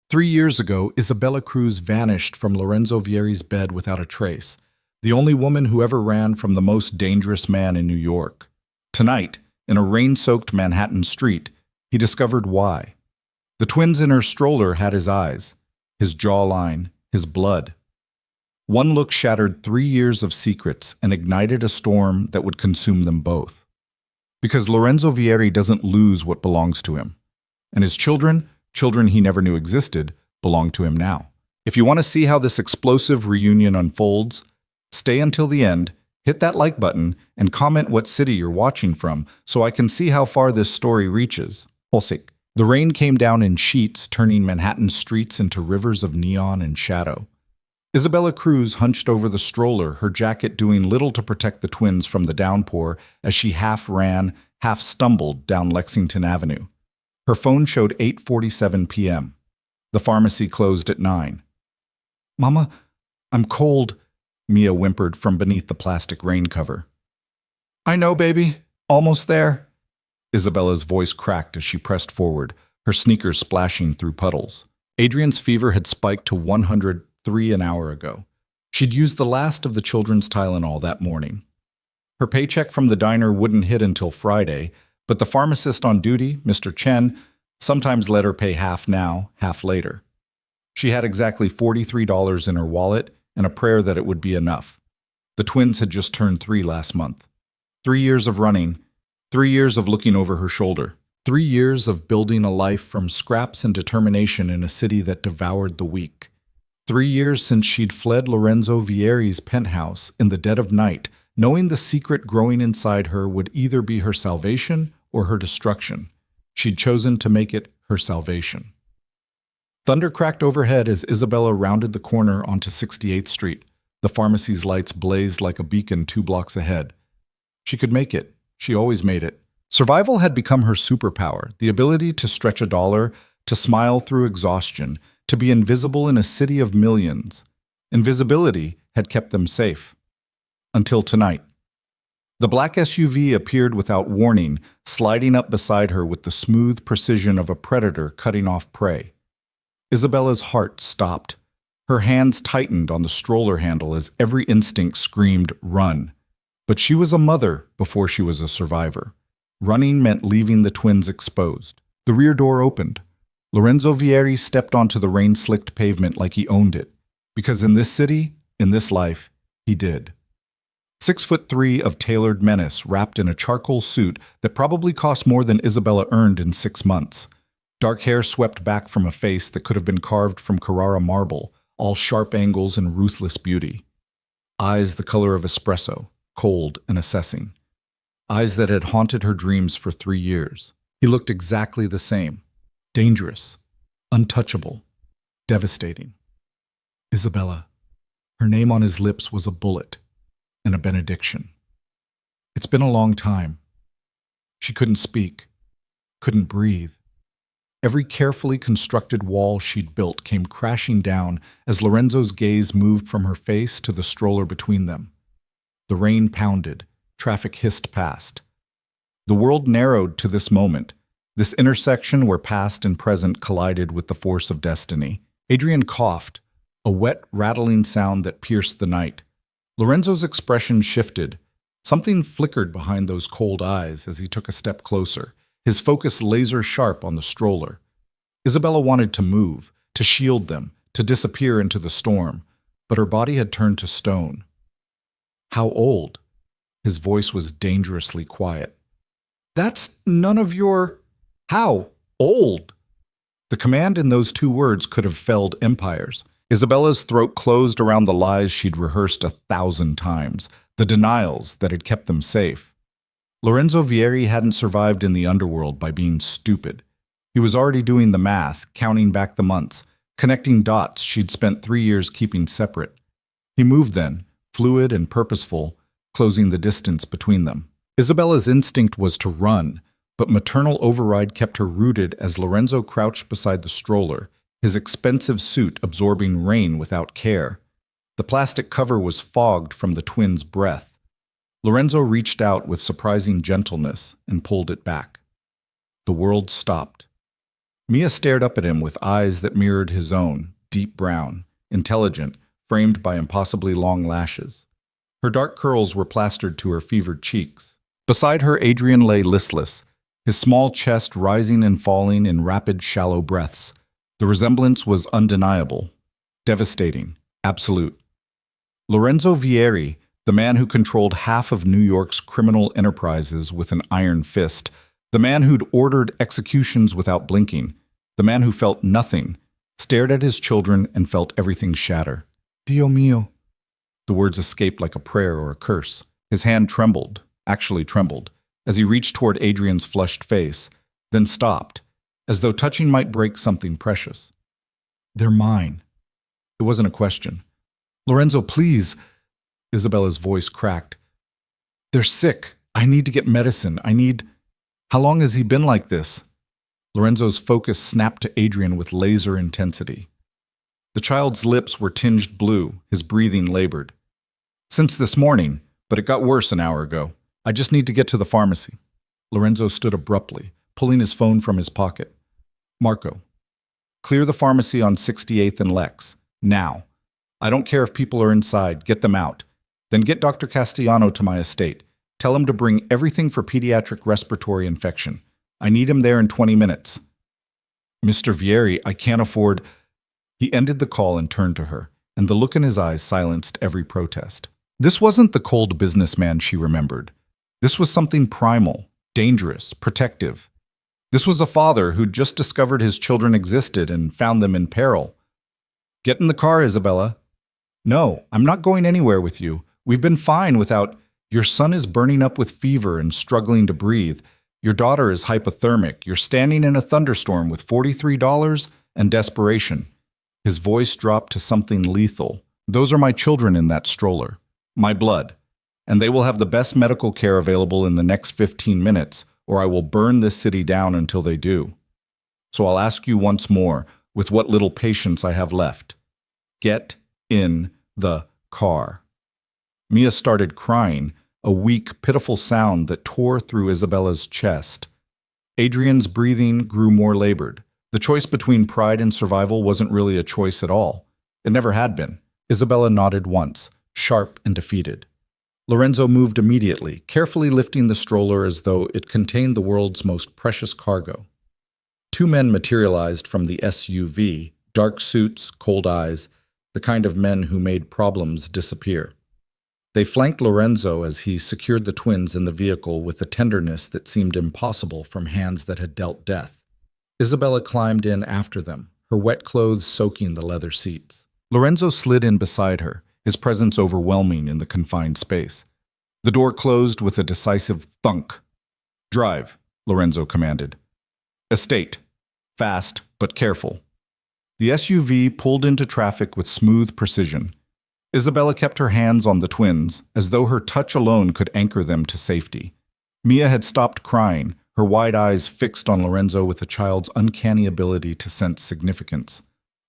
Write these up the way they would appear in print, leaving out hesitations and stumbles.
3 years ago, Isabella Cruz vanished from Lorenzo Vieri's bed without a trace, the only woman who ever ran from the most dangerous man in New York. Tonight, in a rain-soaked Manhattan street, he discovered why. The twins in her stroller had his eyes, his jawline, his blood. One look shattered 3 years of secrets and ignited a storm that would consume them both. Because Lorenzo Vieri doesn't lose what belongs to him. And his children he never knew existed, belong to him now. If you want to see how this explosive reunion unfolds, stay until the end, hit that like button, and comment what city you're watching from so I can see how far this story reaches. Holsik. The rain came down in sheets, turning Manhattan streets into rivers of neon and shadow. Isabella Cruz hunched over the stroller, her jacket doing little to protect the twins from the downpour as she half ran, half stumbled down Lexington Avenue. Her phone showed 8:47 p.m. The pharmacy closed at 9. "Mama, I'm cold," Mia whimpered from beneath the plastic rain cover. "I know, baby. Almost there." Isabella's voice cracked as she pressed forward, her sneakers splashing through puddles. Adrian's fever had spiked to 103 an hour ago. She'd used the last of the children's Tylenol that morning. Her paycheck from the diner wouldn't hit until Friday, but the pharmacist on duty, Mr. Chen, sometimes let her pay half now, half later. She had exactly $43 in her wallet and a prayer that it would be enough. The twins had just turned 3 last month. 3 years of running, 3 years of looking over her shoulder, 3 years of building a life from scraps and determination in a city that devoured the weak. 3 years since she'd fled Lorenzo Vieri's penthouse in the dead of night, knowing the secret growing inside her would either be her salvation or her destruction. She'd chosen to make it her salvation. Thunder cracked overhead as Isabella rounded the corner onto 68th Street. The pharmacy's lights blazed like a beacon 2 blocks ahead. She could make it. She always made it. Survival had become her superpower, the ability to stretch a dollar, to smile through exhaustion, to be invisible in a city of millions. Invisibility had kept them safe. Until tonight. The black SUV appeared without warning, sliding up beside her with the smooth precision of a predator cutting off prey. Isabella's heart stopped. Her hands tightened on the stroller handle as every instinct screamed, "Run." But she was a mother before she was a survivor. Running meant leaving the twins exposed. The rear door opened. Lorenzo Vieri stepped onto the rain-slicked pavement like he owned it. Because in this city, in this life, he did. 6'3" of tailored menace wrapped in a charcoal suit that probably cost more than Isabella earned in 6 months. Dark hair swept back from a face that could have been carved from Carrara marble, all sharp angles and ruthless beauty. Eyes the color of espresso, cold and assessing. Eyes that had haunted her dreams for 3 years. He looked exactly the same. Dangerous, untouchable, devastating. Isabella. Her name on his lips was a bullet and a benediction. It's been a long time. She couldn't speak, couldn't breathe. Every carefully constructed wall she'd built came crashing down as Lorenzo's gaze moved from her face to the stroller between them. The rain pounded, traffic hissed past. The world narrowed to this moment, this intersection where past and present collided with the force of destiny. Adrian coughed, a wet, rattling sound that pierced the night. Lorenzo's expression shifted. Something flickered behind those cold eyes as he took a step closer, his focus laser-sharp on the stroller. Isabella wanted to move, to shield them, to disappear into the storm, but her body had turned to stone. "How old?" His voice was dangerously quiet. "That's none of your—" "How old?" The command in those 2 words could have felled empires. Isabella's throat closed around the lies she'd rehearsed 1,000 times, the denials that had kept them safe. Lorenzo Vieri hadn't survived in the underworld by being stupid. He was already doing the math, counting back the months, connecting dots she'd spent 3 years keeping separate. He moved then, fluid and purposeful, closing the distance between them. Isabella's instinct was to run, but maternal override kept her rooted as Lorenzo crouched beside the stroller, his expensive suit absorbing rain without care. The plastic cover was fogged from the twins' breath. Lorenzo reached out with surprising gentleness and pulled it back. The world stopped. Mia stared up at him with eyes that mirrored his own, deep brown, intelligent, framed by impossibly long lashes. Her dark curls were plastered to her fevered cheeks. Beside her, Adrian lay listless, his small chest rising and falling in rapid, shallow breaths. The resemblance was undeniable, devastating, absolute. Lorenzo Vieri, the man who controlled half of New York's criminal enterprises with an iron fist, the man who'd ordered executions without blinking, the man who felt nothing, stared at his children and felt everything shatter. Dio mio. The words escaped like a prayer or a curse. His hand trembled, actually trembled, as he reached toward Adrian's flushed face, then stopped, as though touching might break something precious. They're mine. It wasn't a question. Lorenzo, please. Isabella's voice cracked. They're sick. I need to get medicine. How long has he been like this? Lorenzo's focus snapped to Adrian with laser intensity. The child's lips were tinged blue, his breathing labored. Since this morning, but it got worse an hour ago. I just need to get to the pharmacy. Lorenzo stood abruptly, pulling his phone from his pocket. Marco, clear the pharmacy on 68th and Lex. Now. I don't care if people are inside. Get them out. Then get Dr. Castellano to my estate. Tell him to bring everything for pediatric respiratory infection. I need him there in 20 minutes. Mr. Vieri, I can't afford... He ended the call and turned to her, and the look in his eyes silenced every protest. This wasn't the cold businessman she remembered. This was something primal, dangerous, protective. This was a father who'd just discovered his children existed and found them in peril. Get in the car, Isabella. No, I'm not going anywhere with you. We've been fine without... Your son is burning up with fever and struggling to breathe. Your daughter is hypothermic. You're standing in a thunderstorm with $43 and desperation. His voice dropped to something lethal. Those are my children in that stroller. My blood. And they will have the best medical care available in the next 15 minutes, or I will burn this city down until they do. So I'll ask you once more, with what little patience I have left. Get in the car. Mia started crying, a weak, pitiful sound that tore through Isabella's chest. Adrian's breathing grew more labored. The choice between pride and survival wasn't really a choice at all. It never had been. Isabella nodded once, sharp and defeated. Lorenzo moved immediately, carefully lifting the stroller as though it contained the world's most precious cargo. Two men materialized from the SUV, dark suits, cold eyes, the kind of men who made problems disappear. They flanked Lorenzo as he secured the twins in the vehicle with a tenderness that seemed impossible from hands that had dealt death. Isabella climbed in after them, her wet clothes soaking the leather seats. Lorenzo slid in beside her, his presence overwhelming in the confined space. The door closed with a decisive thunk. Drive, Lorenzo commanded. Estate. Fast, but careful. The SUV pulled into traffic with smooth precision. Isabella kept her hands on the twins, as though her touch alone could anchor them to safety. Mia had stopped crying, her wide eyes fixed on Lorenzo with a child's uncanny ability to sense significance.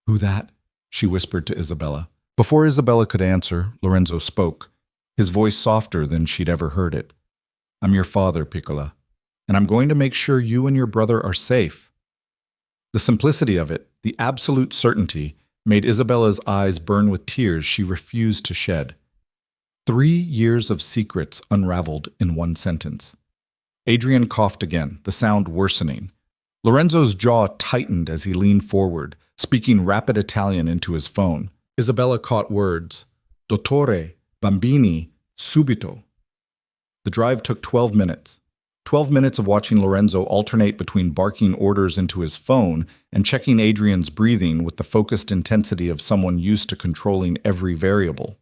Who that? She whispered to Isabella. Before Isabella could answer, Lorenzo spoke, his voice softer than she'd ever heard it. I'm your father, Piccola, and I'm going to make sure you and your brother are safe. The simplicity of it, the absolute certainty, made Isabella's eyes burn with tears she refused to shed. 3 years of secrets unraveled in one sentence. Adrian coughed again, the sound worsening. Lorenzo's jaw tightened as he leaned forward, speaking rapid Italian into his phone. Isabella caught words. Dottore, bambini, subito. The drive took 12 minutes. 12 minutes of watching Lorenzo alternate between barking orders into his phone and checking Adrian's breathing with the focused intensity of someone used to controlling every variable.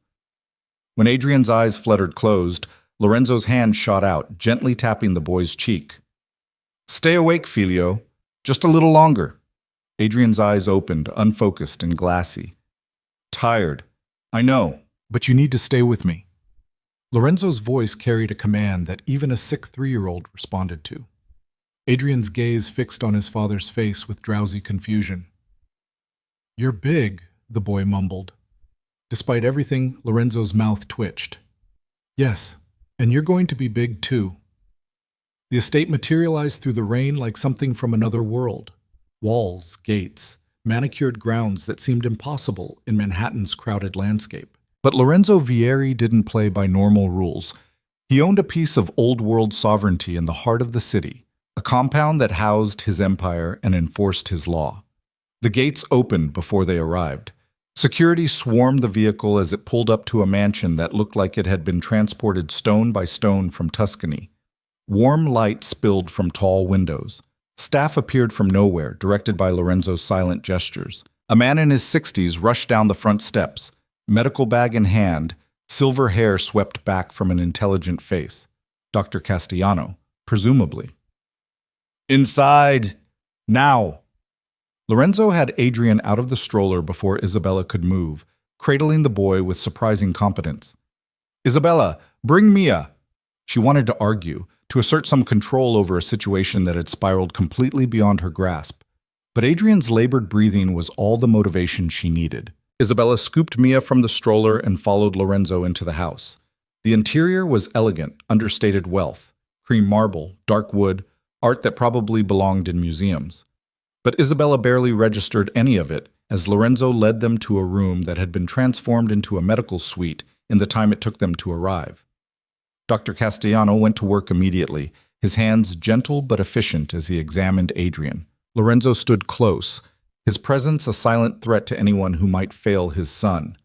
When Adrian's eyes fluttered closed, Lorenzo's hand shot out, gently tapping the boy's cheek. Stay awake, Filio. Just a little longer. Adrian's eyes opened, unfocused and glassy. Tired. I know, but you need to stay with me. Lorenzo's voice carried a command that even a sick 3-year-old responded to. Adrian's gaze fixed on his father's face with drowsy confusion. You're big, the boy mumbled. Despite everything, Lorenzo's mouth twitched. Yes, and you're going to be big too. The estate materialized through the rain like something from another world. Walls, gates, manicured grounds that seemed impossible in Manhattan's crowded landscape. But Lorenzo Vieri didn't play by normal rules. He owned a piece of old-world sovereignty in the heart of the city, a compound that housed his empire and enforced his law. The gates opened before they arrived. Security swarmed the vehicle as it pulled up to a mansion that looked like it had been transported stone by stone from Tuscany. Warm light spilled from tall windows. Staff appeared from nowhere, directed by Lorenzo's silent gestures. A man in his 60s rushed down the front steps, medical bag in hand, silver hair swept back from an intelligent face. Dr. Castellano, presumably. "Inside! Now!" Lorenzo had Adrian out of the stroller before Isabella could move, cradling the boy with surprising competence. "Isabella, bring Mia!" She wanted to argue, to assert some control over a situation that had spiraled completely beyond her grasp. But Adrian's labored breathing was all the motivation she needed. Isabella scooped Mia from the stroller and followed Lorenzo into the house. The interior was elegant, understated wealth, cream marble, dark wood, art that probably belonged in museums. But Isabella barely registered any of it as Lorenzo led them to a room that had been transformed into a medical suite in the time it took them to arrive. Dr. Castellano went to work immediately, his hands gentle but efficient as he examined Adrian. Lorenzo stood close, his presence a silent threat to anyone who might fail his son.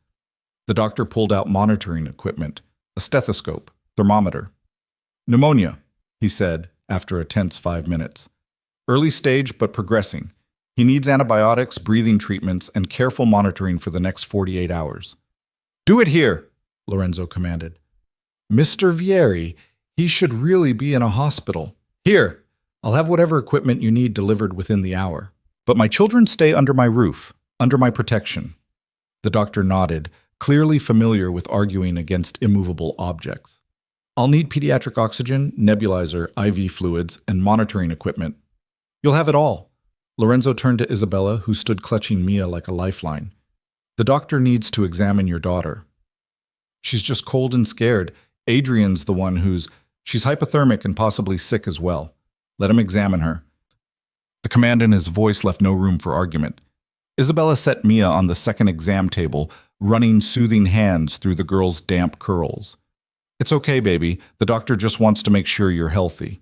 The doctor pulled out monitoring equipment, a stethoscope, thermometer. "Pneumonia," he said after a tense 5 minutes. "Early stage but progressing. He needs antibiotics, breathing treatments, and careful monitoring for the next 48 hours. "Do it here," Lorenzo commanded. "Mr. Vieri, he should really be in a hospital. Here, I'll have whatever equipment you need delivered within the hour. But my children stay under my roof, under my protection." The doctor nodded, clearly familiar with arguing against immovable objects. "I'll need pediatric oxygen, nebulizer, IV fluids, and monitoring equipment. You'll have it all." Lorenzo turned to Isabella, who stood clutching Mia like a lifeline. "The doctor needs to examine your daughter. She's just cold and scared. Adrian's the one she's hypothermic and possibly sick as well. Let him examine her." The command in his voice left no room for argument. Isabella set Mia on the second exam table, running soothing hands through the girl's damp curls. "It's okay, baby. The doctor just wants to make sure you're healthy."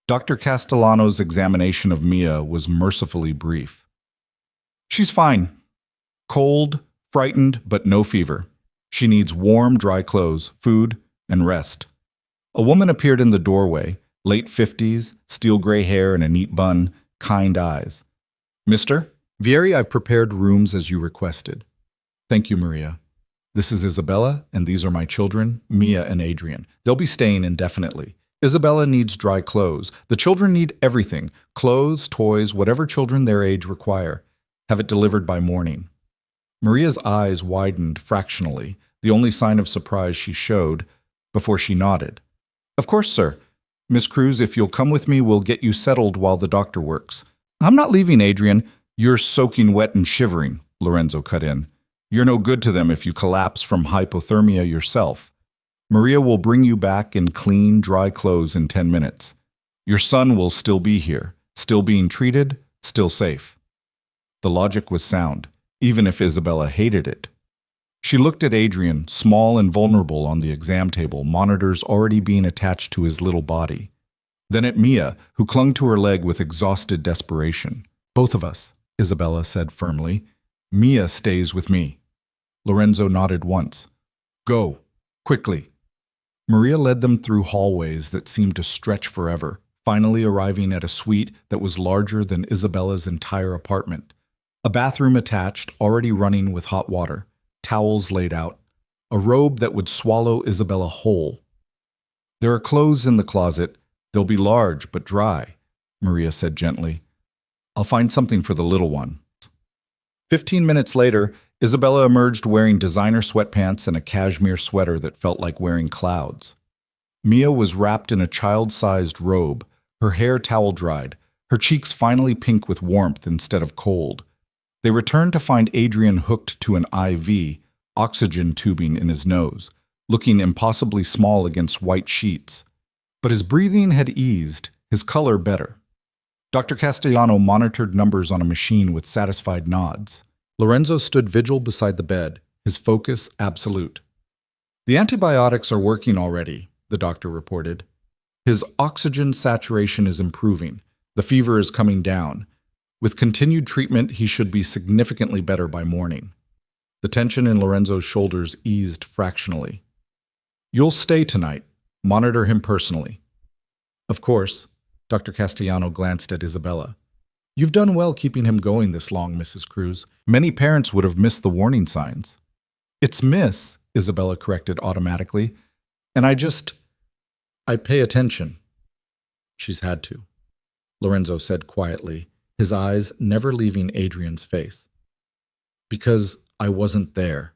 Dr. Castellano's examination of Mia was mercifully brief. "She's fine. Cold, frightened, but no fever. She needs warm, dry clothes, food, and rest." A woman appeared in the doorway, late 50s, steel gray hair and a neat bun, kind eyes. "Mr. Vieri, I've prepared rooms as you requested." "Thank you, Maria. This is Isabella, and these are my children, Mia and Adrian. They'll be staying indefinitely. Isabella needs dry clothes. The children need everything, clothes, toys, whatever children their age require. Have it delivered by morning." Maria's eyes widened fractionally, the only sign of surprise she showed, before she nodded. "Of course, sir. Miss Cruz, if you'll come with me, we'll get you settled while the doctor works." "I'm not leaving, Adrian. You're soaking wet and shivering," Lorenzo cut in. "You're no good to them if you collapse from hypothermia yourself. Maria will bring you back in clean, dry clothes in 10 minutes. Your son will still be here, still being treated, still safe." The logic was sound, even if Isabella hated it. She looked at Adrian, small and vulnerable on the exam table, monitors already being attached to his little body. Then at Mia, who clung to her leg with exhausted desperation. "Both of us," Isabella said firmly. "Mia stays with me." Lorenzo nodded once. "Go, quickly." Maria led them through hallways that seemed to stretch forever, finally arriving at a suite that was larger than Isabella's entire apartment. A bathroom attached, already running with hot water, towels laid out, a robe that would swallow Isabella whole. "There are clothes in the closet. They'll be large but dry," Maria said gently. "I'll find something for the little one." 15 minutes later, Isabella emerged wearing designer sweatpants and a cashmere sweater that felt like wearing clouds. Mia was wrapped in a child-sized robe, her hair towel-dried, her cheeks finally pink with warmth instead of cold. They returned to find Adrian hooked to an IV, oxygen tubing in his nose, looking impossibly small against white sheets. But his breathing had eased, his color better. Dr. Castellano monitored numbers on a machine with satisfied nods. Lorenzo stood vigil beside the bed, his focus absolute. The antibiotics are working already, the doctor reported. His oxygen saturation is improving. The fever is coming down. With continued treatment, he should be significantly better by morning. The tension in Lorenzo's shoulders eased fractionally. You'll stay tonight. Monitor him personally. Of course. Dr. Castellano glanced at Isabella. You've done well keeping him going this long, Mrs. Cruz. Many parents would have missed the warning signs. It's Miss, Isabella corrected automatically. And I pay attention. She's had to, Lorenzo said quietly, his eyes never leaving Adrian's face. Because I wasn't there.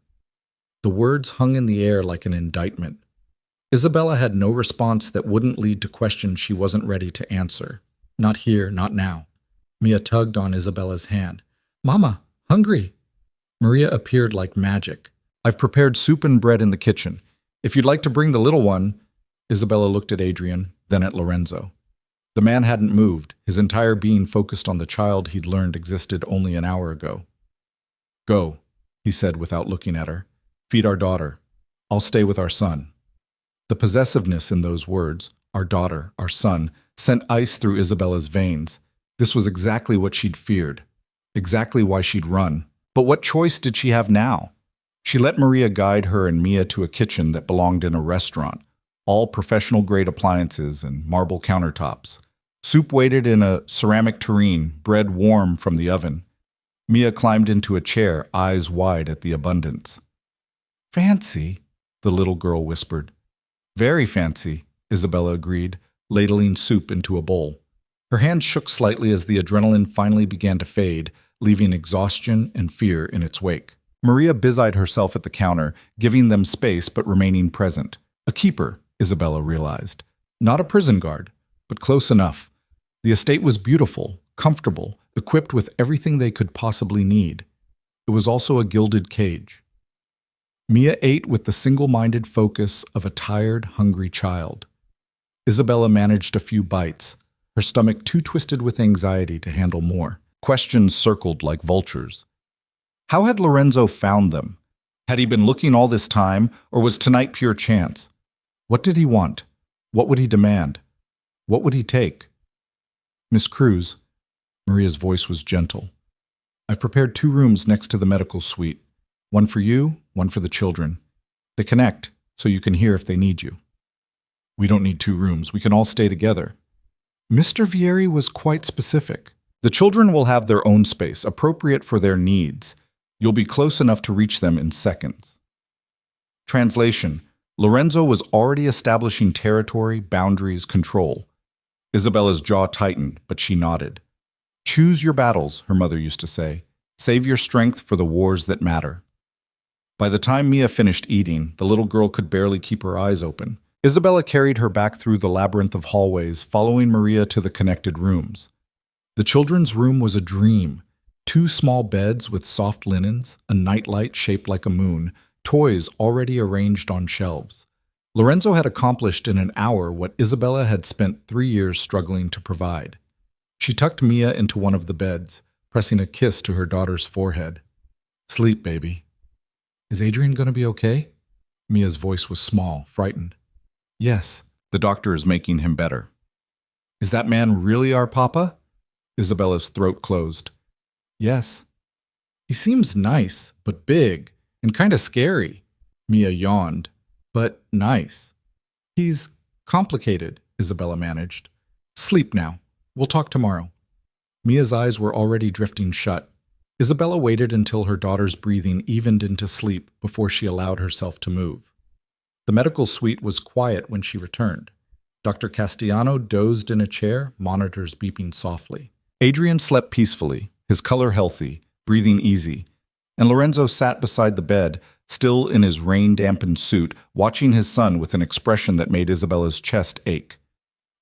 The words hung in the air like an indictment. Isabella had no response that wouldn't lead to questions she wasn't ready to answer. Not here, not now. Mia tugged on Isabella's hand. Mama, hungry. Maria appeared like magic. I've prepared soup and bread in the kitchen. If you'd like to bring the little one. Isabella looked at Adrian, then at Lorenzo. The man hadn't moved, his entire being focused on the child he'd learned existed only an hour ago. Go, he said without looking at her. Feed our daughter. I'll stay with our son. The possessiveness in those words, our daughter, our son, sent ice through Isabella's veins. This was exactly what she'd feared, exactly why she'd run. But what choice did she have now? She let Maria guide her and Mia to a kitchen that belonged in a restaurant, all professional-grade appliances and marble countertops. Soup waited in a ceramic tureen, bread warm from the oven. Mia climbed into a chair, eyes wide at the abundance. Fancy, the little girl whispered. Very fancy, Isabella agreed, ladling soup into a bowl. Her hand shook slightly as the adrenaline finally began to fade, leaving exhaustion and fear in its wake. Maria busied herself at the counter, giving them space but remaining present. A keeper, Isabella realized. Not a prison guard, but close enough. The estate was beautiful, comfortable, equipped with everything they could possibly need. It was also a gilded cage. Mia ate with the single-minded focus of a tired, hungry child. Isabella managed a few bites, her stomach too twisted with anxiety to handle more. Questions circled like vultures. How had Lorenzo found them? Had he been looking all this time, or was tonight pure chance? What did he want? What would he demand? What would he take? Miss Cruz, Maria's voice was gentle. I've prepared 2 rooms next to the medical suite. One for you, one for the children. They connect, so you can hear if they need you. We don't need 2 rooms. We can all stay together. Mr. Vieri was quite specific. The children will have their own space, appropriate for their needs. You'll be close enough to reach them in seconds. Translation. Lorenzo was already establishing territory, boundaries, control. Isabella's jaw tightened, but she nodded. Choose your battles, her mother used to say. Save your strength for the wars that matter. By the time Mia finished eating, the little girl could barely keep her eyes open. Isabella carried her back through the labyrinth of hallways, following Maria to the connected rooms. The children's room was a dream. 2 small beds with soft linens, a nightlight shaped like a moon, toys already arranged on shelves. Lorenzo had accomplished in an hour what Isabella had spent 3 years struggling to provide. She tucked Mia into one of the beds, pressing a kiss to her daughter's forehead. Sleep, baby. Is Adrian going to be okay? Mia's voice was small, frightened. Yes, the doctor is making him better. Is that man really our papa? Isabella's throat closed. Yes. He seems nice, but big, and kind of scary. Mia yawned. But nice. He's complicated, Isabella managed. Sleep now. We'll talk tomorrow. Mia's eyes were already drifting shut. Isabella waited until her daughter's breathing evened into sleep before she allowed herself to move. The medical suite was quiet when she returned. Dr. Castellano dozed in a chair, monitors beeping softly. Adrian slept peacefully, his color healthy, breathing easy, and Lorenzo sat beside the bed, still in his rain-dampened suit, watching his son with an expression that made Isabella's chest ache.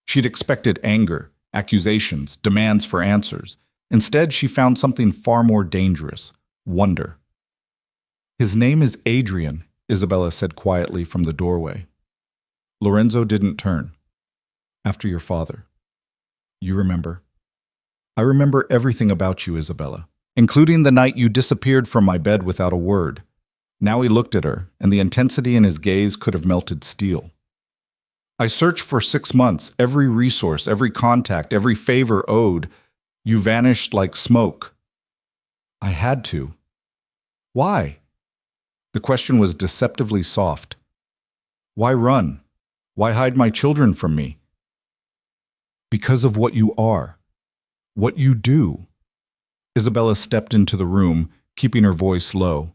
She'd expected anger, accusations, demands for answers. Instead, she found something far more dangerous, wonder. His name is Adrian, Isabella said quietly from the doorway. Lorenzo didn't turn. After your father. You remember. I remember everything about you, Isabella, including the night you disappeared from my bed without a word. Now he looked at her, and the intensity in his gaze could have melted steel. I searched for 6 months, every resource, every contact, every favor owed. You vanished like smoke. I had to. Why? The question was deceptively soft. Why run? Why hide my children from me? Because of what you are. What you do. Isabella stepped into the room, keeping her voice low.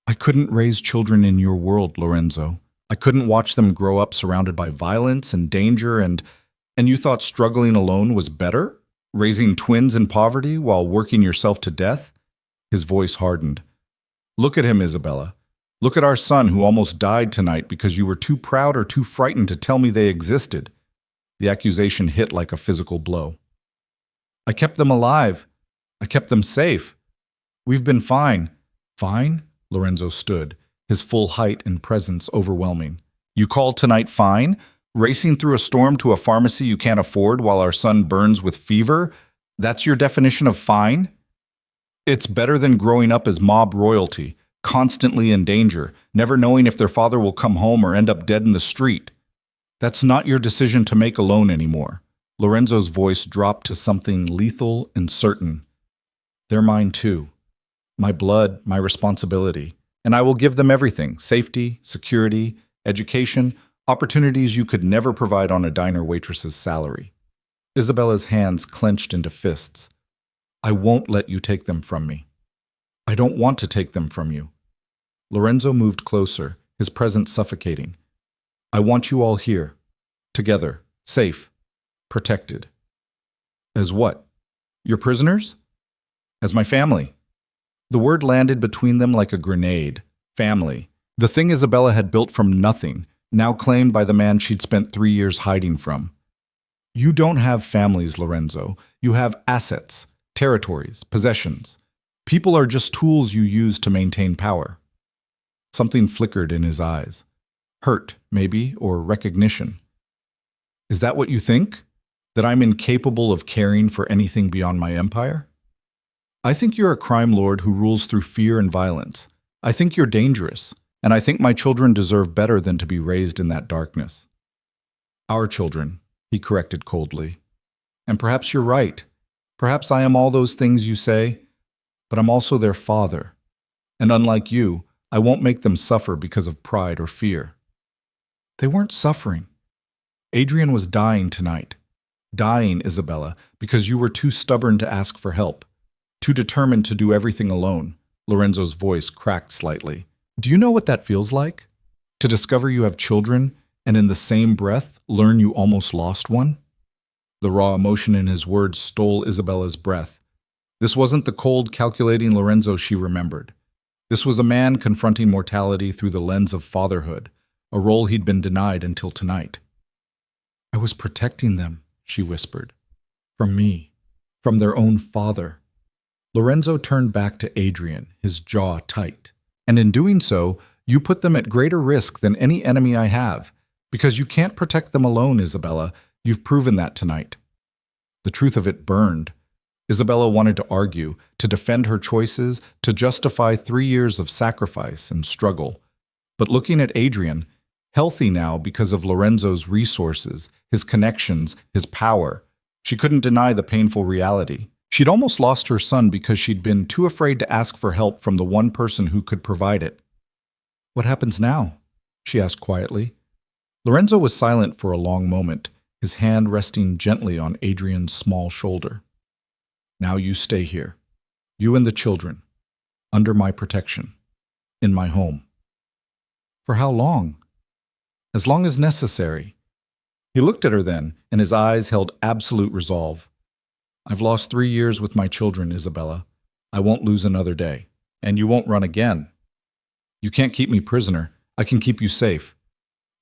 I couldn't raise children in your world, Lorenzo. I couldn't watch them grow up surrounded by violence and danger, and you thought struggling alone was better? Raising twins in poverty while working yourself to death? His voice hardened. Look at him, Isabella. Look at our son who almost died tonight because you were too proud or too frightened to tell me they existed. The accusation hit like a physical blow. I kept them alive. I kept them safe. We've been fine. Fine? Lorenzo stood, his full height and presence overwhelming. You call tonight fine? Racing through a storm to a pharmacy you can't afford while our son burns with fever? That's your definition of fine? It's better than growing up as mob royalty, constantly in danger, never knowing if their father will come home or end up dead in the street. That's not your decision to make alone anymore. Lorenzo's voice dropped to something lethal and certain. They're mine too. My blood, my responsibility. And I will give them everything: safety, security, education, opportunities you could never provide on a diner waitress's salary. Isabella's hands clenched into fists. I won't let you take them from me. I don't want to take them from you. Lorenzo moved closer, his presence suffocating. I want you all here, together, safe, protected. As what? Your prisoners? As my family. The word landed between them like a grenade. Family. The thing Isabella had built from nothing, now claimed by the man she'd spent 3 years hiding from. You don't have families, Lorenzo. You have assets, territories, possessions. People are just tools you use to maintain power. Something flickered in his eyes. Hurt, maybe, or recognition. Is that what you think? That I'm incapable of caring for anything beyond my empire? I think you're a crime lord who rules through fear and violence. I think you're dangerous, and I think my children deserve better than to be raised in that darkness. Our children, he corrected coldly. And perhaps you're right. Perhaps I am all those things you say, but I'm also their father. And unlike you, I won't make them suffer because of pride or fear. They weren't suffering. Adrian was dying tonight. Dying, Isabella, because you were too stubborn to ask for help. Too determined to do everything alone. Lorenzo's voice cracked slightly. Do you know what that feels like? To discover you have children, and in the same breath, learn you almost lost one? The raw emotion in his words stole Isabella's breath. This wasn't the cold, calculating Lorenzo she remembered. This was a man confronting mortality through the lens of fatherhood, a role he'd been denied until tonight. I was protecting them, she whispered. From me. From their own father. Lorenzo turned back to Adrian, his jaw tight. And in doing so, you put them at greater risk than any enemy I have. Because you can't protect them alone, Isabella. You've proven that tonight. The truth of it burned. Isabella wanted to argue, to defend her choices, to justify 3 years of sacrifice and struggle. But looking at Adrian, healthy now because of Lorenzo's resources, his connections, his power, she couldn't deny the painful reality. She'd almost lost her son because she'd been too afraid to ask for help from the one person who could provide it. What happens now? She asked quietly. Lorenzo was silent for a long moment, his hand resting gently on Adrian's small shoulder. Now you stay here, you and the children, under my protection, in my home. For how long? As long as necessary. He looked at her then, and his eyes held absolute resolve. I've lost 3 years with my children, Isabella. I won't lose another day. And you won't run again. You can't keep me prisoner. I can keep you safe.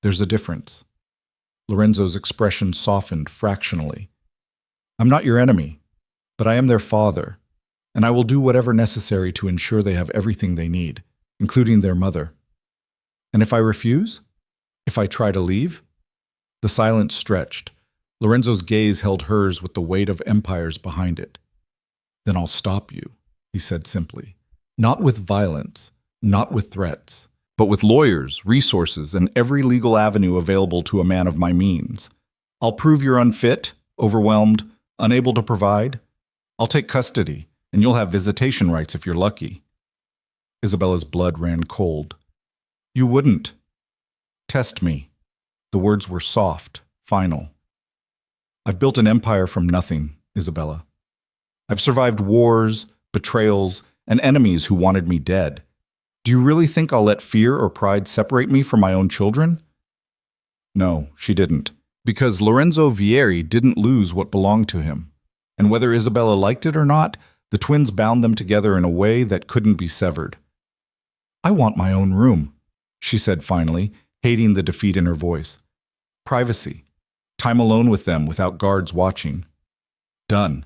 There's a difference. Lorenzo's expression softened fractionally. I'm not your enemy, but I am their father, and I will do whatever necessary to ensure they have everything they need, including their mother. And if I refuse? If I try to leave? The silence stretched. Lorenzo's gaze held hers with the weight of empires behind it. "Then I'll stop you," he said simply. "Not with violence, not with threats, but with lawyers, resources, and every legal avenue available to a man of my means. I'll prove you're unfit, overwhelmed, unable to provide. I'll take custody, and you'll have visitation rights if you're lucky." Isabella's blood ran cold. "You wouldn't." "Test me." The words were soft, final. "I've built an empire from nothing, Isabella. I've survived wars, betrayals, and enemies who wanted me dead. Do you really think I'll let fear or pride separate me from my own children?" No, she didn't, because Lorenzo Vieri didn't lose what belonged to him. And whether Isabella liked it or not, the twins bound them together in a way that couldn't be severed. "I want my own room," she said finally, hating the defeat in her voice. "Privacy. Time alone with them without guards watching. Done.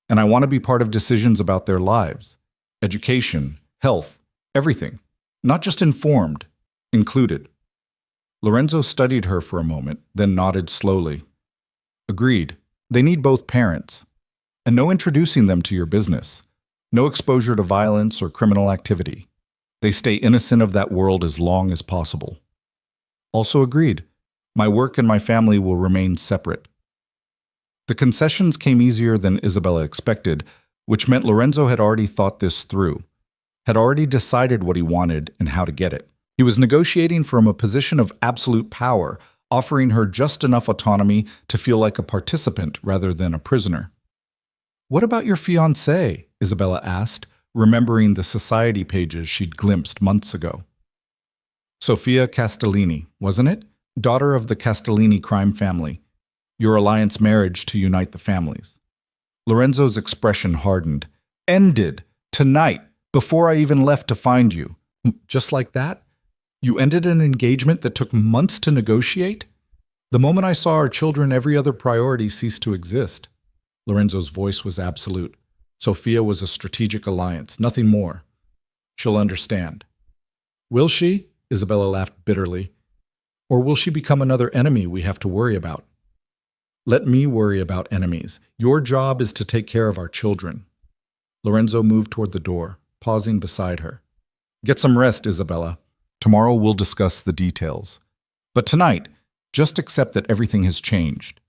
And I want to be part of decisions about their lives. Education, health, everything. Not just informed, included." Lorenzo studied her for a moment, then nodded slowly. "Agreed. They need both parents. And no introducing them to your business. No exposure to violence or criminal activity. They stay innocent of that world as long as possible." "Also agreed. My work and my family will remain separate." The concessions came easier than Isabella expected, which meant Lorenzo had already thought this through, had already decided what he wanted and how to get it. He was negotiating from a position of absolute power, offering her just enough autonomy to feel like a participant rather than a prisoner. "What about your fiancé?" Isabella asked, remembering the society pages she'd glimpsed months ago. "Sofia Castellini, wasn't it? Daughter of the Castellini crime family. Your alliance marriage to unite the families." Lorenzo's expression hardened. "Ended. Tonight. Before I even left to find you." "Just like that? You ended an engagement that took months to negotiate?" "The moment I saw our children, every other priority ceased to exist." Lorenzo's voice was absolute. Sofia was a strategic alliance, nothing more. "She'll understand." "Will she?" Isabella laughed bitterly. "Or will she become another enemy we have to worry about?" "Let me worry about enemies. Your job is to take care of our children." Lorenzo moved toward the door, pausing beside her. "Get some rest, Isabella. Tomorrow we'll discuss the details. But tonight, just accept that everything has changed."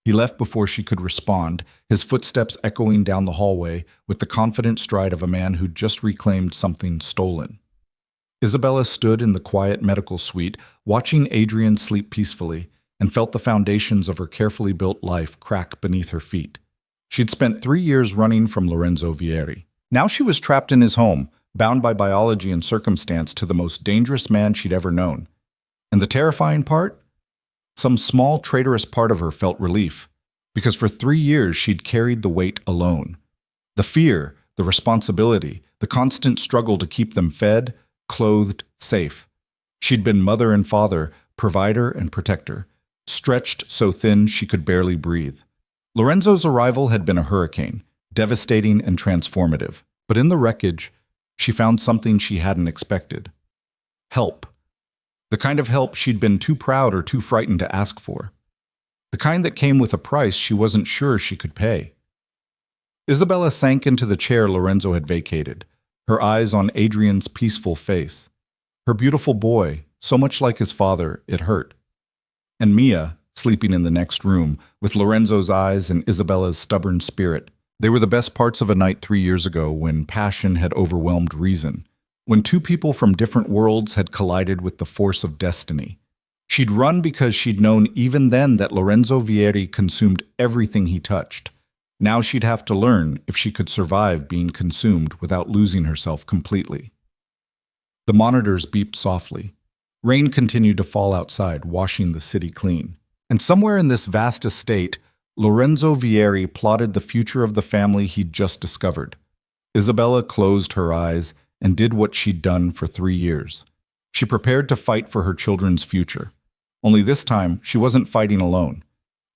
He left before she could respond, his footsteps echoing down the hallway with the confident stride of a man who'd just reclaimed something stolen. Isabella stood in the quiet medical suite, watching Adrian sleep peacefully, and felt the foundations of her carefully built life crack beneath her feet. She'd spent 3 years running from Lorenzo Vieri. Now she was trapped in his home, bound by biology and circumstance to the most dangerous man she'd ever known. And the terrifying part? Some small, traitorous part of her felt relief, because for 3 years she'd carried the weight alone. The fear, the responsibility, the constant struggle to keep them fed, clothed, safe. She'd been mother and father, provider and protector, stretched so thin she could barely breathe. Lorenzo's arrival had been a hurricane, devastating and transformative. But in the wreckage, she found something she hadn't expected. Help. The kind of help she'd been too proud or too frightened to ask for. The kind that came with a price she wasn't sure she could pay. Isabella sank into the chair Lorenzo had vacated, her eyes on Adrian's peaceful face. Her beautiful boy, so much like his father, it hurt. And Mia, sleeping in the next room, with Lorenzo's eyes and Isabella's stubborn spirit. They were the best parts of a night 3 years ago when passion had overwhelmed reason, when two people from different worlds had collided with the force of destiny. She'd run because she'd known even then that Lorenzo Vieri consumed everything he touched. Now she'd have to learn if she could survive being consumed without losing herself completely. The monitors beeped softly. Rain continued to fall outside, washing the city clean. And somewhere in this vast estate, Lorenzo Vieri plotted the future of the family he'd just discovered. Isabella closed her eyes and did what she'd done for 3 years. She prepared to fight for her children's future. Only this time, she wasn't fighting alone.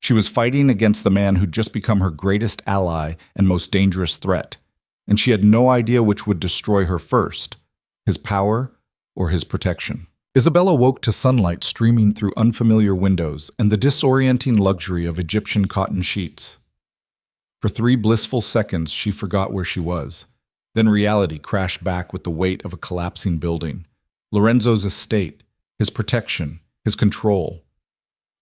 She was fighting against the man who'd just become her greatest ally and most dangerous threat. And she had no idea which would destroy her first, his power or his protection. Isabella woke to sunlight streaming through unfamiliar windows and the disorienting luxury of Egyptian cotton sheets. For 3 blissful seconds, she forgot where she was. Then reality crashed back with the weight of a collapsing building. Lorenzo's estate, his protection, his control.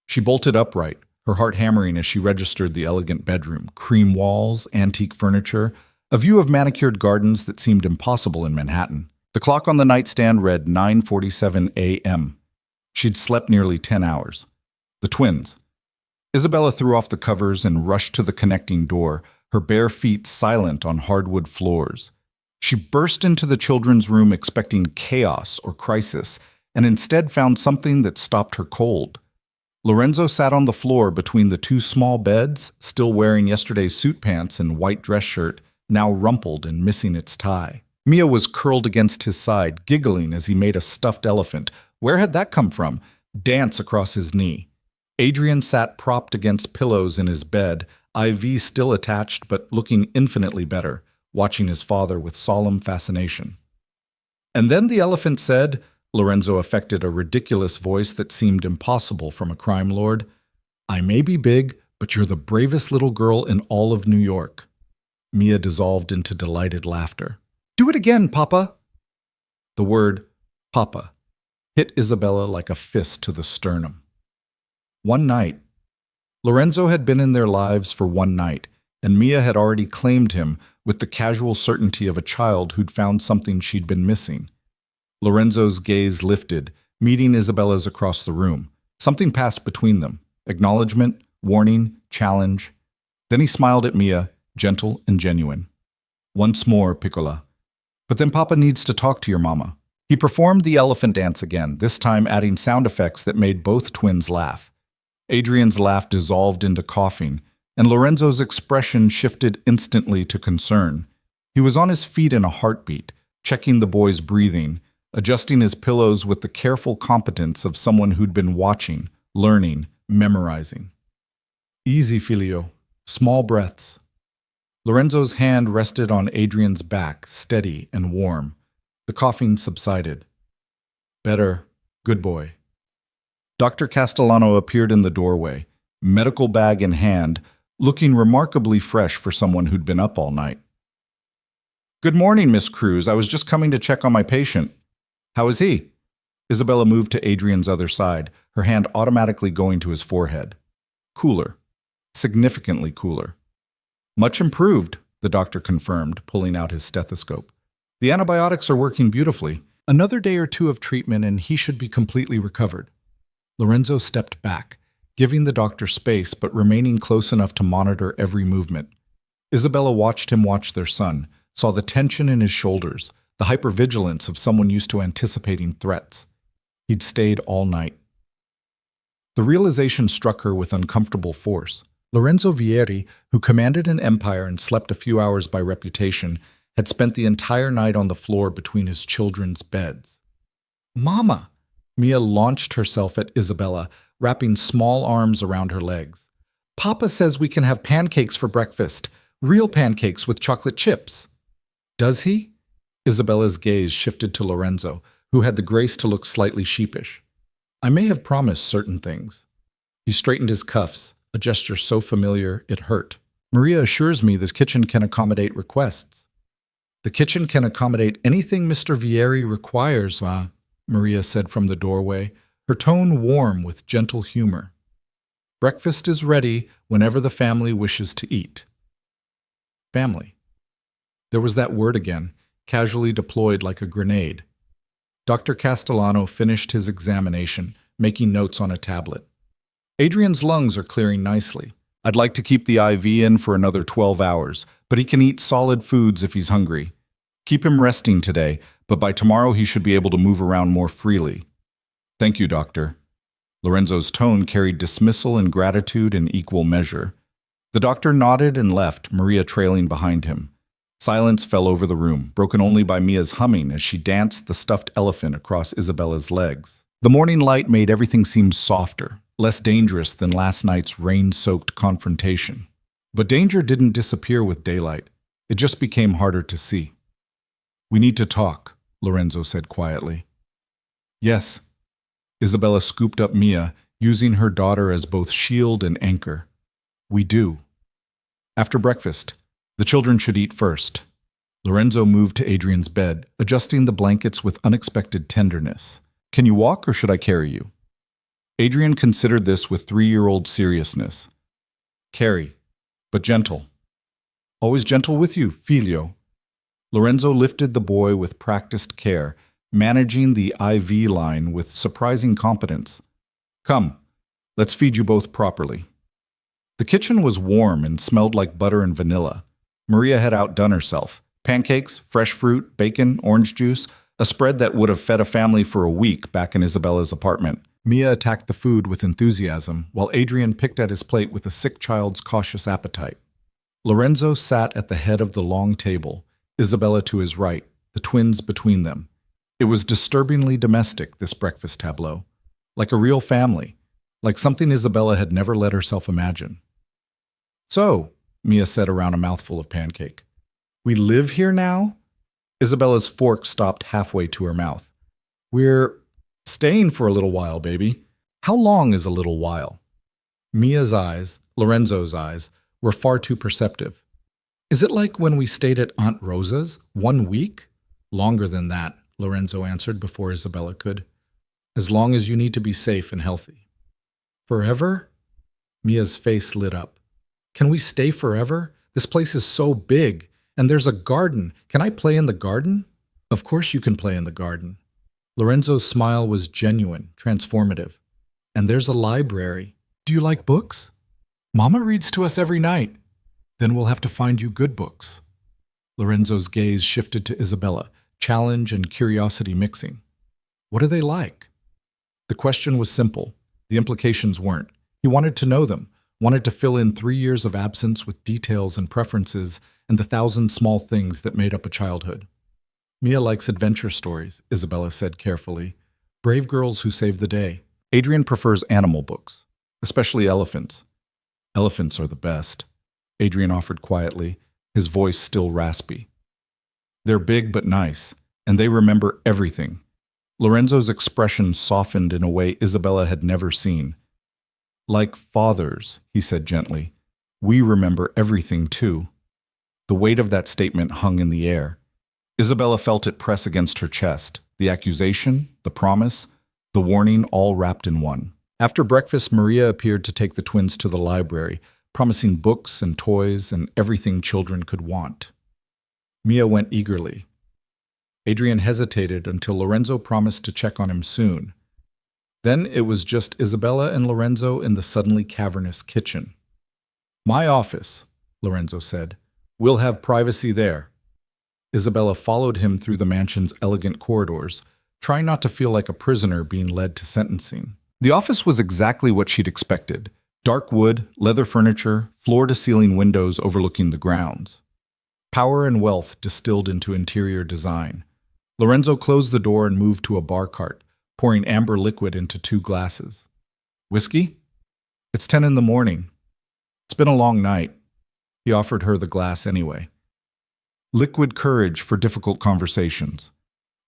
She bolted upright, her heart hammering as she registered the elegant bedroom, cream walls, antique furniture, a view of manicured gardens that seemed impossible in Manhattan. The clock on the nightstand read 9:47 a.m. She'd slept nearly 10 hours. The twins. Isabella threw off the covers and rushed to the connecting door, her bare feet silent on hardwood floors. She burst into the children's room expecting chaos or crisis, and instead found something that stopped her cold. Lorenzo sat on the floor between the 2 small beds, still wearing yesterday's suit pants and white dress shirt, now rumpled and missing its tie. Mia was curled against his side, giggling as he made a stuffed elephant. Where had that come from? Dance across his knee. Adrian sat propped against pillows in his bed, IV still attached but looking infinitely better, watching his father with solemn fascination. And then the elephant said, Lorenzo affected a ridiculous voice that seemed impossible from a crime lord, "I may be big, but you're the bravest little girl in all of New York." Mia dissolved into delighted laughter. "Do it again, Papa!" The word, Papa, hit Isabella like a fist to the sternum. One night. Lorenzo had been in their lives for one night, and Mia had already claimed him with the casual certainty of a child who'd found something she'd been missing. Lorenzo's gaze lifted, meeting Isabella's across the room. Something passed between them. Acknowledgement, warning, challenge. Then he smiled at Mia, gentle and genuine. "Once more, Piccola. But then Papa needs to talk to your mama." He performed the elephant dance again, this time adding sound effects that made both twins laugh. Adrian's laugh dissolved into coughing, and Lorenzo's expression shifted instantly to concern. He was on his feet in a heartbeat, checking the boy's breathing, adjusting his pillows with the careful competence of someone who'd been watching, learning, memorizing. "Easy, Filio. Small breaths." Lorenzo's hand rested on Adrian's back, steady and warm. The coughing subsided. "Better. Good boy." Dr. Castellano appeared in the doorway, medical bag in hand, looking remarkably fresh for someone who'd been up all night. "Good morning, Miss Cruz. I was just coming to check on my patient." "How is he?" Isabella moved to Adrian's other side, her hand automatically going to his forehead. "Cooler. Significantly cooler." "Much improved," the doctor confirmed, pulling out his stethoscope. "The antibiotics are working beautifully. Another day or 2 of treatment and he should be completely recovered." Lorenzo stepped back, giving the doctor space but remaining close enough to monitor every movement. Isabella watched him watch their son, saw the tension in his shoulders, the hypervigilance of someone used to anticipating threats. He'd stayed all night. The realization struck her with uncomfortable force. Lorenzo Vieri, who commanded an empire and slept a few hours by reputation, had spent the entire night on the floor between his children's beds. "Mama!" Mia launched herself at Isabella, wrapping small arms around her legs. "Papa says we can have pancakes for breakfast, real pancakes with chocolate chips." "Does he?" Isabella's gaze shifted to Lorenzo, who had the grace to look slightly sheepish. "I may have promised certain things." He straightened his cuffs, a gesture so familiar it hurt. "Maria assures me this kitchen can accommodate requests." "The kitchen can accommodate anything Mr. Vieri requires, Maria said from the doorway, her tone warm with gentle humor. "Breakfast is ready whenever the family wishes to eat." Family. There was that word again, casually deployed like a grenade. Dr. Castellano finished his examination, making notes on a tablet. "Adrian's lungs are clearing nicely. I'd like to keep the IV in for another 12 hours, but he can eat solid foods if he's hungry. Keep him resting today, but by tomorrow he should be able to move around more freely." "Thank you, doctor." Lorenzo's tone carried dismissal and gratitude in equal measure. The doctor nodded and left, Maria trailing behind him. Silence fell over the room, broken only by Mia's humming as she danced the stuffed elephant across Isabella's legs. The morning light made everything seem softer, less dangerous than last night's rain-soaked confrontation. But danger didn't disappear with daylight. It just became harder to see. "We need to talk," Lorenzo said quietly. "Yes," Isabella scooped up Mia, using her daughter as both shield and anchor. We do. After breakfast, the children should eat first. Lorenzo moved to Adrian's bed, adjusting the blankets with unexpected tenderness. Can you walk or should I carry you? Adrian considered this with 3-year-old seriousness. Carry, but gentle. Always gentle with you, figlio. Lorenzo lifted the boy with practiced care, managing the IV line with surprising competence. Come, let's feed you both properly. The kitchen was warm and smelled like butter and vanilla. Maria had outdone herself. Pancakes, fresh fruit, bacon, orange juice, a spread that would have fed a family for a week back in Isabella's apartment. Mia attacked the food with enthusiasm, while Adrian picked at his plate with a sick child's cautious appetite. Lorenzo sat at the head of the long table, Isabella to his right, the twins between them. It was disturbingly domestic, this breakfast tableau. Like a real family, like something Isabella had never let herself imagine. So, Mia said around a mouthful of pancake, we live here now? Isabella's fork stopped halfway to her mouth. We're staying for a little while, baby. How long is a little while? Mia's eyes, Lorenzo's eyes, were far too perceptive. Is it like when we stayed at Aunt Rosa's? 1 week? Longer than that, Lorenzo answered before Isabella could. As long as you need to be safe and healthy. Forever? Mia's face lit up. Can we stay forever? This place is so big. And there's a garden. Can I play in the garden? Of course you can play in the garden. Lorenzo's smile was genuine, transformative. And there's a library. Do you like books? Mama reads to us every night. Then we'll have to find you good books. Lorenzo's gaze shifted to Isabella, challenge and curiosity mixing. What are they like? The question was simple. The implications weren't. He wanted to know them, wanted to fill in 3 years of absence with details and preferences and the 1,000 small things that made up a childhood. Mia likes adventure stories, Isabella said carefully. Brave girls who save the day. Adrian prefers animal books, especially elephants. Elephants are the best, Adrian offered quietly, his voice still raspy. They're big but nice, and they remember everything. Lorenzo's expression softened in a way Isabella had never seen. Like fathers, he said gently, we remember everything too. The weight of that statement hung in the air. Isabella felt it press against her chest, the accusation, the promise, the warning all wrapped in one. After breakfast, Maria appeared to take the twins to the library, promising books and toys and everything children could want. Mia went eagerly. Adrian hesitated until Lorenzo promised to check on him soon. Then it was just Isabella and Lorenzo in the suddenly cavernous kitchen. My office, Lorenzo said. We'll have privacy there. Isabella followed him through the mansion's elegant corridors, trying not to feel like a prisoner being led to sentencing. The office was exactly what she'd expected. Dark wood, leather furniture, floor-to-ceiling windows overlooking the grounds. Power and wealth distilled into interior design. Lorenzo closed the door and moved to a bar cart, pouring amber liquid into 2 glasses. Whiskey? It's 10 in the morning. It's been a long night. He offered her the glass anyway. Liquid courage for difficult conversations.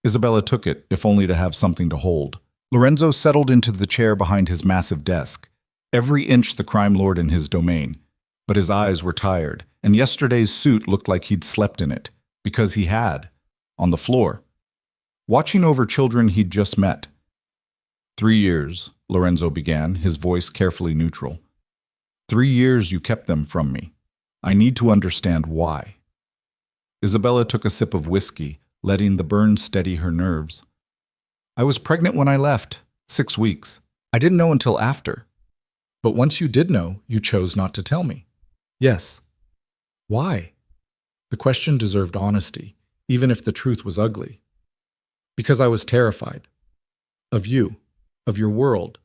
Isabella took it, if only to have something to hold. Lorenzo settled into the chair behind his massive desk, every inch the crime lord in his domain. But his eyes were tired, and yesterday's suit looked like he'd slept in it, because he had, on the floor, watching over children he'd just met. 3 years, Lorenzo began, his voice carefully neutral. 3 years you kept them from me. I need to understand why. Isabella took a sip of whiskey, letting the burn steady her nerves. I was pregnant when I left, 6 weeks. I didn't know until after. But once you did know, you chose not to tell me. Yes. Why? The question deserved honesty, even if the truth was ugly. Because I was terrified. Of you, of your world,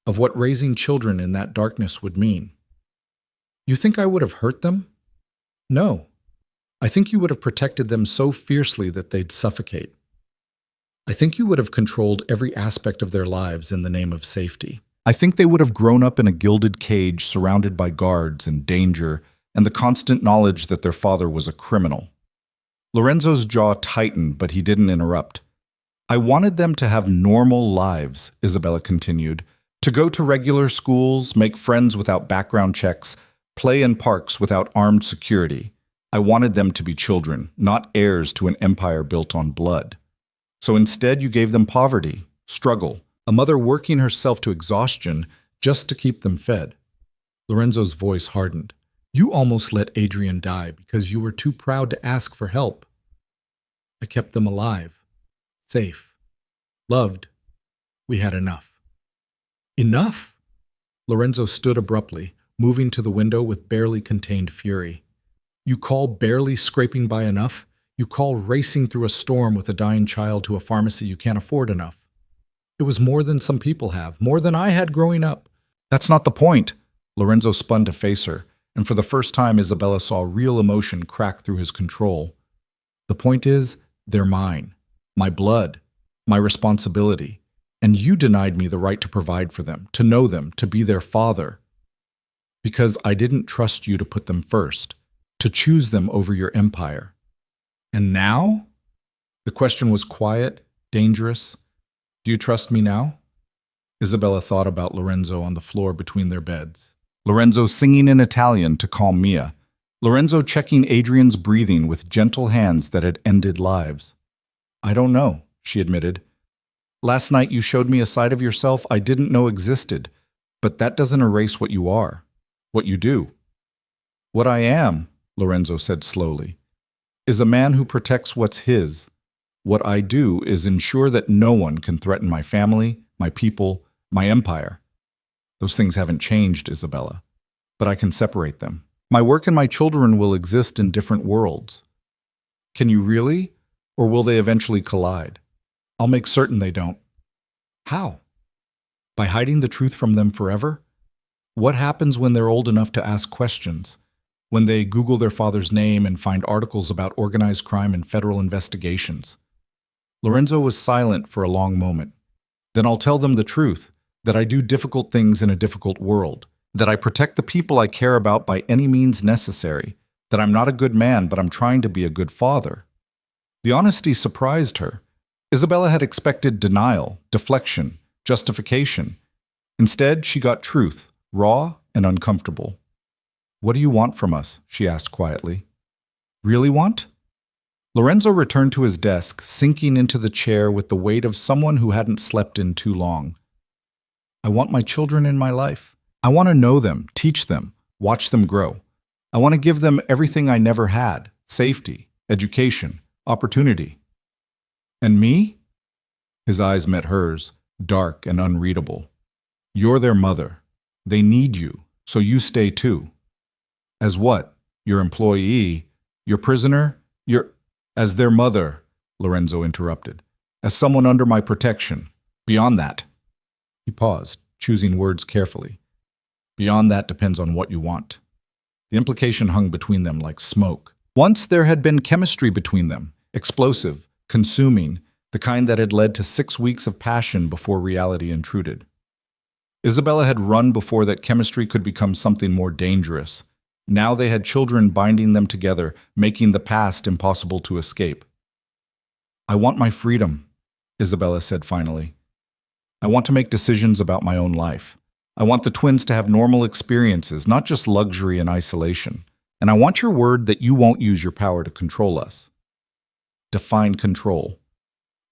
of what raising children in that darkness would mean. You think I would have hurt them? No. I think you would have protected them so fiercely that they'd suffocate. I think you would have controlled every aspect of their lives in the name of safety. I think they would have grown up in a gilded cage surrounded by guards and danger and the constant knowledge that their father was a criminal. Lorenzo's jaw tightened, but he didn't interrupt. I wanted them to have normal lives, Isabella continued, to go to regular schools, make friends without background checks, play in parks without armed security. I wanted them to be children, not heirs to an empire built on blood. So instead you gave them poverty, struggle, a mother working herself to exhaustion just to keep them fed. Lorenzo's voice hardened. You almost let Adrian die because you were too proud to ask for help. I kept them alive, safe, loved. We had enough. Enough? Lorenzo stood abruptly, moving to the window with barely contained fury. You call barely scraping by enough? You call racing through a storm with a dying child to a pharmacy you can't afford enough? It was more than some people have, more than I had growing up. That's not the point. Lorenzo spun to face her, and for the first time Isabella saw real emotion crack through his control. The point is, they're mine, my blood, my responsibility, and you denied me the right to provide for them, to know them, to be their father. Because I didn't trust you to put them first, to choose them over your empire. And now? The question was quiet, dangerous. Do you trust me now? Isabella thought about Lorenzo on the floor between their beds. Lorenzo singing in Italian to calm Mia. Lorenzo checking Adrian's breathing with gentle hands that had ended lives. I don't know, she admitted. Last night you showed me a side of yourself I didn't know existed, but that doesn't erase what you are, what you do. What I am, Lorenzo said slowly, is a man who protects what's his. What I do is ensure that no one can threaten my family, my people, my empire. Those things haven't changed, Isabella, but I can separate them. My work and my children will exist in different worlds. Can you really? Or will they eventually collide? I'll make certain they don't. How? By hiding the truth from them forever? What happens when they're old enough to ask questions? When they Google their father's name and find articles about organized crime and federal investigations? Lorenzo was silent for a long moment. Then I'll tell them the truth, that I do difficult things in a difficult world, that I protect the people I care about by any means necessary, that I'm not a good man, but I'm trying to be a good father. The honesty surprised her. Isabella had expected denial, deflection, justification. Instead, she got truth, raw and uncomfortable. What do you want from us? She asked quietly. Really want? Lorenzo returned to his desk, sinking into the chair with the weight of someone who hadn't slept in too long. I want my children in my life. I want to know them, teach them, watch them grow. I want to give them everything I never had, safety, education, opportunity. And me? His eyes met hers, dark and unreadable. You're their mother. They need you, so you stay too. As what? Your employee? Your prisoner? As their mother, Lorenzo interrupted. As someone under my protection. Beyond that. He paused, choosing words carefully. Beyond that depends on what you want. The implication hung between them like smoke. Once there had been chemistry between them, explosive, consuming, the kind that had led to 6 weeks of passion before reality intruded. Isabella had run before that chemistry could become something more dangerous. Now they had children binding them together, making the past impossible to escape. I want my freedom, Isabella said finally. I want to make decisions about my own life. I want the twins to have normal experiences, not just luxury and isolation. And I want your word that you won't use your power to control us. Define control.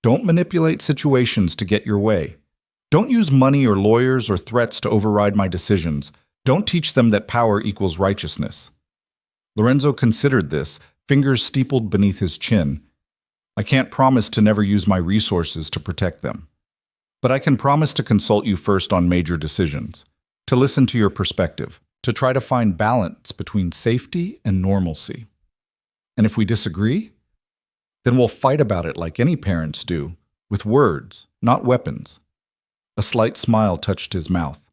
Don't manipulate situations to get your way. Don't use money or lawyers or threats to override my decisions. Don't teach them that power equals righteousness. Lorenzo considered this, fingers steepled beneath his chin. I can't promise to never use my resources to protect them. But I can promise to consult you first on major decisions, to listen to your perspective, to try to find balance between safety and normalcy. And if we disagree, then we'll fight about it like any parents do, with words, not weapons. A slight smile touched his mouth.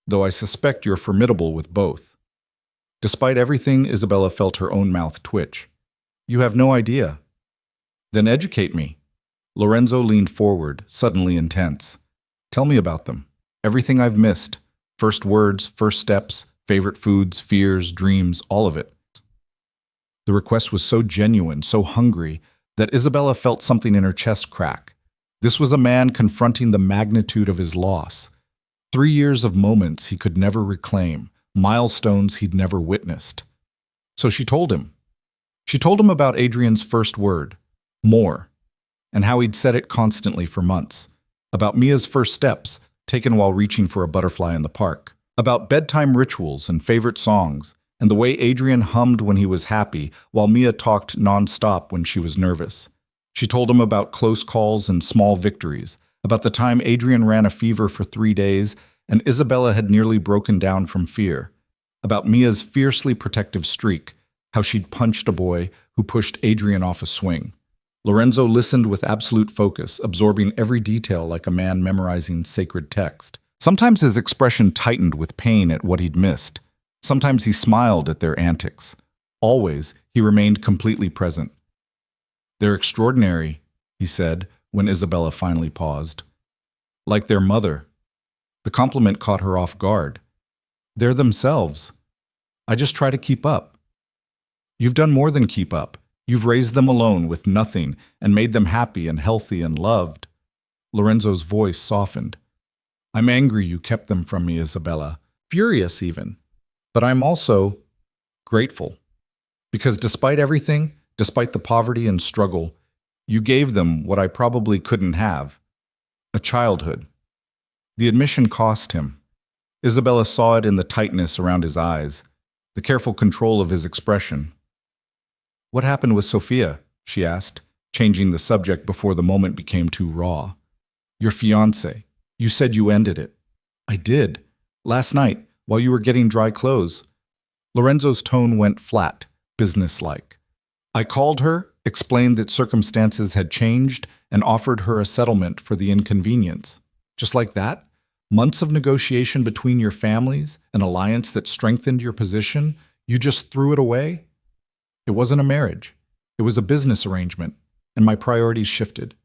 Though I suspect you're formidable with both. Despite everything, Isabella felt her own mouth twitch. You have no idea. Then educate me. Lorenzo leaned forward, suddenly intense. Tell me about them. Everything I've missed. First words, first steps, favorite foods, fears, dreams, all of it. The request was so genuine, so hungry, that Isabella felt something in her chest crack. This was a man confronting the magnitude of his loss. 3 years of moments he could never reclaim, milestones he'd never witnessed. So she told him. She told him about Adrian's first word, more, and how he'd said it constantly for months, about Mia's first steps, taken while reaching for a butterfly in the park, about bedtime rituals and favorite songs, and the way Adrian hummed when he was happy, while Mia talked nonstop when she was nervous. She told him about close calls and small victories, about the time Adrian ran a fever for 3 days and Isabella had nearly broken down from fear, about Mia's fiercely protective streak, how she'd punched a boy who pushed Adrian off a swing. Lorenzo listened with absolute focus, absorbing every detail like a man memorizing sacred text. Sometimes his expression tightened with pain at what he'd missed. Sometimes he smiled at their antics. Always, he remained completely present. "They're extraordinary," he said when Isabella finally paused. "Like their mother." The compliment caught her off guard. "They're themselves. I just try to keep up." "You've done more than keep up. You've raised them alone with nothing and made them happy and healthy and loved." Lorenzo's voice softened. "I'm angry you kept them from me, Isabella. Furious even. But I'm also grateful. Because despite everything, despite the poverty and struggle, you gave them what I probably couldn't have. A childhood." The admission cost him. Isabella saw it in the tightness around his eyes, the careful control of his expression. "What happened with Sophia?" she asked, changing the subject before the moment became too raw. "Your fiancé. You said you ended it." "I did. Last night, while you were getting dry clothes." Lorenzo's tone went flat, businesslike. "I called her, explained that circumstances had changed, and offered her a settlement for the inconvenience. Just like that? Months of negotiation between your families, an alliance that strengthened your position, you just threw it away? It wasn't a marriage. It was a business arrangement, and my priorities shifted.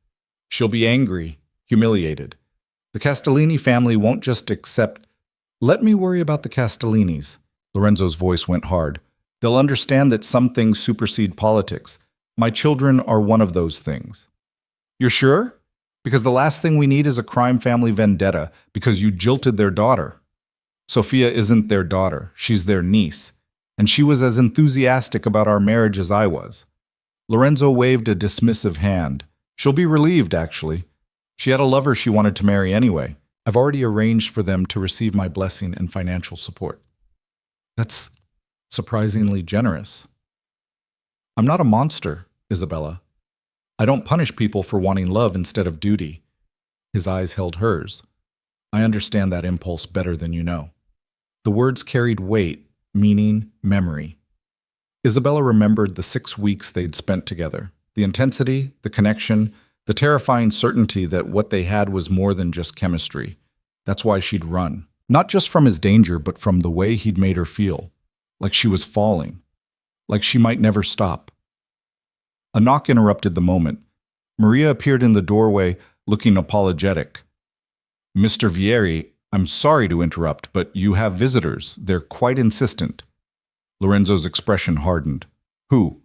She'll be angry, humiliated. The Castellini family won't just accept. Let me worry about the Castellinis." Lorenzo's voice went hard. "They'll understand that some things supersede politics. My children are one of those things." "You're sure? Because the last thing we need is a crime family vendetta because you jilted their daughter." "Sophia isn't their daughter. She's their niece. And she was as enthusiastic about our marriage as I was." Lorenzo waved a dismissive hand. "She'll be relieved, actually. She had a lover she wanted to marry anyway. I've already arranged for them to receive my blessing and financial support." "That's surprisingly generous." "I'm not a monster, Isabella. I don't punish people for wanting love instead of duty." His eyes held hers. "I understand that impulse better than you know." The words carried weight, meaning, memory. Isabella remembered the 6 weeks they'd spent together, the intensity, the connection, the terrifying certainty that what they had was more than just chemistry. That's why she'd run. Not just from his danger, but from the way he'd made her feel. Like she was falling. Like she might never stop. A knock interrupted the moment. Maria appeared in the doorway, looking apologetic. "Mr. Vieri, I'm sorry to interrupt, but you have visitors. They're quite insistent." Lorenzo's expression hardened. "Who?"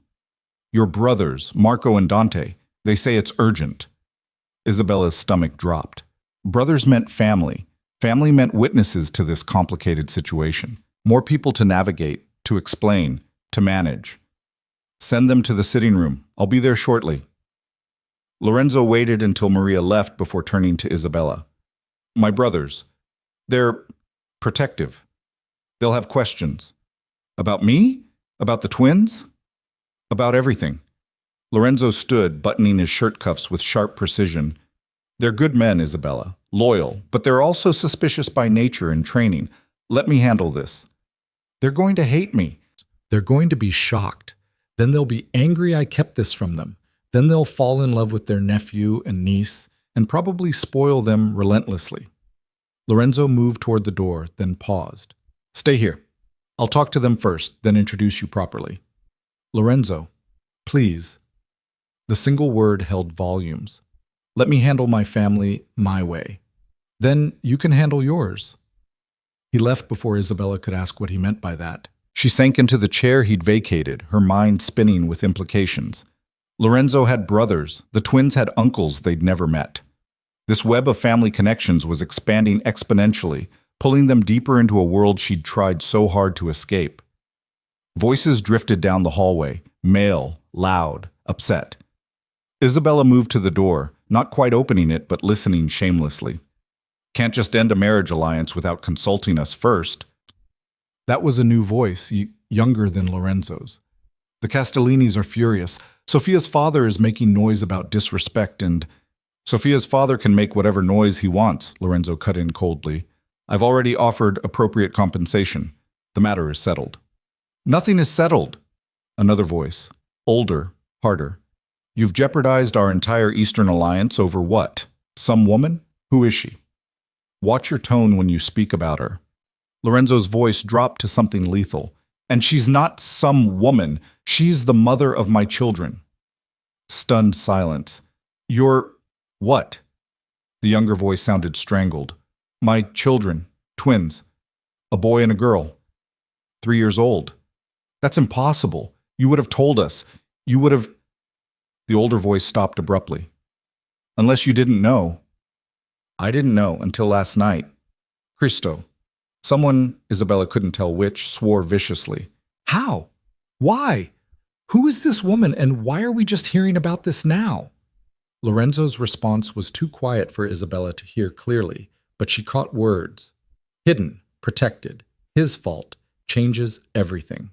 "Your brothers, Marco and Dante. They say it's urgent." Isabella's stomach dropped. Brothers meant family. Family meant witnesses to this complicated situation. More people to navigate, to explain, to manage. "Send them to the sitting room. I'll be there shortly." Lorenzo waited until Maria left before turning to Isabella. "My brothers. They're protective. They'll have questions. About me? About the twins? About everything." Lorenzo stood, buttoning his shirt cuffs with sharp precision. "They're good men, Isabella. Loyal, but they're also suspicious by nature and training. Let me handle this." "They're going to hate me. They're going to be shocked. Then they'll be angry I kept this from them. Then they'll fall in love with their nephew and niece and probably spoil them relentlessly." Lorenzo moved toward the door, then paused. "Stay here. I'll talk to them first, then introduce you properly." "Lorenzo, please." The single word held volumes. "Let me handle my family my way. Then you can handle yours." He left before Isabella could ask what he meant by that. She sank into the chair he'd vacated, her mind spinning with implications. Lorenzo had brothers. The twins had uncles they'd never met. This web of family connections was expanding exponentially, pulling them deeper into a world she'd tried so hard to escape. Voices drifted down the hallway, male, loud, upset. Isabella moved to the door, not quite opening it, but listening shamelessly. Can't just end a marriage alliance without consulting us first. That was a new voice, younger than Lorenzo's. The Castellinis are furious. Sophia's father is making noise about disrespect and... Sophia's father can make whatever noise he wants, Lorenzo cut in coldly. I've already offered appropriate compensation. The matter is settled. Nothing is settled. Another voice, older, harder. You've jeopardized our entire Eastern alliance over what? Some woman? Who is she? Watch your tone when you speak about her. Lorenzo's voice dropped to something lethal. And she's not some woman. She's the mother of my children. Stunned silence. You're... what? The younger voice sounded strangled. My children. Twins. A boy and a girl. 3 years old. That's impossible. You would have told us. You would have... The older voice stopped abruptly. Unless you didn't know. I didn't know until last night. Cristo. Someone, Isabella couldn't tell which, swore viciously. How? Why? Who is this woman, and why are we just hearing about this now? Lorenzo's response was too quiet for Isabella to hear clearly, but she caught words. Hidden, protected, his fault, changes everything.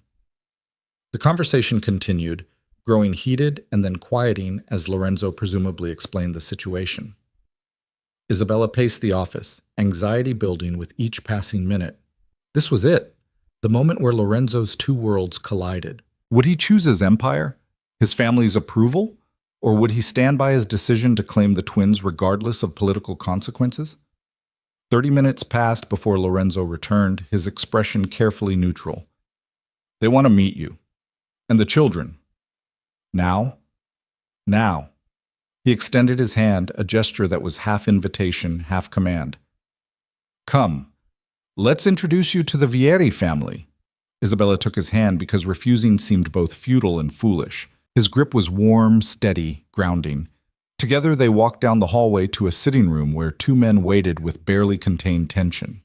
The conversation continued, growing heated and then quieting as Lorenzo presumably explained the situation. Isabella paced the office, anxiety building with each passing minute. This was it, the moment where Lorenzo's two worlds collided. Would he choose his empire, his family's approval, or would he stand by his decision to claim the twins regardless of political consequences? 30 minutes passed before Lorenzo returned, his expression carefully neutral. They want to meet you. And the children. Now? Now. He extended his hand, a gesture that was half invitation, half command. Come, let's introduce you to the Vieri family. Isabella took his hand because refusing seemed both futile and foolish. His grip was warm, steady, grounding. Together they walked down the hallway to a sitting room where two men waited with barely contained tension.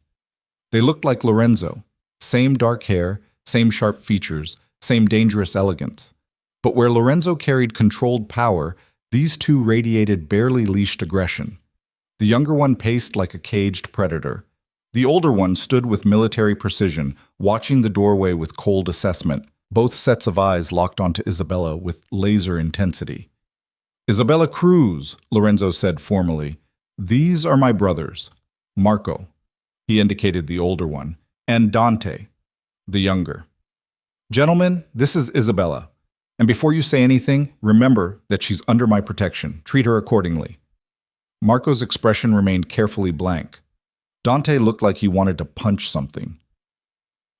They looked like Lorenzo. Same dark hair, same sharp features, same dangerous elegance. But where Lorenzo carried controlled power, these two radiated barely leashed aggression. The younger one paced like a caged predator. The older one stood with military precision, watching the doorway with cold assessment, both sets of eyes locked onto Isabella with laser intensity. Isabella Cruz, Lorenzo said formally. These are my brothers. Marco, he indicated the older one, and Dante, the younger. Gentlemen, this is Isabella. And before you say anything, remember that she's under my protection. Treat her accordingly. Marco's expression remained carefully blank. Dante looked like he wanted to punch something.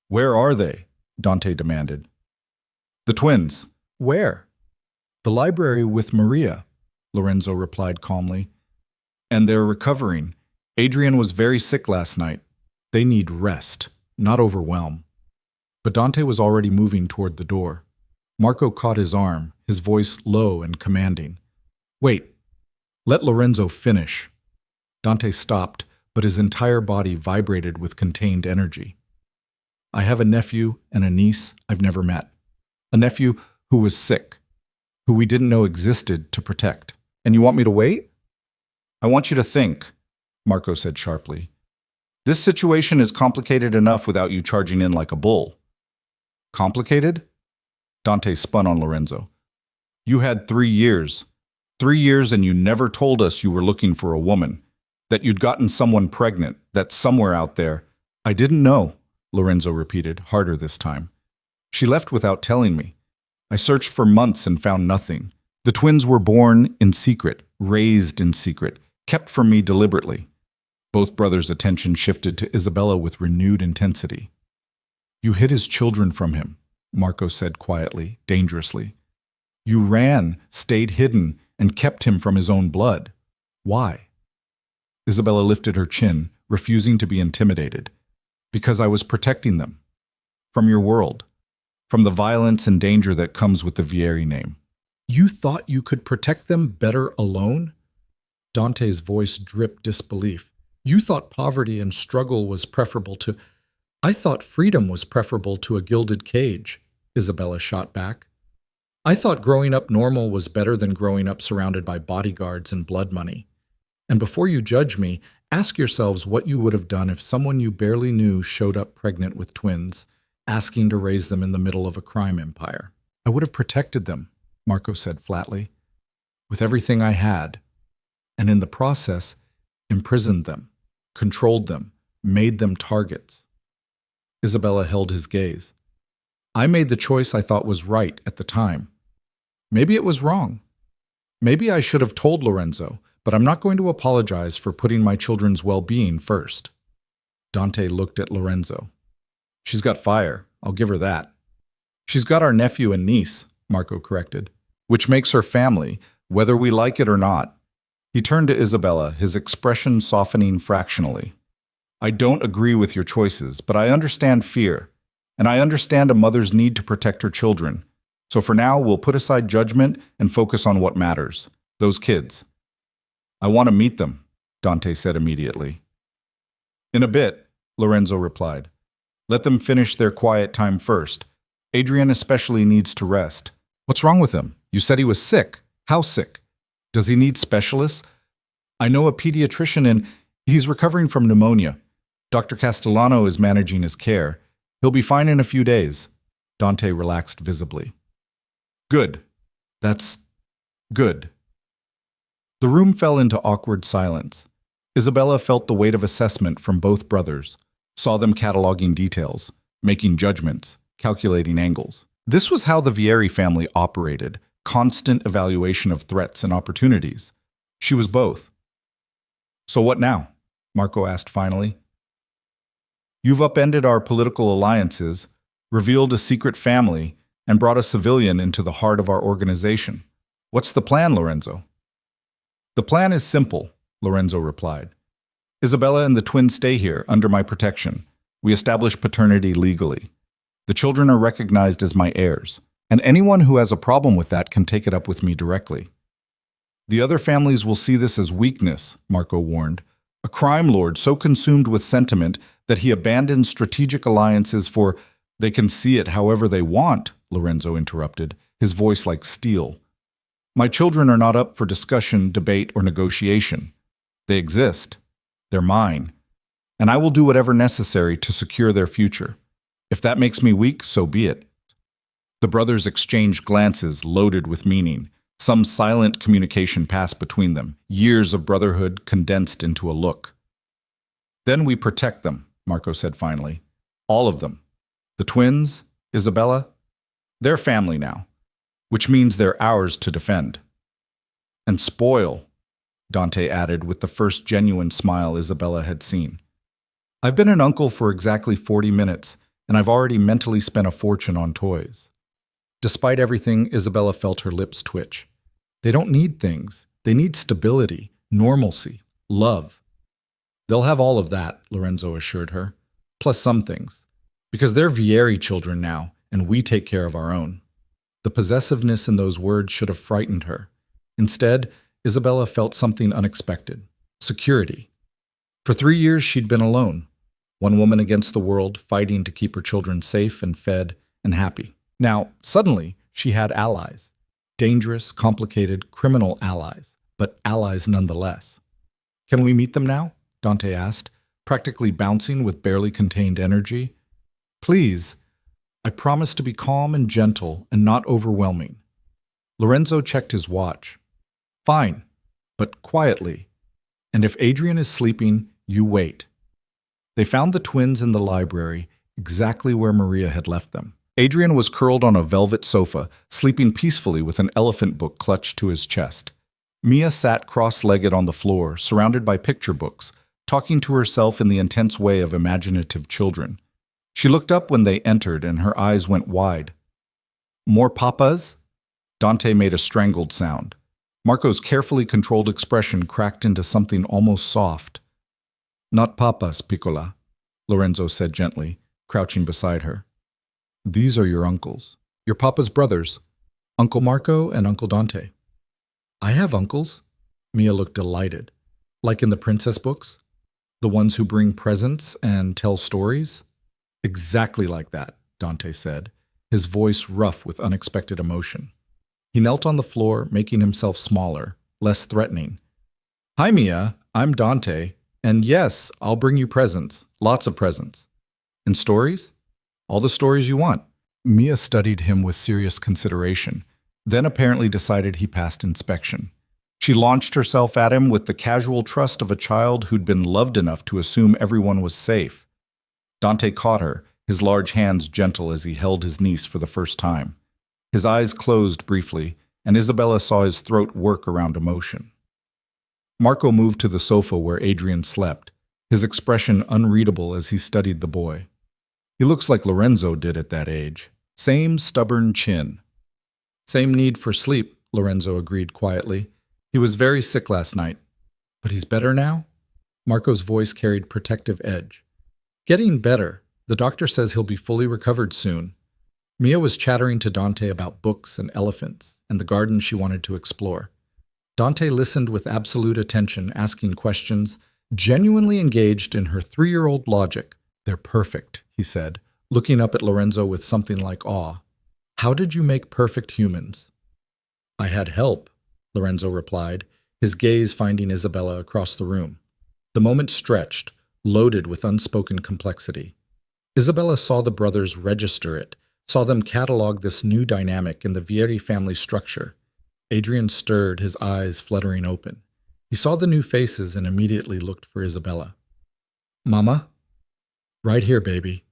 Where are they? Dante demanded. The twins. Where? The library with Maria, Lorenzo replied calmly. And they're recovering. Adrian was very sick last night. They need rest, not overwhelm. But Dante was already moving toward the door. Marco caught his arm, his voice low and commanding. Wait, let Lorenzo finish. Dante stopped, but his entire body vibrated with contained energy. I have a nephew and a niece I've never met. A nephew who was sick, who we didn't know existed to protect. And you want me to wait? I want you to think, Marco said sharply. This situation is complicated enough without you charging in like a bull. Complicated? Dante spun on Lorenzo. You had 3 years. 3 years and you never told us you were looking for a woman, that you'd gotten someone pregnant, that somewhere out there. I didn't know, Lorenzo repeated, harder this time. She left without telling me. I searched for months and found nothing. The twins were born in secret, raised in secret, kept from me deliberately. Both brothers' attention shifted to Isabella with renewed intensity. You hid his children from him, Marco said quietly, dangerously. You ran, stayed hidden, and kept him from his own blood. Why? Isabella lifted her chin, refusing to be intimidated. Because I was protecting them. From your world. From the violence and danger that comes with the Vieri name. You thought you could protect them better alone? Dante's voice dripped disbelief. You thought poverty and struggle was preferable to— I thought freedom was preferable to a gilded cage, Isabella shot back. I thought growing up normal was better than growing up surrounded by bodyguards and blood money. And before you judge me, ask yourselves what you would have done if someone you barely knew showed up pregnant with twins, asking to raise them in the middle of a crime empire. I would have protected them, Marco said flatly, with everything I had, and in the process, imprisoned them, controlled them, made them targets. Isabella held his gaze. I made the choice I thought was right at the time. Maybe it was wrong. Maybe I should have told Lorenzo, but I'm not going to apologize for putting my children's well-being first. Dante looked at Lorenzo. She's got fire, I'll give her that. She's got our nephew and niece, Marco corrected, which makes her family, whether we like it or not. He turned to Isabella, his expression softening fractionally. I don't agree with your choices, but I understand fear, and I understand a mother's need to protect her children. So for now, we'll put aside judgment and focus on what matters, those kids. I want to meet them, Dante said immediately. In a bit, Lorenzo replied. Let them finish their quiet time first. Adrian especially needs to rest. What's wrong with him? You said he was sick. How sick? Does he need specialists? I know a pediatrician and he's recovering from pneumonia. Dr. Castellano is managing his care. He'll be fine in a few days. Dante relaxed visibly. Good. That's good. The room fell into awkward silence. Isabella felt the weight of assessment from both brothers, saw them cataloging details, making judgments, calculating angles. This was how the Vieri family operated, constant evaluation of threats and opportunities. She was both. So what now? Marco asked finally. You've upended our political alliances, revealed a secret family, and brought a civilian into the heart of our organization. What's the plan, Lorenzo? The plan is simple, Lorenzo replied. Isabella and the twins stay here, under my protection. We establish paternity legally. The children are recognized as my heirs, and anyone who has a problem with that can take it up with me directly. The other families will see this as weakness, Marco warned. A crime lord so consumed with sentiment that he abandons strategic alliances for— They can see it however they want, Lorenzo interrupted, his voice like steel. My children are not up for discussion, debate, or negotiation. They exist. They're mine. And I will do whatever necessary to secure their future. If that makes me weak, so be it. The brothers exchanged glances loaded with meaning. Some silent communication passed between them, years of brotherhood condensed into a look. Then we protect them, Marco said finally. All of them. The twins, Isabella, they're family now, which means they're ours to defend. And spoil, Dante added with the first genuine smile Isabella had seen. I've been an uncle for exactly 40 minutes, and I've already mentally spent a fortune on toys. Despite everything, Isabella felt her lips twitch. They don't need things. They need stability, normalcy, love. They'll have all of that, Lorenzo assured her, plus some things. Because they're Vieri children now, and we take care of our own. The possessiveness in those words should have frightened her. Instead, Isabella felt something unexpected. Security. For 3 years, she'd been alone. One woman against the world, fighting to keep her children safe and fed and happy. Now, suddenly, she had allies. Dangerous, complicated, criminal allies, but allies nonetheless. Can we meet them now? Dante asked, practically bouncing with barely contained energy. Please. I promise to be calm and gentle and not overwhelming. Lorenzo checked his watch. Fine, but quietly. And if Adrian is sleeping, you wait. They found the twins in the library, exactly where Maria had left them. Adrian was curled on a velvet sofa, sleeping peacefully with an elephant book clutched to his chest. Mia sat cross-legged on the floor, surrounded by picture books, talking to herself in the intense way of imaginative children. She looked up when they entered, and her eyes went wide. More papas? Dante made a strangled sound. Marco's carefully controlled expression cracked into something almost soft. Not papas, Piccola, Lorenzo said gently, crouching beside her. These are your uncles, your papa's brothers, Uncle Marco and Uncle Dante. I have uncles. Mia looked delighted. Like in the princess books? The ones who bring presents and tell stories? Exactly like that, Dante said, his voice rough with unexpected emotion. He knelt on the floor, making himself smaller, less threatening. Hi, Mia. I'm Dante. And yes, I'll bring you presents. Lots of presents. And stories? All the stories you want. Mia studied him with serious consideration, then apparently decided he passed inspection. She launched herself at him with the casual trust of a child who'd been loved enough to assume everyone was safe. Dante caught her, his large hands gentle as he held his niece for the first time. His eyes closed briefly, and Isabella saw his throat work around emotion. Marco moved to the sofa where Adrian slept, his expression unreadable as he studied the boy. He looks like Lorenzo did at that age. Same stubborn chin. Same need for sleep, Lorenzo agreed quietly. He was very sick last night. But he's better now? Marco's voice carried protective edge. Getting better. The doctor says he'll be fully recovered soon. Mia was chattering to Dante about books and elephants and the garden she wanted to explore. Dante listened with absolute attention, asking questions, genuinely engaged in her 3-year-old logic. They're perfect, he said, looking up at Lorenzo with something like awe. How did you make perfect humans? I had help, Lorenzo replied, his gaze finding Isabella across the room. The moment stretched, loaded with unspoken complexity. Isabella saw the brothers register it, saw them catalog this new dynamic in the Vieri family structure. Adrian stirred, his eyes fluttering open. He saw the new faces and immediately looked for Isabella. Mama? Right here, baby.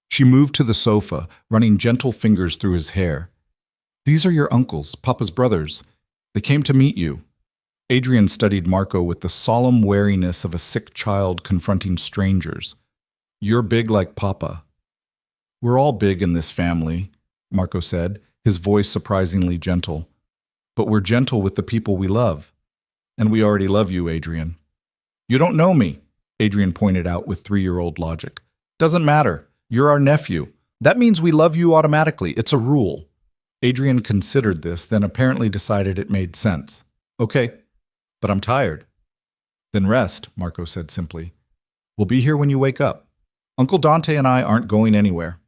She moved to the sofa, running gentle fingers through his hair. These are your uncles, Papa's brothers. They came to meet you. Adrian studied Marco with the solemn wariness of a sick child confronting strangers. You're big like Papa. We're all big in this family, Marco said, his voice surprisingly gentle. But we're gentle with the people we love. And we already love you, Adrian. You don't know me, Adrian pointed out with 3-year-old logic. Doesn't matter. You're our nephew. That means we love you automatically. It's a rule. Adrian considered this, then apparently decided it made sense. Okay, but I'm tired. Then rest, Marco said simply. We'll be here when you wake up. Uncle Dante and I aren't going anywhere.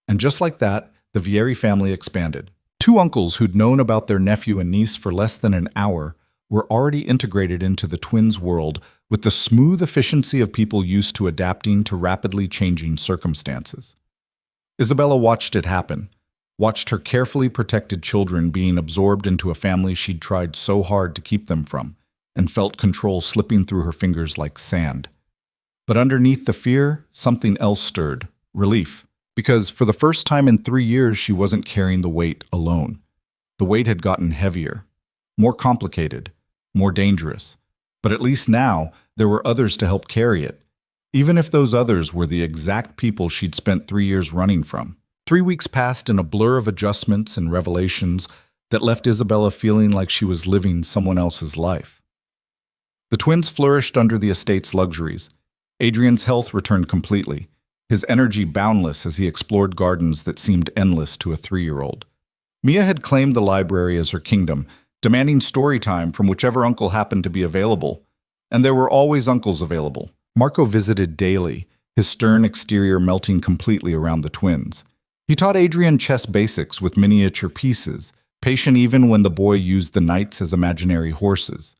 And just like that, the Vieri family expanded. 2 uncles who'd known about their nephew and niece for less than an hour were already integrated into the twins' world with the smooth efficiency of people used to adapting to rapidly changing circumstances. Isabella watched it happen, watched her carefully protected children being absorbed into a family she'd tried so hard to keep them from, and felt control slipping through her fingers like sand. But underneath the fear, something else stirred, relief. Because for the first time in 3 years, she wasn't carrying the weight alone. The weight had gotten heavier, more complicated, more dangerous. But at least now, there were others to help carry it, even if those others were the exact people she'd spent 3 years running from. 3 weeks passed in a blur of adjustments and revelations that left Isabella feeling like she was living someone else's life. The twins flourished under the estate's luxuries. Adrian's health returned completely, his energy boundless as he explored gardens that seemed endless to a 3-year-old. Mia had claimed the library as her kingdom, demanding story time from whichever uncle happened to be available. And there were always uncles available. Marco visited daily, his stern exterior melting completely around the twins. He taught Adrian chess basics with miniature pieces, patient even when the boy used the knights as imaginary horses.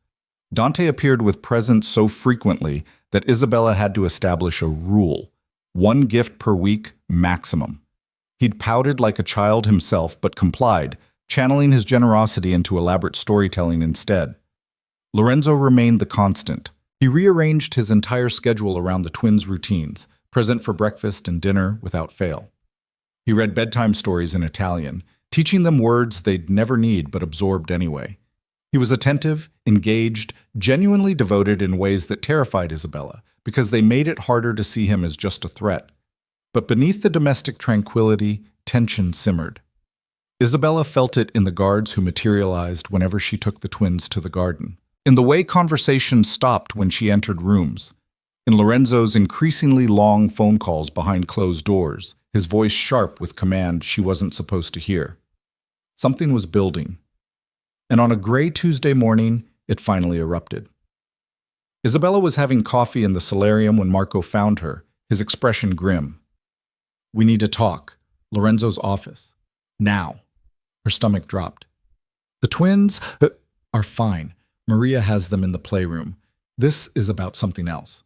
Dante appeared with presents so frequently that Isabella had to establish a rule. 1 gift per week, maximum. He'd pouted like a child himself, but complied, channeling his generosity into elaborate storytelling instead. Lorenzo remained the constant. He rearranged his entire schedule around the twins' routines, present for breakfast and dinner without fail. He read bedtime stories in Italian, teaching them words they'd never need but absorbed anyway. He was attentive, engaged, genuinely devoted in ways that terrified Isabella, because they made it harder to see him as just a threat. But beneath the domestic tranquility, tension simmered. Isabella felt it in the guards who materialized whenever she took the twins to the garden, in the way conversation stopped when she entered rooms, in Lorenzo's increasingly long phone calls behind closed doors, his voice sharp with command she wasn't supposed to hear. Something was building. And on a gray Tuesday morning, it finally erupted. Isabella was having coffee in the solarium when Marco found her, his expression grim. "We need to talk. Lorenzo's office. Now." Her stomach dropped. "The twins are fine. Maria has them in the playroom. This is about something else."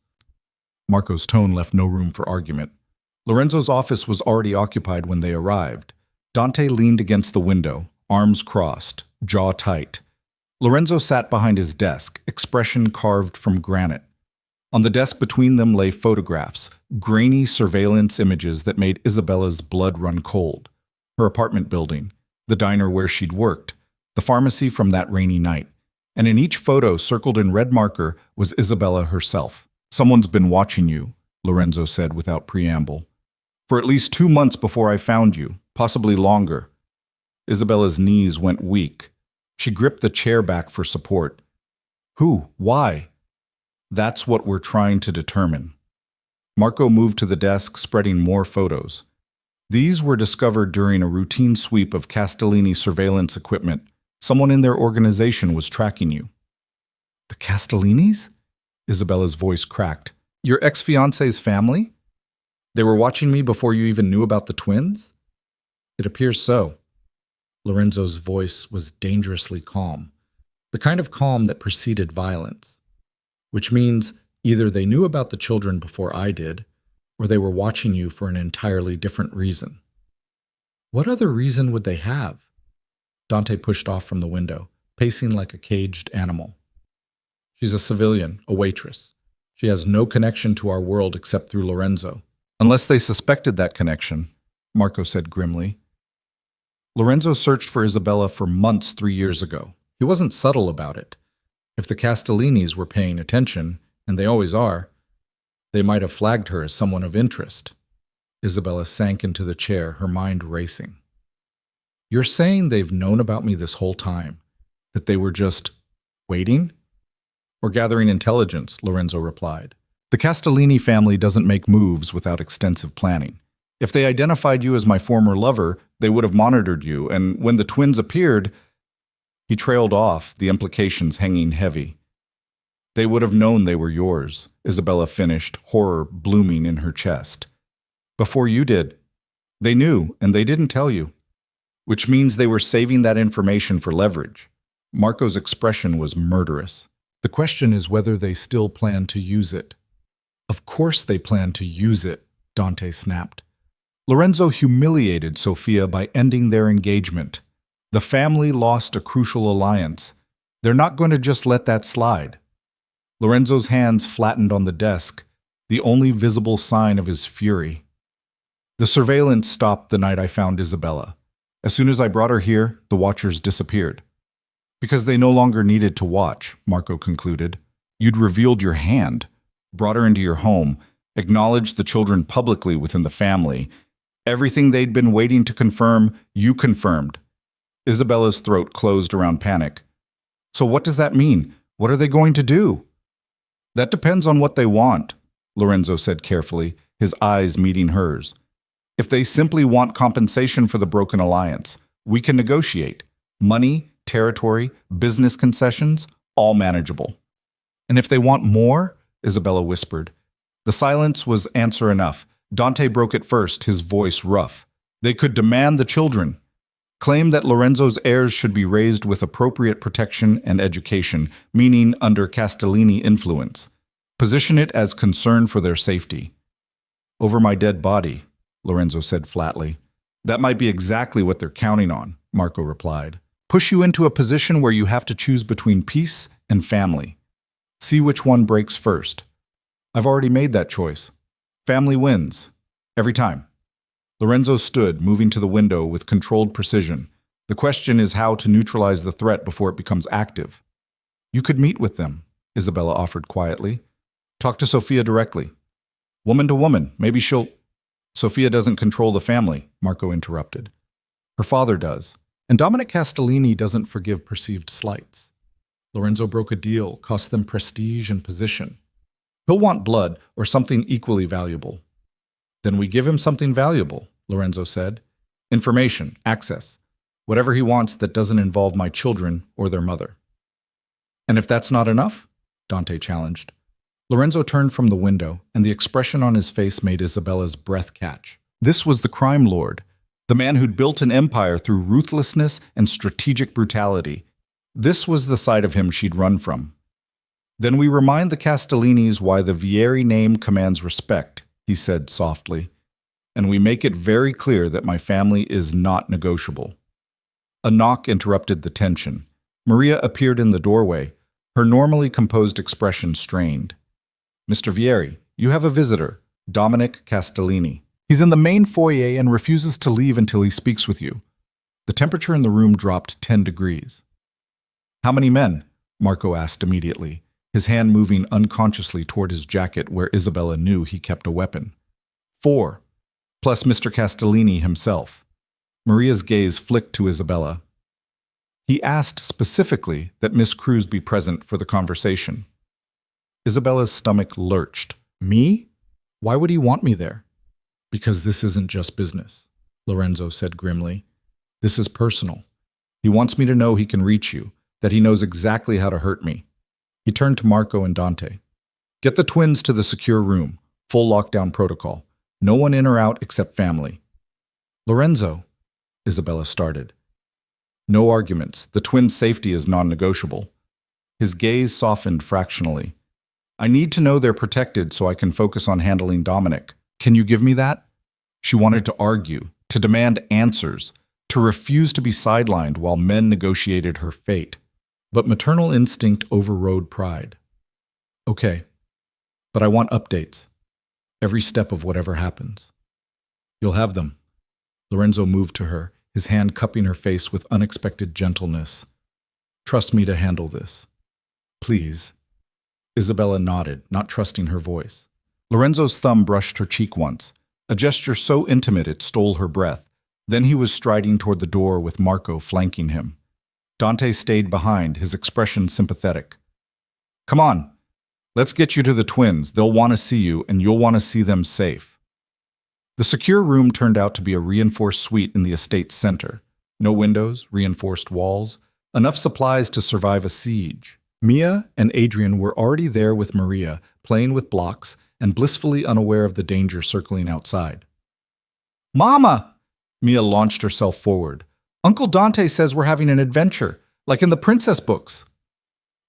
Marco's tone left no room for argument. Lorenzo's office was already occupied when they arrived. Dante leaned against the window, arms crossed, jaw tight. Lorenzo sat behind his desk, expression carved from granite. On the desk between them lay photographs, grainy surveillance images that made Isabella's blood run cold. Her apartment building, the diner where she'd worked, the pharmacy from that rainy night. And in each photo, circled in red marker, was Isabella herself. "Someone's been watching you," Lorenzo said without preamble. "For at least 2 months before I found you, possibly longer." Isabella's knees went weak. She gripped the chair back for support. "Who? Why?" "That's what we're trying to determine." Marco moved to the desk, spreading more photos. These were discovered during a routine sweep of Castellini surveillance equipment. Someone in their organization was tracking you. "The Castellinis?" Isabella's voice cracked. "Your ex-fiancé's family? They were watching me before you even knew about the twins?" "It appears so." Lorenzo's voice was dangerously calm, the kind of calm that preceded violence. "Which means either they knew about the children before I did, or they were watching you for an entirely different reason." "What other reason would they have?" Dante pushed off from the window, pacing like a caged animal. "She's a civilian, a waitress. She has no connection to our world except through Lorenzo." "Unless they suspected that connection," Marco said grimly. Lorenzo searched for Isabella for months 3 years ago. He wasn't subtle about it. If the Castellinis were paying attention, and they always are, they might have flagged her as someone of interest. Isabella sank into the chair, her mind racing. "You're saying they've known about me this whole time? That they were just waiting?" "Or gathering intelligence," Lorenzo replied. "The Castellini family doesn't make moves without extensive planning. If they identified you as my former lover, they would have monitored you, and when the twins appeared..." He trailed off, the implications hanging heavy. "They would have known they were yours," Isabella finished, horror blooming in her chest. "Before you did. They knew, and they didn't tell you. Which means they were saving that information for leverage." Marco's expression was murderous. "The question is whether they still plan to use it." "Of course they plan to use it," Dante snapped. Lorenzo humiliated Sofia by ending their engagement. The family lost a crucial alliance. They're not going to just let that slide. Lorenzo's hands flattened on the desk, the only visible sign of his fury. "The surveillance stopped the night I found Isabella. As soon as I brought her here, the watchers disappeared." "Because they no longer needed to watch," Marco concluded. "You'd revealed your hand, brought her into your home, acknowledged the children publicly within the family. Everything they'd been waiting to confirm, you confirmed." Isabella's throat closed around panic. "So what does that mean? What are they going to do?" "That depends on what they want," Lorenzo said carefully, his eyes meeting hers. "If they simply want compensation for the broken alliance, we can negotiate. Money, territory, business concessions, all manageable." "And if they want more?" Isabella whispered. The silence was answer enough. Dante broke it first, his voice rough. "They could demand the children. Claim that Lorenzo's heirs should be raised with appropriate protection and education, meaning under Castellini influence. Position it as concern for their safety." "Over my dead body," Lorenzo said flatly. "That might be exactly what they're counting on," Marco replied. "Push you into a position where you have to choose between peace and family. See which one breaks first." "I've already made that choice. Family wins. Every time." Lorenzo stood, moving to the window with controlled precision. "The question is how to neutralize the threat before it becomes active." "You could meet with them," Isabella offered quietly. "Talk to Sofia directly. Woman to woman, maybe she'll..." "Sofia doesn't control the family," Marco interrupted. "Her father does. And Dominic Castellini doesn't forgive perceived slights. Lorenzo broke a deal, cost them prestige and position. He'll want blood or something equally valuable." "Then we give him something valuable," Lorenzo said. "Information, access, whatever he wants that doesn't involve my children or their mother." And if that's not enough? Dante challenged. Lorenzo turned from the window, and the expression on his face made Isabella's breath catch. This was the crime lord, the man who'd built an empire through ruthlessness and strategic brutality. This was the side of him she'd run from. Then we remind the Castellinis why the Vieri name commands respect, he said softly. And we make it very clear that my family is not negotiable. A knock interrupted the tension. Maria appeared in the doorway, her normally composed expression strained. Mr. Vieri, you have a visitor, Dominic Castellini. He's in the main foyer and refuses to leave until he speaks with you. The temperature in the room dropped 10 degrees. How many men? Marco asked immediately, his hand moving unconsciously toward his jacket where Isabella knew he kept a weapon. 4, plus Mr. Castellini himself. Maria's gaze flicked to Isabella. He asked specifically that Miss Cruz be present for the conversation. Isabella's stomach lurched. Me? Why would he want me there? Because this isn't just business, Lorenzo said grimly. This is personal. He wants me to know he can reach you, that he knows exactly how to hurt me. He turned to Marco and Dante. Get the twins to the secure room, full lockdown protocol. No one in or out except family. Lorenzo, Isabella started. No arguments. The twins' safety is non-negotiable. His gaze softened fractionally. I need to know they're protected so I can focus on handling Dominic. Can you give me that? She wanted to argue, to demand answers, to refuse to be sidelined while men negotiated her fate. But maternal instinct overrode pride. Okay, but I want updates. Every step of whatever happens. You'll have them. Lorenzo moved to her, his hand cupping her face with unexpected gentleness. Trust me to handle this. Please. Isabella nodded, not trusting her voice. Lorenzo's thumb brushed her cheek once, a gesture so intimate it stole her breath. Then he was striding toward the door with Marco flanking him. Dante stayed behind, his expression sympathetic. Come on, let's get you to the twins. They'll want to see you, and you'll want to see them safe. The secure room turned out to be a reinforced suite in the estate's center. No windows, reinforced walls, enough supplies to survive a siege. Mia and Adrian were already there with Maria, playing with blocks and blissfully unaware of the danger circling outside. Mama! Mia launched herself forward. Uncle Dante says we're having an adventure, like in the princess books.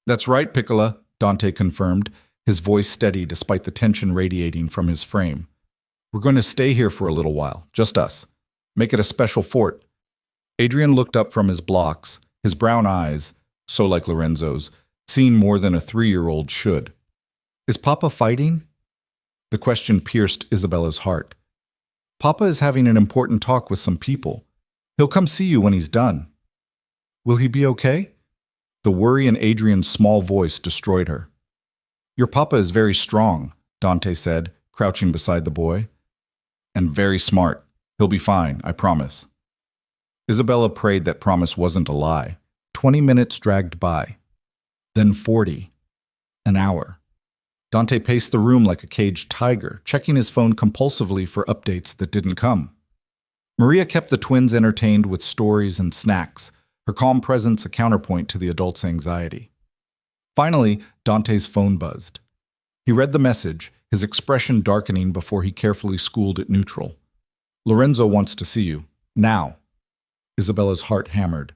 That's right, Piccola, Dante confirmed, his voice steady despite the tension radiating from his frame. We're going to stay here for a little while, just us. Make it a special fort. Adrian looked up from his blocks, his brown eyes, so like Lorenzo's, seeing more than a 3-year-old should. Is Papa fighting? The question pierced Isabella's heart. Papa is having an important talk with some people. He'll come see you when he's done. Will he be okay? The worry in Adrian's small voice destroyed her. Your papa is very strong, Dante said, crouching beside the boy. And very smart. He'll be fine, I promise. Isabella prayed that promise wasn't a lie. 20 minutes dragged by. Then 40. An hour. Dante paced the room like a caged tiger, checking his phone compulsively for updates that didn't come. Maria kept the twins entertained with stories and snacks, her calm presence a counterpoint to the adult's anxiety. Finally, Dante's phone buzzed. He read the message, his expression darkening before he carefully schooled it neutral. Lorenzo wants to see you. Now. Isabella's heart hammered.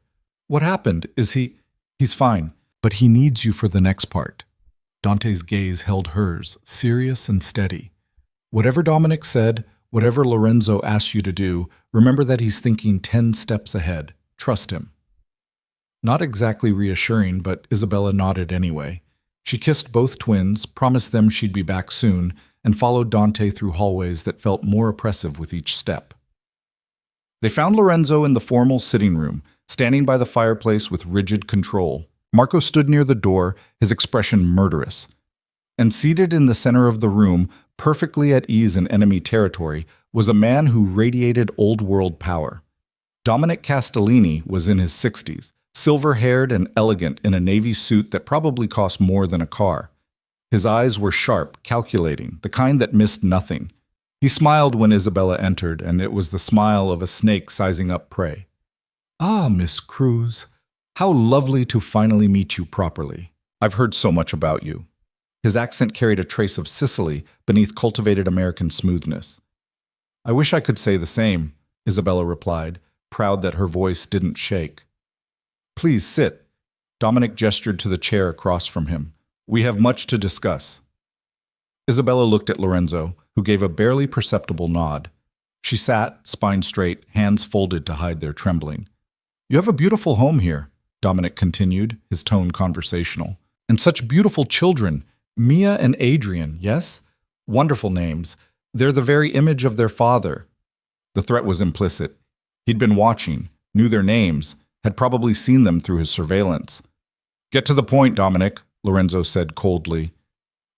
What happened? Is he... He's fine, but he needs you for the next part. Dante's gaze held hers, serious and steady. Whatever Dominic said, whatever Lorenzo asks you to do, remember that he's thinking 10 steps ahead. Trust him. Not exactly reassuring, but Isabella nodded anyway. She kissed both twins, promised them she'd be back soon, and followed Dante through hallways that felt more oppressive with each step. They found Lorenzo in the formal sitting room, standing by the fireplace with rigid control. Marco stood near the door, his expression murderous. And seated in the center of the room, perfectly at ease in enemy territory, was a man who radiated old-world power. Dominic Castellini was in his 60s, silver-haired and elegant in a navy suit that probably cost more than a car. His eyes were sharp, calculating, the kind that missed nothing. He smiled when Isabella entered, and it was the smile of a snake sizing up prey. Ah, Miss Cruz, how lovely to finally meet you properly. I've heard so much about you. His accent carried a trace of Sicily beneath cultivated American smoothness. I wish I could say the same, Isabella replied, proud that her voice didn't shake. Please sit. Dominic gestured to the chair across from him. We have much to discuss. Isabella looked at Lorenzo, who gave a barely perceptible nod. She sat, spine straight, hands folded to hide their trembling. You have a beautiful home here, Dominic continued, his tone conversational. And such beautiful children, Mia and Adrian, yes? Wonderful names. They're the very image of their father. The threat was implicit. He'd been watching, knew their names, had probably seen them through his surveillance. Get to the point, Dominic, Lorenzo said coldly.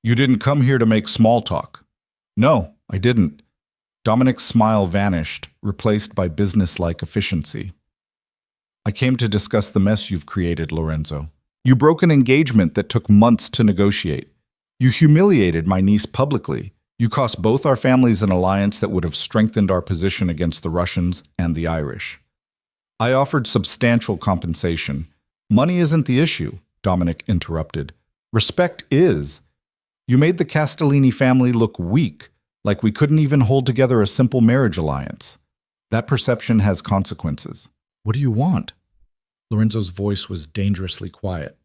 You didn't come here to make small talk. No, I didn't. Dominic's smile vanished, replaced by business-like efficiency. I came to discuss the mess you've created, Lorenzo. You broke an engagement that took months to negotiate. You humiliated my niece publicly. You cost both our families an alliance that would have strengthened our position against the Russians and the Irish. I offered substantial compensation. Money isn't the issue, Dominic interrupted. Respect is. You made the Castellini family look weak, like we couldn't even hold together a simple marriage alliance. That perception has consequences. What do you want? Lorenzo's voice was dangerously quiet.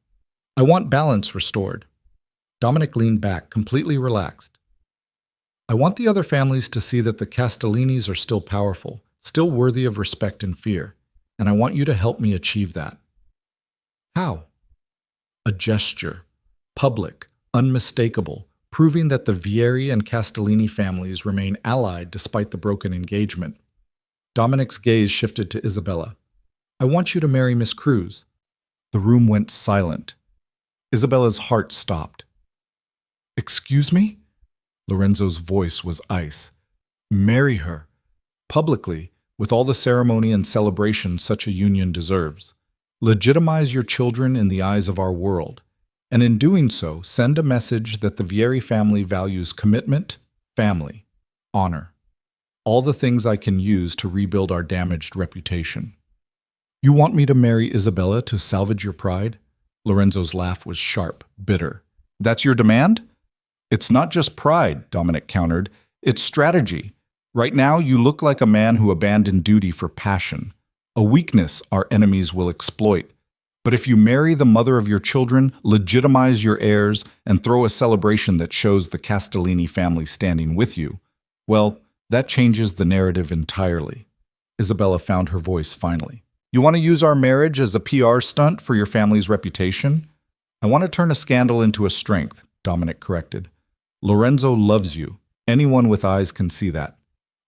I want balance restored. Dominic leaned back, completely relaxed. I want the other families to see that the Castellinis are still powerful, still worthy of respect and fear, and I want you to help me achieve that. How? A gesture, public, unmistakable, proving that the Vieri and Castellini families remain allied despite the broken engagement. Dominic's gaze shifted to Isabella. I want you to marry Miss Cruz. The room went silent. Isabella's heart stopped. Excuse me? Lorenzo's voice was ice. Marry her. Publicly, with all the ceremony and celebration such a union deserves. Legitimize your children in the eyes of our world. And in doing so, send a message that the Vieri family values commitment, family, honor. All the things I can use to rebuild our damaged reputation. You want me to marry Isabella to salvage your pride? Lorenzo's laugh was sharp, bitter. That's your demand? It's not just pride, Dominic countered. It's strategy. Right now, you look like a man who abandoned duty for passion. A weakness our enemies will exploit. But if you marry the mother of your children, legitimize your heirs, and throw a celebration that shows the Castellini family standing with you, well, that changes the narrative entirely. Isabella found her voice finally. You want to use our marriage as a PR stunt for your family's reputation? I want to turn a scandal into a strength, Dominic corrected. Lorenzo loves you. Anyone with eyes can see that.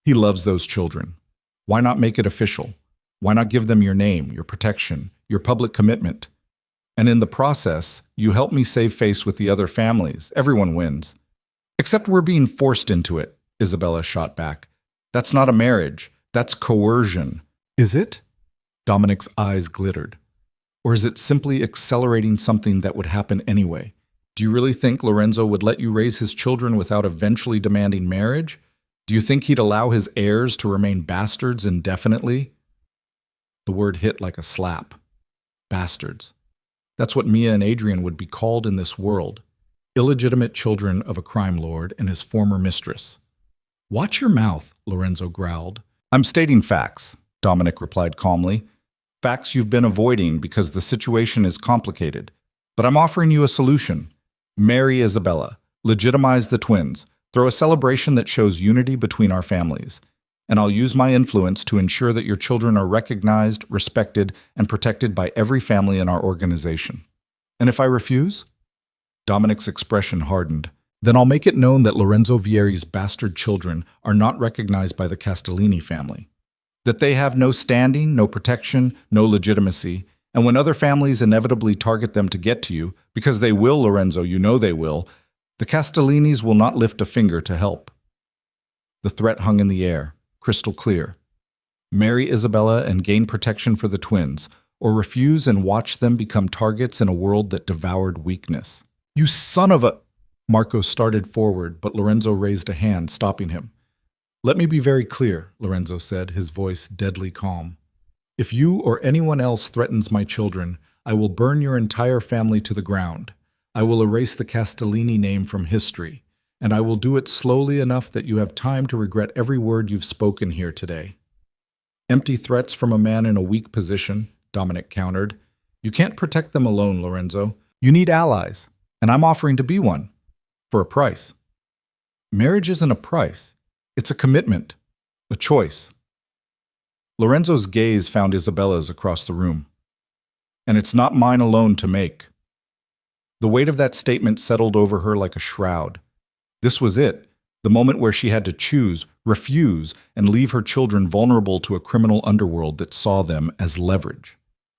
He loves those children. Why not make it official? Why not give them your name, your protection, your public commitment? And in the process, you help me save face with the other families. Everyone wins. Except we're being forced into it, Isabella shot back. That's not a marriage. That's coercion. Is it? Dominic's eyes glittered. Or is it simply accelerating something that would happen anyway? Do you really think Lorenzo would let you raise his children without eventually demanding marriage? Do you think he'd allow his heirs to remain bastards indefinitely? The word hit like a slap. Bastards. That's what Mia and Adrian would be called in this world. Illegitimate children of a crime lord and his former mistress. Watch your mouth, Lorenzo growled. I'm stating facts, Dominic replied calmly. Facts you've been avoiding because the situation is complicated. But I'm offering you a solution. Marry Isabella. Legitimize the twins. Throw a celebration that shows unity between our families. And I'll use my influence to ensure that your children are recognized, respected, and protected by every family in our organization. And if I refuse? Dominic's expression hardened. Then I'll make it known that Lorenzo Vieri's bastard children are not recognized by the Castellini family. That they have no standing, no protection, no legitimacy, and when other families inevitably target them to get to you, because they will, Lorenzo, you know they will, the Castellinis will not lift a finger to help. The threat hung in the air, crystal clear. Marry Isabella and gain protection for the twins, or refuse and watch them become targets in a world that devoured weakness. You son of a... Marco started forward, but Lorenzo raised a hand, stopping him. Let me be very clear, Lorenzo said, his voice deadly calm. If you or anyone else threatens my children, I will burn your entire family to the ground. I will erase the Castellini name from history, and I will do it slowly enough that you have time to regret every word you've spoken here today. Empty threats from a man in a weak position, Dominic countered. You can't protect them alone, Lorenzo. You need allies, and I'm offering to be one. For a price. Marriage isn't a price. It's a commitment. A choice. Lorenzo's gaze found Isabella's across the room. And it's not mine alone to make. The weight of that statement settled over her like a shroud. This was it, the moment where she had to choose, refuse, and leave her children vulnerable to a criminal underworld that saw them as leverage.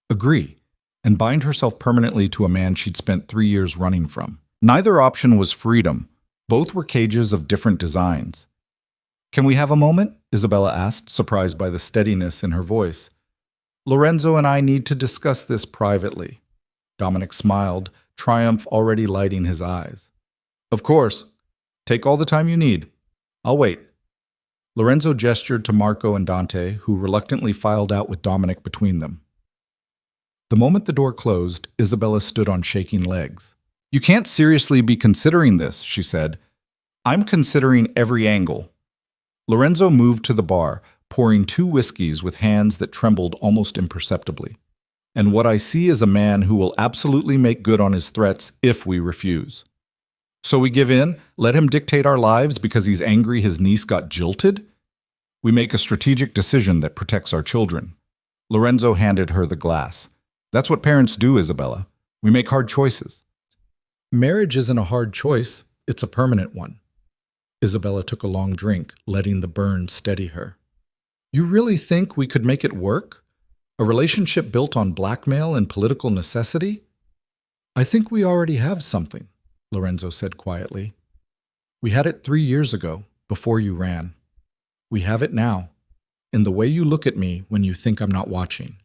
Agree, and bind herself permanently to a man she'd spent 3 years running from. Neither option was freedom. Both were cages of different designs. Can we have a moment? Isabella asked, surprised by the steadiness in her voice. Lorenzo and I need to discuss this privately. Dominic smiled, triumph already lighting his eyes. Of course. Take all the time you need. I'll wait. Lorenzo gestured to Marco and Dante, who reluctantly filed out with Dominic between them. The moment the door closed, Isabella stood on shaking legs. You can't seriously be considering this, she said. I'm considering every angle. Lorenzo moved to the bar, pouring 2 whiskeys with hands that trembled almost imperceptibly. And what I see is a man who will absolutely make good on his threats if we refuse. So we give in, let him dictate our lives because he's angry his niece got jilted? We make a strategic decision that protects our children. Lorenzo handed her the glass. That's what parents do, Isabella. We make hard choices. Marriage isn't a hard choice, it's a permanent one. Isabella took a long drink, letting the burn steady her. You really think we could make it work? A relationship built on blackmail and political necessity? I think we already have something, Lorenzo said quietly. We had it 3 years ago, before you ran. We have it now, in the way you look at me when you think I'm not watching.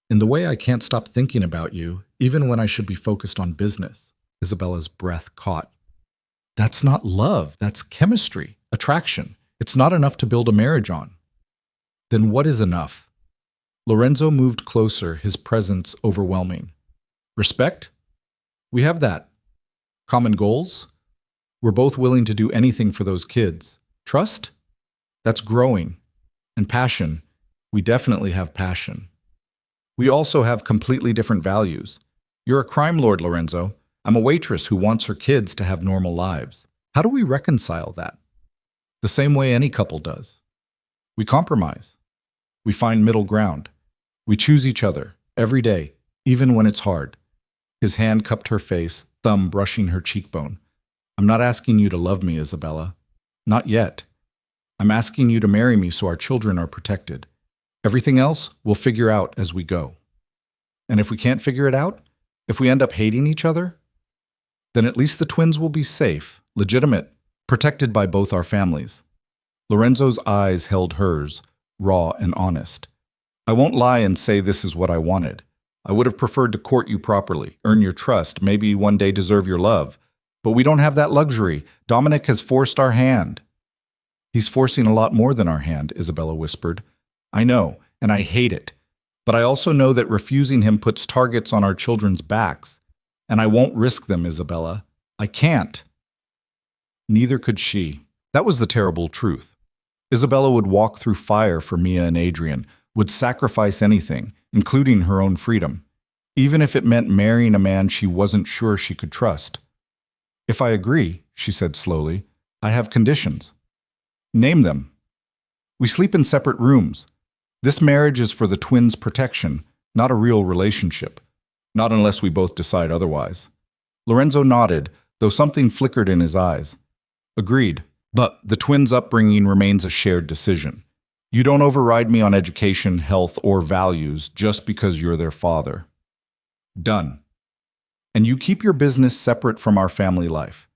In the way I can't stop thinking about you, even when I should be focused on business. Isabella's breath caught. That's not love, that's chemistry, attraction. It's not enough to build a marriage on. Then what is enough? Lorenzo moved closer, his presence overwhelming. Respect? We have that. Common goals? We're both willing to do anything for those kids. Trust? That's growing. And passion? We definitely have passion. We also have completely different values. You're a crime lord, Lorenzo. I'm a waitress who wants her kids to have normal lives. How do we reconcile that? The same way any couple does. We compromise. We find middle ground. We choose each other, every day, even when it's hard. His hand cupped her face, thumb brushing her cheekbone. I'm not asking you to love me, Isabella. Not yet. I'm asking you to marry me so our children are protected. Everything else we'll figure out as we go. And if we can't figure it out, if we end up hating each other, then at least the twins will be safe, legitimate, protected by both our families. Lorenzo's eyes held hers, raw and honest. I won't lie and say this is what I wanted. I would have preferred to court you properly, earn your trust, maybe one day deserve your love. But we don't have that luxury. Dominic has forced our hand. He's forcing a lot more than our hand, Isabella whispered. I know, and I hate it. But I also know that refusing him puts targets on our children's backs. And I won't risk them, Isabella. I can't. Neither could she. That was the terrible truth. Isabella would walk through fire for Mia and Adrian, would sacrifice anything, including her own freedom, even if it meant marrying a man she wasn't sure she could trust. If I agree, she said slowly, I have conditions. Name them. We sleep in separate rooms. This marriage is for the twins' protection, not a real relationship. Not unless we both decide otherwise. Lorenzo nodded, though something flickered in his eyes. Agreed, but the twins' upbringing remains a shared decision. You don't override me on education, health, or values just because you're their father. Done. And you keep your business separate from our family life.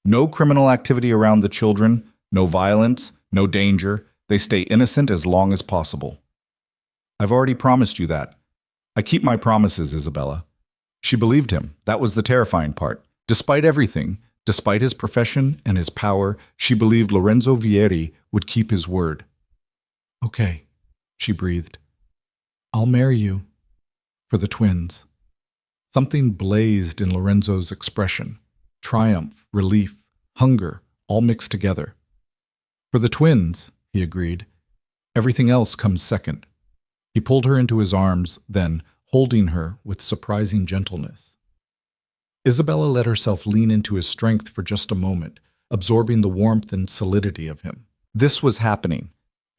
No criminal activity around the children, no violence, no danger. They stay innocent as long as possible. I've already promised you that. I keep my promises, Isabella. She believed him. That was the terrifying part. Despite everything, despite his profession and his power, she believed Lorenzo Vieri would keep his word. Okay, she breathed. I'll marry you. For the twins. Something blazed in Lorenzo's expression. Triumph, relief, hunger, all mixed together. For the twins, he agreed. Everything else comes second. He pulled her into his arms, then, holding her with surprising gentleness. Isabella let herself lean into his strength for just a moment, absorbing the warmth and solidity of him. This was happening.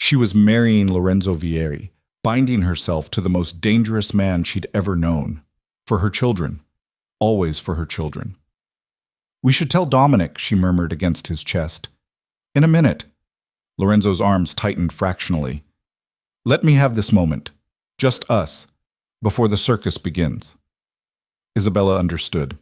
She was marrying Lorenzo Vieri, binding herself to the most dangerous man she'd ever known. For her children. Always for her children. "We should tell Dominic," she murmured against his chest. "In a minute." Lorenzo's arms tightened fractionally. "Let me have this moment. Just us. Before the circus begins." Isabella understood.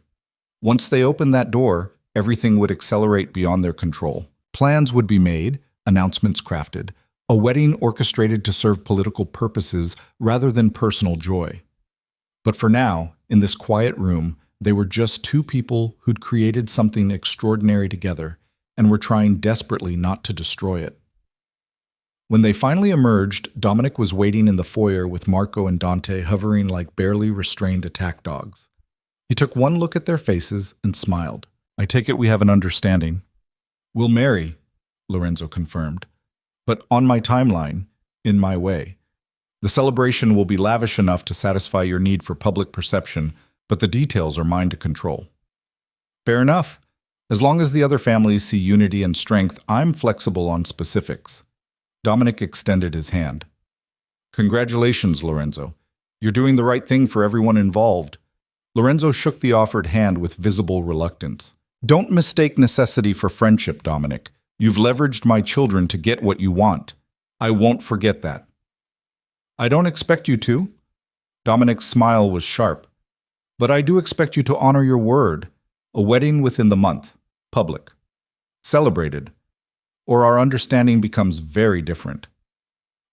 Once they opened that door, everything would accelerate beyond their control. Plans would be made, announcements crafted, a wedding orchestrated to serve political purposes rather than personal joy. But for now, in this quiet room, they were just two people who'd created something extraordinary together and were trying desperately not to destroy it. When they finally emerged, Dominic was waiting in the foyer with Marco and Dante hovering like barely restrained attack dogs. He took one look at their faces and smiled. "I take it we have an understanding." "We'll marry," Lorenzo confirmed. "But on my timeline, in my way. The celebration will be lavish enough to satisfy your need for public perception, but the details are mine to control." "Fair enough. As long as the other families see unity and strength, I'm flexible on specifics." Dominic extended his hand. "Congratulations, Lorenzo. You're doing the right thing for everyone involved." Lorenzo shook the offered hand with visible reluctance. "Don't mistake necessity for friendship, Dominic. You've leveraged my children to get what you want. I won't forget that." "I don't expect you to." Dominic's smile was sharp. "But I do expect you to honor your word. A wedding within the month. Public. Celebrated. Or our understanding becomes very different."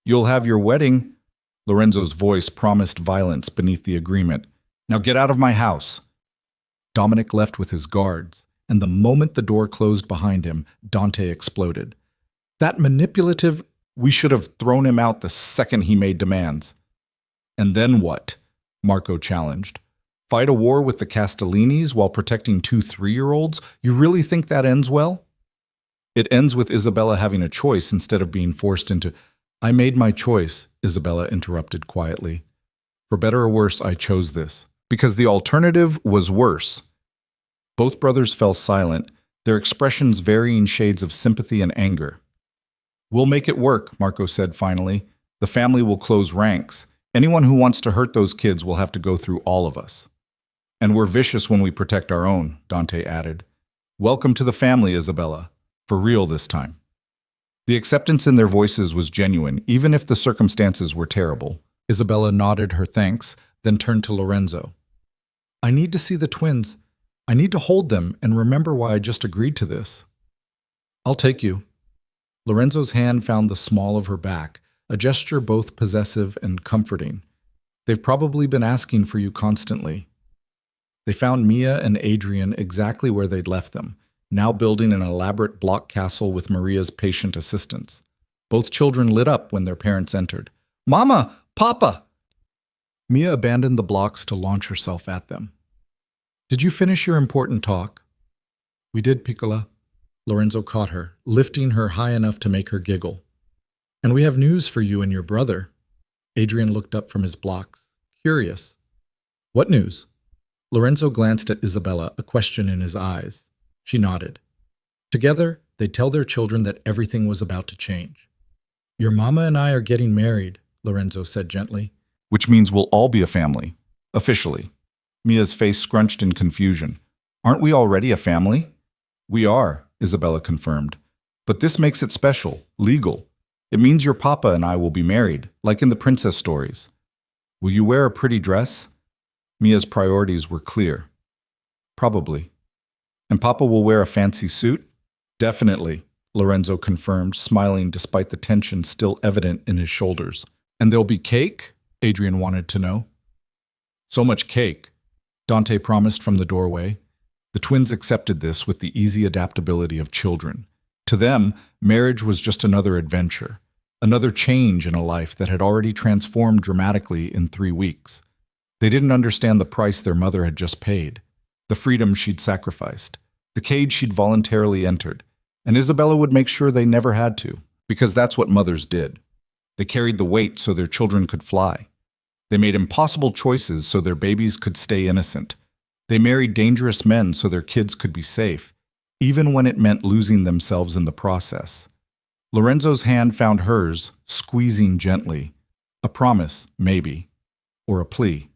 "You'll have your wedding." Lorenzo's voice promised violence beneath the agreement. "Now get out of my house." Dominic left with his guards, and the moment the door closed behind him, Dante exploded. "That manipulative... We should have thrown him out the second he made demands." "And then what?" Marco challenged. "Fight a war with the Castellinis while protecting two 3-year-olds? You really think that ends well?" "It ends with Isabella having a choice instead of being forced into—" "I made my choice," Isabella interrupted quietly. "For better or worse, I chose this. Because the alternative was worse." Both brothers fell silent, their expressions varying shades of sympathy and anger. "We'll make it work," Marco said finally. "The family will close ranks. Anyone who wants to hurt those kids will have to go through all of us." "And we're vicious when we protect our own," Dante added. "Welcome to the family, Isabella. For real this time." The acceptance in their voices was genuine, even if the circumstances were terrible. Isabella nodded her thanks, then turned to Lorenzo. "I need to see the twins. I need to hold them and remember why I just agreed to this." "I'll take you." Lorenzo's hand found the small of her back, a gesture both possessive and comforting. "They've probably been asking for you constantly." They found Mia and Adrian exactly where they'd left them, now building an elaborate block castle with Maria's patient assistance. Both children lit up when their parents entered. "Mama! Papa!" Mia abandoned the blocks to launch herself at them. "Did you finish your important talk?" "We did, Piccola." Lorenzo caught her, lifting her high enough to make her giggle. "And we have news for you and your brother." Adrian looked up from his blocks, curious. "What news?" Lorenzo glanced at Isabella, a question in his eyes. She nodded. Together, they'd tell their children that everything was about to change. "Your mama and I are getting married," Lorenzo said gently. "Which means we'll all be a family. Officially." Mia's face scrunched in confusion. "Aren't we already a family?" "We are," Isabella confirmed. "But this makes it special, legal. It means your papa and I will be married, like in the princess stories. Will you wear a pretty dress?" Mia's priorities were clear. "Probably." "And papa will wear a fancy suit?" "Definitely," Lorenzo confirmed, smiling despite the tension still evident in his shoulders. "And there'll be cake?" Adrian wanted to know. "So much cake," Dante promised from the doorway. The twins accepted this with the easy adaptability of children. To them, marriage was just another adventure, another change in a life that had already transformed dramatically in 3 weeks. They didn't understand the price their mother had just paid, the freedom she'd sacrificed, the cage she'd voluntarily entered, and Isabella would make sure they never had to, because that's what mothers did. They carried the weight so their children could fly. They made impossible choices so their babies could stay innocent. They married dangerous men so their kids could be safe, even when it meant losing themselves in the process. Lorenzo's hand found hers, squeezing gently. A promise, maybe, or a plea.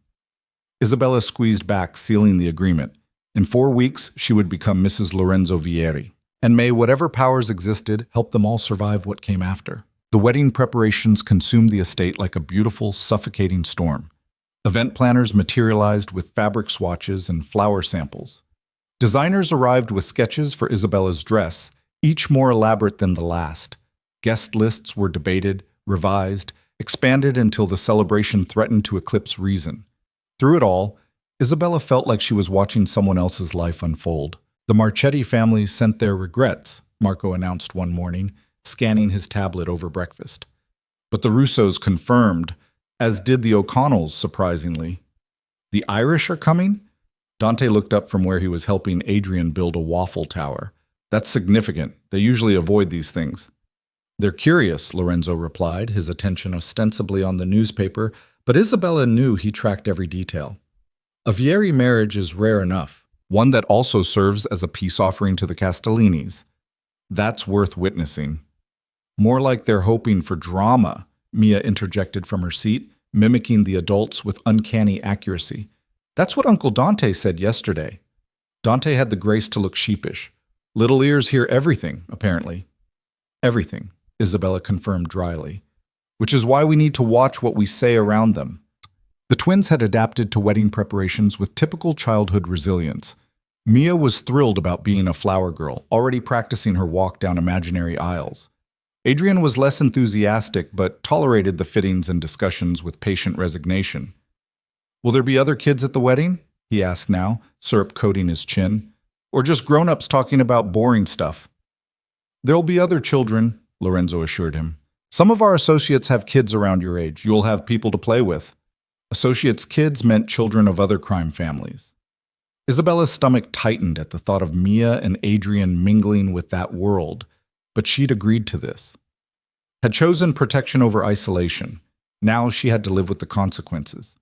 Isabella squeezed back, sealing the agreement. In 4 weeks, she would become Mrs. Lorenzo Vieri, and may whatever powers existed help them all survive what came after. The wedding preparations consumed the estate like a beautiful, suffocating storm. Event planners materialized with fabric swatches and flower samples. Designers arrived with sketches for Isabella's dress, each more elaborate than the last. Guest lists were debated, revised, expanded until the celebration threatened to eclipse reason. Through it all, Isabella felt like she was watching someone else's life unfold. The Marchetti family sent their regrets, Marco announced one morning, scanning his tablet over breakfast. But the Russos confirmed, as did the O'Connells, surprisingly. The Irish are coming? Dante looked up from where he was helping Adrian build a waffle tower. That's significant. They usually avoid these things. They're curious, Lorenzo replied, his attention ostensibly on the newspaper, but Isabella knew he tracked every detail. A Vieri marriage is rare enough, one that also serves as a peace offering to the Castellinis. That's worth witnessing. More like they're hoping for drama, Mia interjected from her seat, mimicking the adults with uncanny accuracy. That's what Uncle Dante said yesterday. Dante had the grace to look sheepish. Little ears hear everything, apparently. Everything, Isabella confirmed dryly. Which is why we need to watch what we say around them. The twins had adapted to wedding preparations with typical childhood resilience. Mia was thrilled about being a flower girl, already practicing her walk down imaginary aisles. Adrian was less enthusiastic, but tolerated the fittings and discussions with patient resignation. Will there be other kids at the wedding? He asked now, syrup coating his chin. Or just grown-ups talking about boring stuff? There'll be other children, Lorenzo assured him. Some of our associates have kids around your age. You'll have people to play with. Associates' kids meant children of other crime families. Isabella's stomach tightened at the thought of Mia and Adrian mingling with that world, but she'd agreed to this. Had chosen protection over isolation. Now she had to live with the consequences.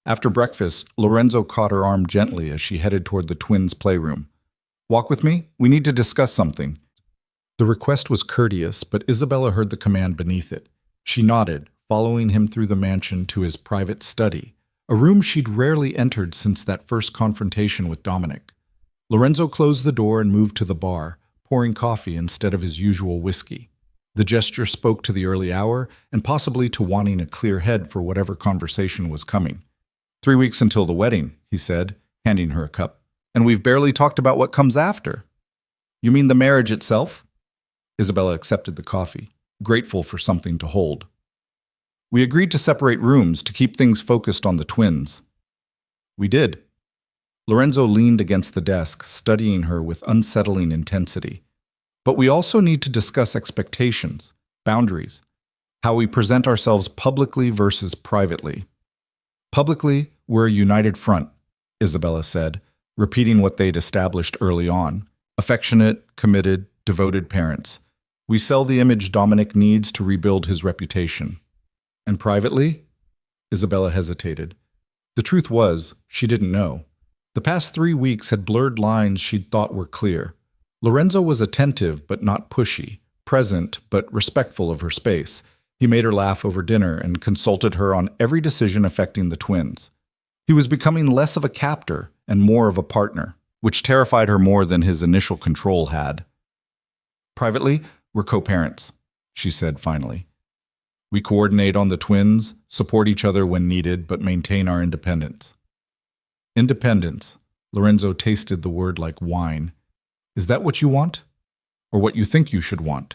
After breakfast, Lorenzo caught her arm gently as she headed toward the twins' playroom. Walk with me? We need to discuss something. The request was courteous, but Isabella heard the command beneath it. She nodded, following him through the mansion to his private study, a room she'd rarely entered since that first confrontation with Dominic. Lorenzo closed the door and moved to the bar, pouring coffee instead of his usual whiskey. The gesture spoke to the early hour and possibly to wanting a clear head for whatever conversation was coming. 3 weeks until the wedding, he said, handing her a cup. And we've barely talked about what comes after. You mean the marriage itself? Isabella accepted the coffee, grateful for something to hold. We agreed to separate rooms to keep things focused on the twins. We did. Lorenzo leaned against the desk, studying her with unsettling intensity. But we also need to discuss expectations, boundaries, how we present ourselves publicly versus privately. Publicly, we're a united front, Isabella said, repeating what they'd established early on. Affectionate, committed, devoted parents. We sell the image Dominic needs to rebuild his reputation. And privately? Isabella hesitated. The truth was, she didn't know. The past 3 weeks had blurred lines she'd thought were clear. Lorenzo was attentive but not pushy, present but respectful of her space. He made her laugh over dinner and consulted her on every decision affecting the twins. He was becoming less of a captor and more of a partner, which terrified her more than his initial control had. Privately, we're co-parents, she said finally. We coordinate on the twins, support each other when needed, but maintain our independence. Independence. Lorenzo tasted the word like wine. Is that what you want? Or what you think you should want?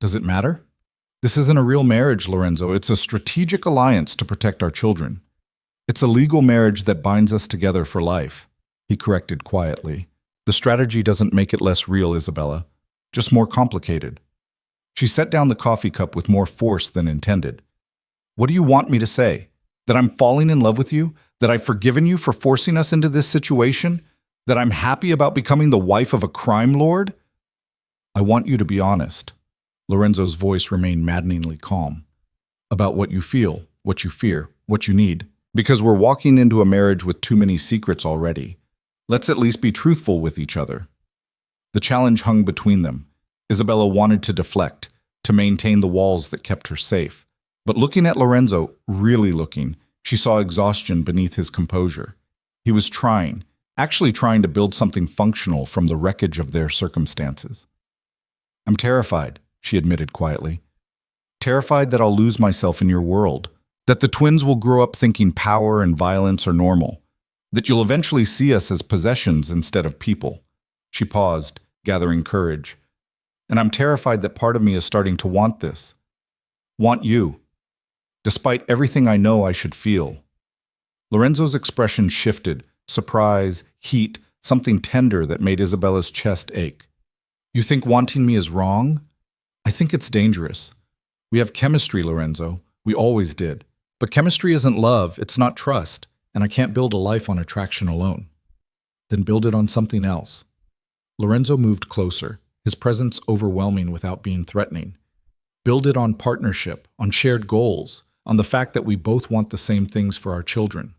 Does it matter? This isn't a real marriage, Lorenzo. It's a strategic alliance to protect our children. It's a legal marriage that binds us together for life, he corrected quietly. The strategy doesn't make it less real, Isabella, just more complicated. She set down the coffee cup with more force than intended. What do you want me to say? That I'm falling in love with you? That I've forgiven you for forcing us into this situation? That I'm happy about becoming the wife of a crime lord? I want you to be honest. Lorenzo's voice remained maddeningly calm. About what you feel, what you fear, what you need. Because we're walking into a marriage with too many secrets already. Let's at least be truthful with each other. The challenge hung between them. Isabella wanted to deflect, to maintain the walls that kept her safe. But looking at Lorenzo, really looking, she saw exhaustion beneath his composure. He was actually trying to build something functional from the wreckage of their circumstances. I'm terrified, she admitted quietly. Terrified that I'll lose myself in your world. That the twins will grow up thinking power and violence are normal. That you'll eventually see us as possessions instead of people. She paused, gathering courage. And I'm terrified that part of me is starting to want this. Want you. Despite everything I know I should feel. Lorenzo's expression shifted, surprise, heat, something tender that made Isabella's chest ache. You think wanting me is wrong? I think it's dangerous. We have chemistry, Lorenzo. We always did. But chemistry isn't love, it's not trust, and I can't build a life on attraction alone. Then build it on something else. Lorenzo moved closer, his presence overwhelming without being threatening. Build it on partnership, on shared goals, on the fact that we both want the same things for our children.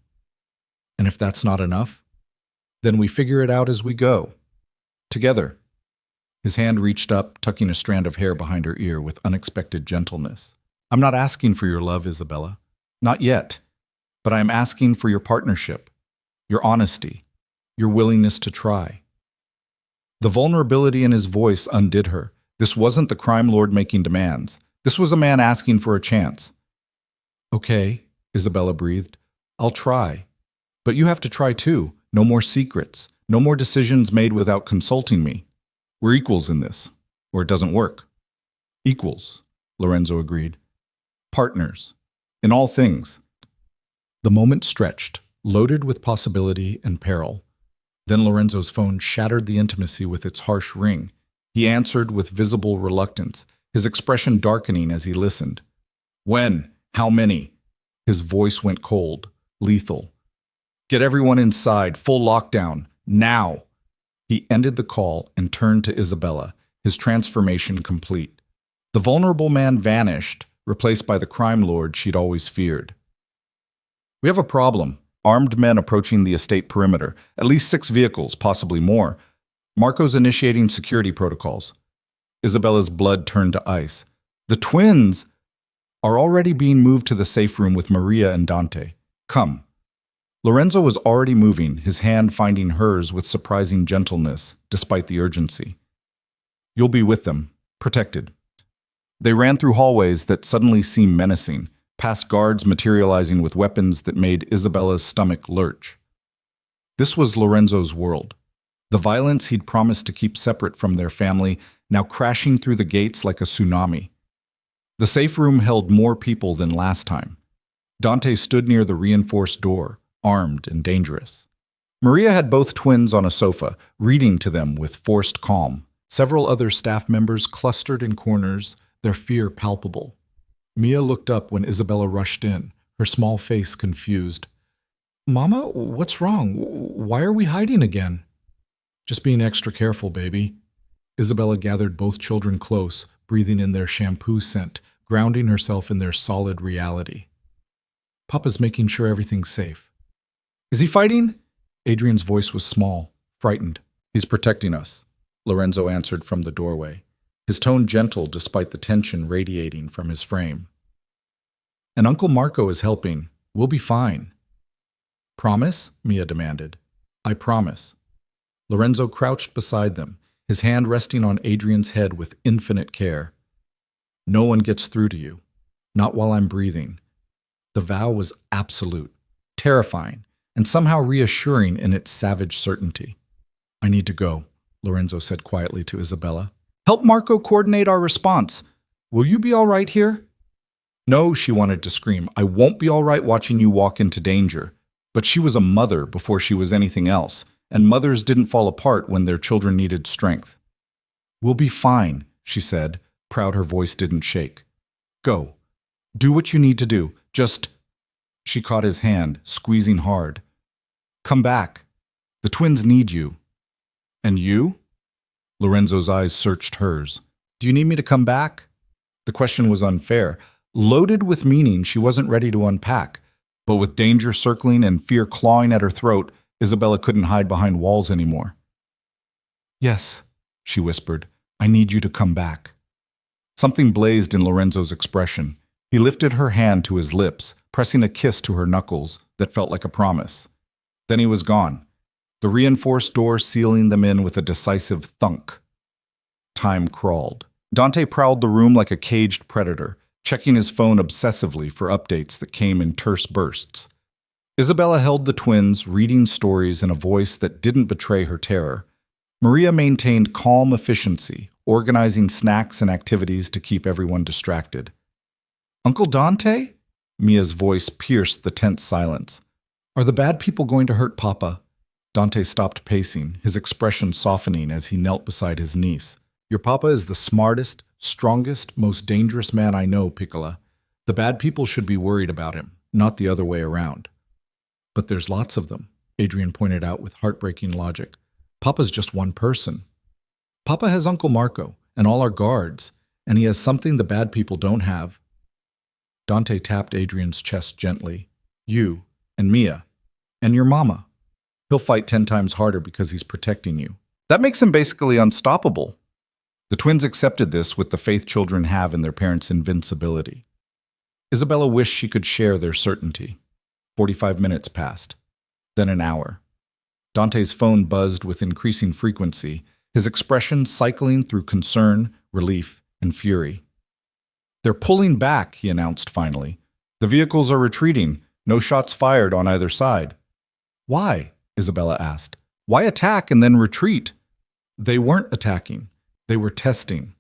And if that's not enough, then we figure it out as we go. Together. His hand reached up, tucking a strand of hair behind her ear with unexpected gentleness. I'm not asking for your love, Isabella. Not yet. But I am asking for your partnership, your honesty, your willingness to try. The vulnerability in his voice undid her. This wasn't the crime lord making demands. This was a man asking for a chance. Okay, Isabella breathed. I'll try. But you have to try too. No more secrets. No more decisions made without consulting me. We're equals in this, or it doesn't work. Equals, Lorenzo agreed. Partners. In all things. The moment stretched, loaded with possibility and peril. Then Lorenzo's phone shattered the intimacy with its harsh ring. He answered with visible reluctance, his expression darkening as he listened. When? How many? His voice went cold, lethal. Get everyone inside, full lockdown, now! He ended the call and turned to Isabella, his transformation complete. The vulnerable man vanished, replaced by the crime lord she'd always feared. We have a problem. Armed men approaching the estate perimeter. At least 6 vehicles, possibly more. Marco's initiating security protocols. Isabella's blood turned to ice. The twins are already being moved to the safe room with Maria and Dante. Come. Lorenzo was already moving, his hand finding hers with surprising gentleness, despite the urgency. You'll be with them, protected. They ran through hallways that suddenly seemed menacing, past guards materializing with weapons that made Isabella's stomach lurch. This was Lorenzo's world. The violence he'd promised to keep separate from their family, now crashing through the gates like a tsunami. The safe room held more people than last time. Dante stood near the reinforced door, armed and dangerous. Maria had both twins on a sofa, reading to them with forced calm. Several other staff members clustered in corners, their fear palpable. Mia looked up when Isabella rushed in, her small face confused. Mama, what's wrong? Why are we hiding again? Just being extra careful, baby. Isabella gathered both children close, breathing in their shampoo scent, grounding herself in their solid reality. Papa's making sure everything's safe. Is he fighting? Adrian's voice was small, frightened. He's protecting us, Lorenzo answered from the doorway, his tone gentle despite the tension radiating from his frame. And Uncle Marco is helping. We'll be fine. Promise? Mia demanded. I promise. Lorenzo crouched beside them, his hand resting on Adrian's head with infinite care. No one gets through to you. Not while I'm breathing. The vow was absolute, terrifying, and somehow reassuring in its savage certainty. I need to go, Lorenzo said quietly to Isabella. Help Marco coordinate our response. Will you be all right here? No, she wanted to scream. I won't be all right watching you walk into danger. But she was a mother before she was anything else, and mothers didn't fall apart when their children needed strength. We'll be fine, she said, proud her voice didn't shake. Go. Do what you need to do. Just She caught his hand, squeezing hard. Come back. The twins need you. And you? Lorenzo's eyes searched hers. Do you need me to come back? The question was unfair. Loaded with meaning she wasn't ready to unpack. But with danger circling and fear clawing at her throat, Isabella couldn't hide behind walls anymore. Yes, she whispered. I need you to come back. Something blazed in Lorenzo's expression. He lifted her hand to his lips, pressing a kiss to her knuckles that felt like a promise. Then he was gone, the reinforced door sealing them in with a decisive thunk. Time crawled. Dante prowled the room like a caged predator, checking his phone obsessively for updates that came in terse bursts. Isabella held the twins, reading stories in a voice that didn't betray her terror. Maria maintained calm efficiency, organizing snacks and activities to keep everyone distracted. Uncle Dante? Mia's voice pierced the tense silence. Are the bad people going to hurt Papa? Dante stopped pacing, his expression softening as he knelt beside his niece. Your Papa is the smartest, strongest, most dangerous man I know, Piccola. The bad people should be worried about him, not the other way around. But there's lots of them, Adrian pointed out with heartbreaking logic. Papa's just one person. Papa has Uncle Marco and all our guards, and he has something the bad people don't have. Dante tapped Adrian's chest gently. You and Mia and your mama. He'll fight 10 times harder because he's protecting you. That makes him basically unstoppable. The twins accepted this with the faith children have in their parents' invincibility. Isabella wished she could share their certainty. 45 minutes passed, then an hour. Dante's phone buzzed with increasing frequency, his expression cycling through concern, relief, and fury. They're pulling back, he announced finally. The vehicles are retreating, no shots fired on either side. Why? Isabella asked. Why attack and then retreat? They weren't attacking. They were testing.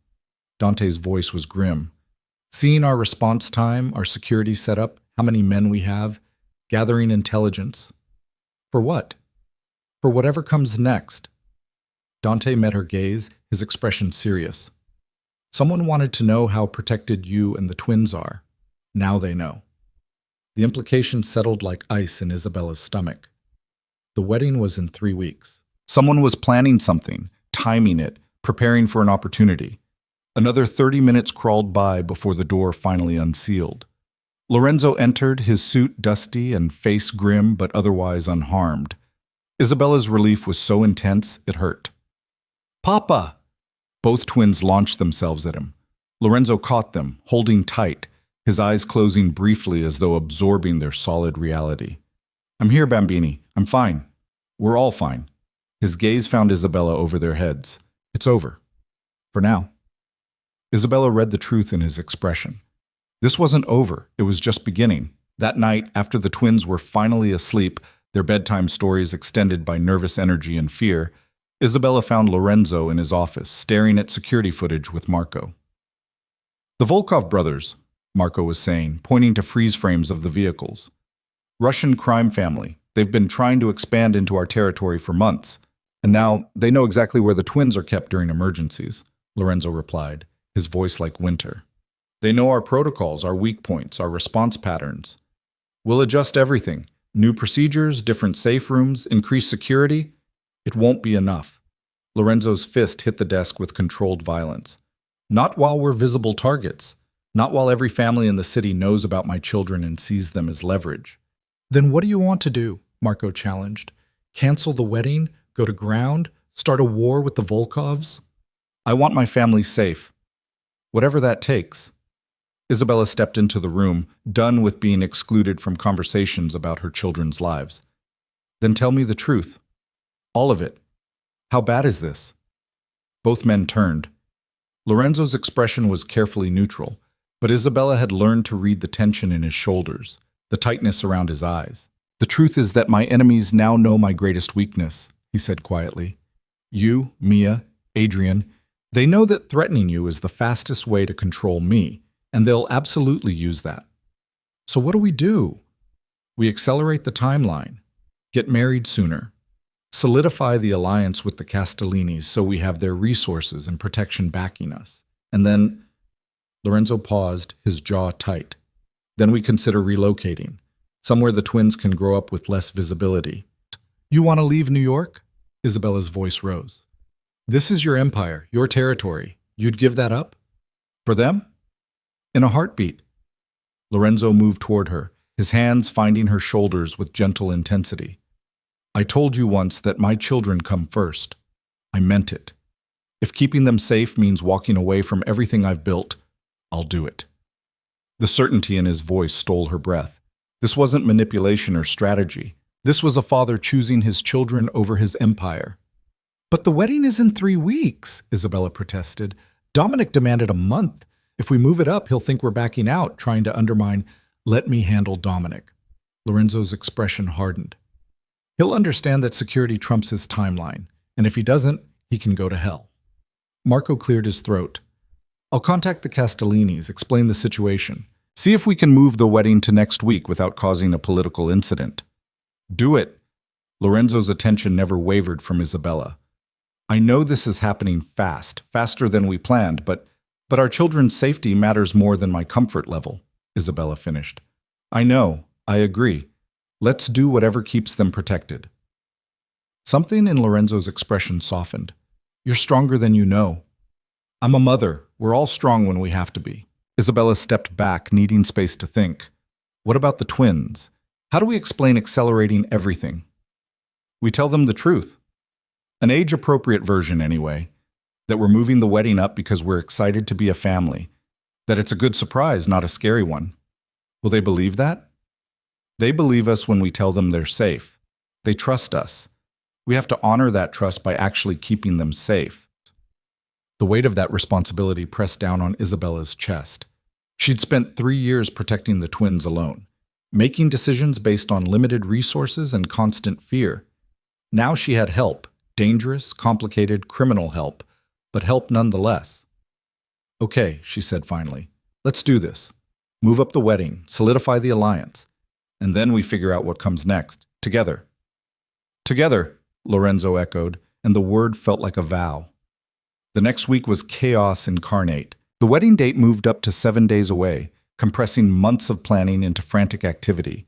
Dante's voice was grim. Seeing our response time, our security setup, how many men we have, gathering intelligence. For what? For whatever comes next. Dante met her gaze, his expression serious. Someone wanted to know how protected you and the twins are. Now they know. The implication settled like ice in Isabella's stomach. The wedding was in 3 weeks. Someone was planning something, timing it, preparing for an opportunity. Another 30 minutes crawled by before the door finally unsealed. Lorenzo entered, his suit dusty and face grim but otherwise unharmed. Isabella's relief was so intense it hurt. Papa! Both twins launched themselves at him. Lorenzo caught them, holding tight, his eyes closing briefly as though absorbing their solid reality. I'm here, Bambini. I'm fine. We're all fine. His gaze found Isabella over their heads. It's over. For now. Isabella read the truth in his expression. This wasn't over. It was just beginning. That night, after the twins were finally asleep, their bedtime stories extended by nervous energy and fear, Isabella found Lorenzo in his office, staring at security footage with Marco. The Volkov brothers, Marco was saying, pointing to freeze frames of the vehicles. Russian crime family. They've been trying to expand into our territory for months. And now they know exactly where the twins are kept during emergencies, Lorenzo replied, his voice like winter. They know our protocols, our weak points, our response patterns. We'll adjust everything. New procedures, different safe rooms, increased security. It won't be enough. Lorenzo's fist hit the desk with controlled violence. Not while we're visible targets. Not while every family in the city knows about my children and sees them as leverage. Then what do you want to do? Marco challenged. Cancel the wedding? Go to ground? Start a war with the Volkovs? I want my family safe. Whatever that takes. Isabella stepped into the room, done with being excluded from conversations about her children's lives. Then tell me the truth. All of it. How bad is this? Both men turned. Lorenzo's expression was carefully neutral, but Isabella had learned to read the tension in his shoulders, the tightness around his eyes. The truth is that my enemies now know my greatest weakness, he said quietly. You, Mia, Adrian, they know that threatening you is the fastest way to control me, and they'll absolutely use that. So what do? We accelerate the timeline, get married sooner, solidify the alliance with the Castellinis so we have their resources and protection backing us. And then, Lorenzo paused, his jaw tight. Then we consider relocating. somewhere the twins can grow up with less visibility. You want to leave New York? Isabella's voice rose. This is your empire, your territory. You'd give that up? For them? In a heartbeat. Lorenzo moved toward her, his hands finding her shoulders with gentle intensity. I told you once that my children come first. I meant it. If keeping them safe means walking away from everything I've built, I'll do it. The certainty in his voice stole her breath. This wasn't manipulation or strategy. This was a father choosing his children over his empire. But the wedding is in 3 weeks, Isabella protested. Dominic demanded a month. If we move it up, he'll think we're backing out, trying to undermine. Let me handle Dominic. Lorenzo's expression hardened. He'll understand that security trumps his timeline, and if he doesn't, he can go to hell. Marco cleared his throat. I'll contact the Castellinis, explain the situation. See if we can move the wedding to next week without causing a political incident. Do it. Lorenzo's attention never wavered from Isabella. I know this is happening fast, faster than we planned, but our children's safety matters more than my comfort level, Isabella finished. I know, I agree. Let's do whatever keeps them protected. Something in Lorenzo's expression softened. You're stronger than you know. I'm a mother. We're all strong when we have to be. Isabella stepped back, needing space to think. What about the twins? How do we explain accelerating everything? We tell them the truth. An age-appropriate version, anyway. That we're moving the wedding up because we're excited to be a family. That it's a good surprise, not a scary one. Will they believe that? They believe us when we tell them they're safe. They trust us. We have to honor that trust by actually keeping them safe. The weight of that responsibility pressed down on Isabella's chest. She'd spent 3 years protecting the twins alone, making decisions based on limited resources and constant fear. Now she had help, dangerous, complicated, criminal help, but help nonetheless. Okay, she said finally, let's do this. Move up the wedding, solidify the alliance, and then we figure out what comes next, together. Together, Lorenzo echoed, and the word felt like a vow. The next week was chaos incarnate. The wedding date moved up to 7 days away, compressing months of planning into frantic activity.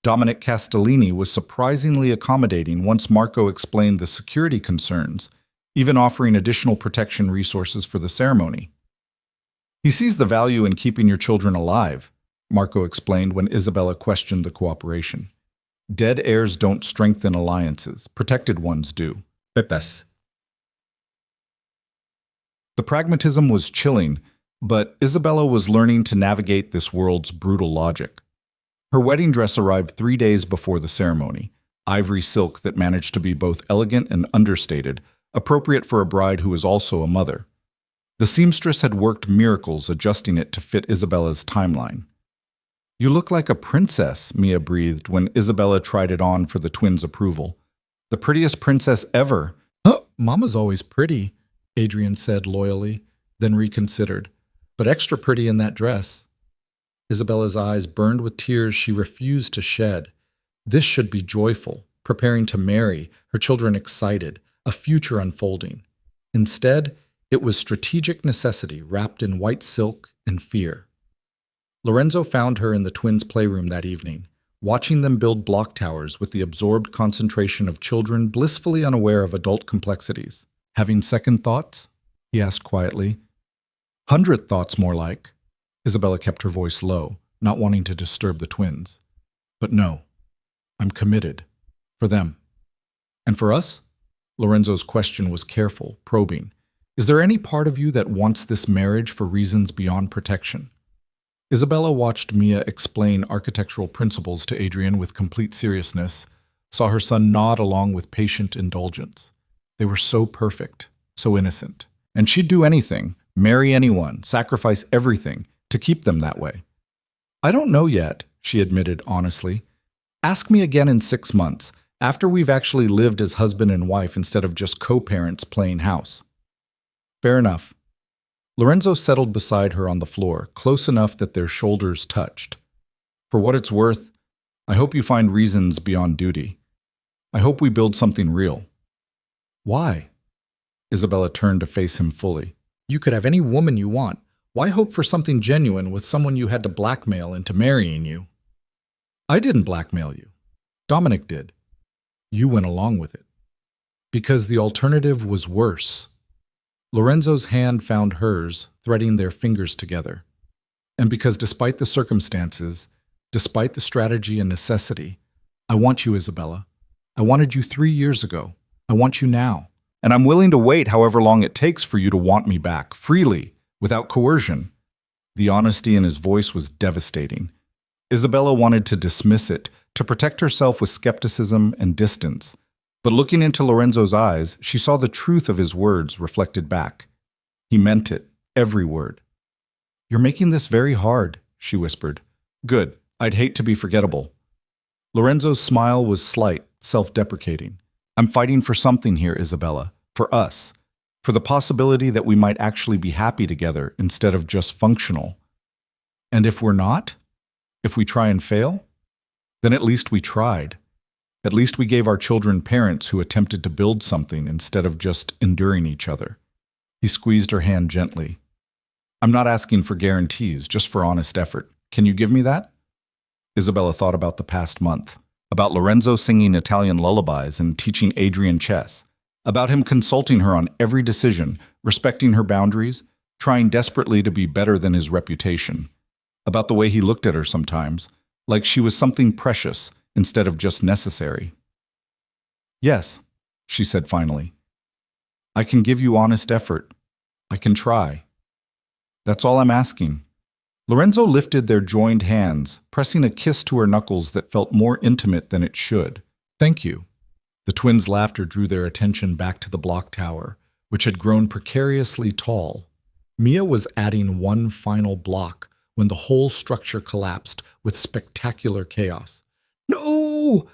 Dominic Castellini was surprisingly accommodating once Marco explained the security concerns, even offering additional protection resources for the ceremony. He sees the value in keeping your children alive, Marco explained when Isabella questioned the cooperation. Dead heirs don't strengthen alliances, protected ones do. Pepes. The pragmatism was chilling, but Isabella was learning to navigate this world's brutal logic. Her wedding dress arrived 3 days before the ceremony, ivory silk that managed to be both elegant and understated, appropriate for a bride who was also a mother. The seamstress had worked miracles adjusting it to fit Isabella's timeline. You look like a princess, Mia breathed when Isabella tried it on for the twins' approval. The prettiest princess ever. Oh, Mama's always pretty, Adrian said loyally, then reconsidered. But extra pretty in that dress. Isabella's eyes burned with tears she refused to shed. This should be joyful, preparing to marry, her children excited, a future unfolding. Instead, it was strategic necessity wrapped in white silk and fear. Lorenzo found her in the twins' playroom that evening, watching them build block towers with the absorbed concentration of children blissfully unaware of adult complexities. Having second thoughts? He asked quietly. 100 thoughts, more like. Isabella kept her voice low, not wanting to disturb the twins. But no, I'm committed. For them. And for us? Lorenzo's question was careful, probing. Is there any part of you that wants this marriage for reasons beyond protection? Isabella watched Mia explain architectural principles to Adrian with complete seriousness, saw her son nod along with patient indulgence. They were so perfect, so innocent. And she'd do anything, marry anyone, sacrifice everything, to keep them that way. I don't know yet, she admitted honestly. Ask me again in 6 months, after we've actually lived as husband and wife instead of just co-parents playing house. Fair enough. Lorenzo settled beside her on the floor, close enough that their shoulders touched. For what it's worth, I hope you find reasons beyond duty. I hope we build something real. Why? Isabella turned to face him fully. You could have any woman you want. Why hope for something genuine with someone you had to blackmail into marrying you? I didn't blackmail you. Dominic did. You went along with it. Because the alternative was worse. Lorenzo's hand found hers, threading their fingers together. And because despite the circumstances, despite the strategy and necessity, I want you, Isabella. I wanted you 3 years ago. I want you now. And I'm willing to wait however long it takes for you to want me back, freely, without coercion. The honesty in his voice was devastating. Isabella wanted to dismiss it, to protect herself with skepticism and distance. But looking into Lorenzo's eyes, she saw the truth of his words reflected back. He meant it, every word. You're making this very hard, she whispered. Good. I'd hate to be forgettable. Lorenzo's smile was slight, self-deprecating. I'm fighting for something here, Isabella. For us. For the possibility that we might actually be happy together instead of just functional. And if we're not? If we try and fail? Then at least we tried. At least we gave our children parents who attempted to build something instead of just enduring each other. He squeezed her hand gently. I'm not asking for guarantees, just for honest effort. Can you give me that? Isabella thought about the past month, about Lorenzo singing Italian lullabies and teaching Adrian chess, about him consulting her on every decision, respecting her boundaries, trying desperately to be better than his reputation, about the way he looked at her sometimes, like she was something precious instead of just necessary. Yes, she said finally. I can give you honest effort. I can try. That's all I'm asking. Lorenzo lifted their joined hands, pressing a kiss to her knuckles that felt more intimate than it should. Thank you. The twins' laughter drew their attention back to the block tower, which had grown precariously tall. Mia was adding one final block when the whole structure collapsed with spectacular chaos. No!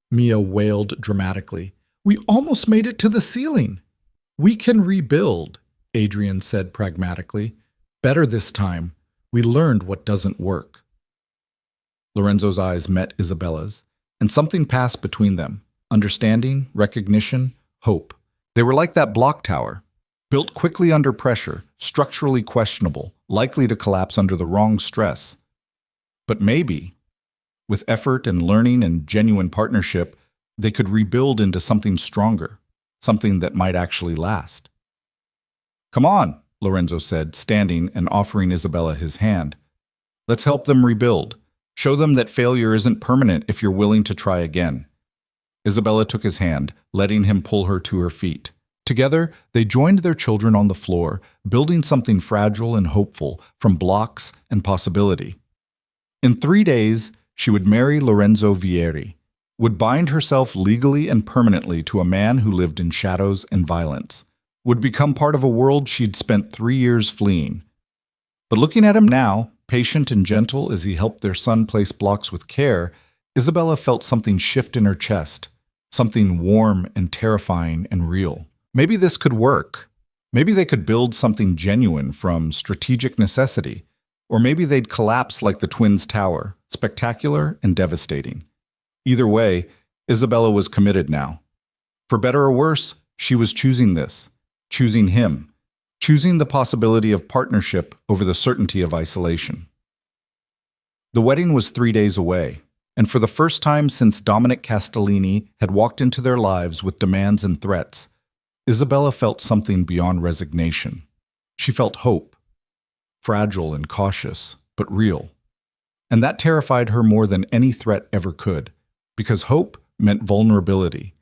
Mia wailed dramatically. We almost made it to the ceiling. We can rebuild, Adrian said pragmatically. Better this time. We learned what doesn't work. Lorenzo's eyes met Isabella's, and something passed between them. Understanding, recognition, hope. They were like that block tower, built quickly under pressure, structurally questionable, likely to collapse under the wrong stress. But maybe, with effort and learning and genuine partnership, they could rebuild into something stronger, something that might actually last. Come on, Lorenzo said, standing and offering Isabella his hand. Let's help them rebuild. Show them that failure isn't permanent if you're willing to try again. Isabella took his hand, letting him pull her to her feet. Together, they joined their children on the floor, building something fragile and hopeful from blocks and possibility. In 3 days, she would marry Lorenzo Vieri, would bind herself legally and permanently to a man who lived in shadows and violence, would become part of a world she'd spent 3 years fleeing. But looking at him now, patient and gentle as he helped their son place blocks with care, Isabella felt something shift in her chest, something warm and terrifying and real. Maybe this could work. Maybe they could build something genuine from strategic necessity, or maybe they'd collapse like the twins' tower, spectacular and devastating. Either way, Isabella was committed now. For better or worse, she was choosing this. Choosing him, choosing the possibility of partnership over the certainty of isolation. The wedding was 3 days away, and for the first time since Dominic Castellini had walked into their lives with demands and threats, Isabella felt something beyond resignation. She felt hope, fragile and cautious, but real. And that terrified her more than any threat ever could, because hope meant vulnerability,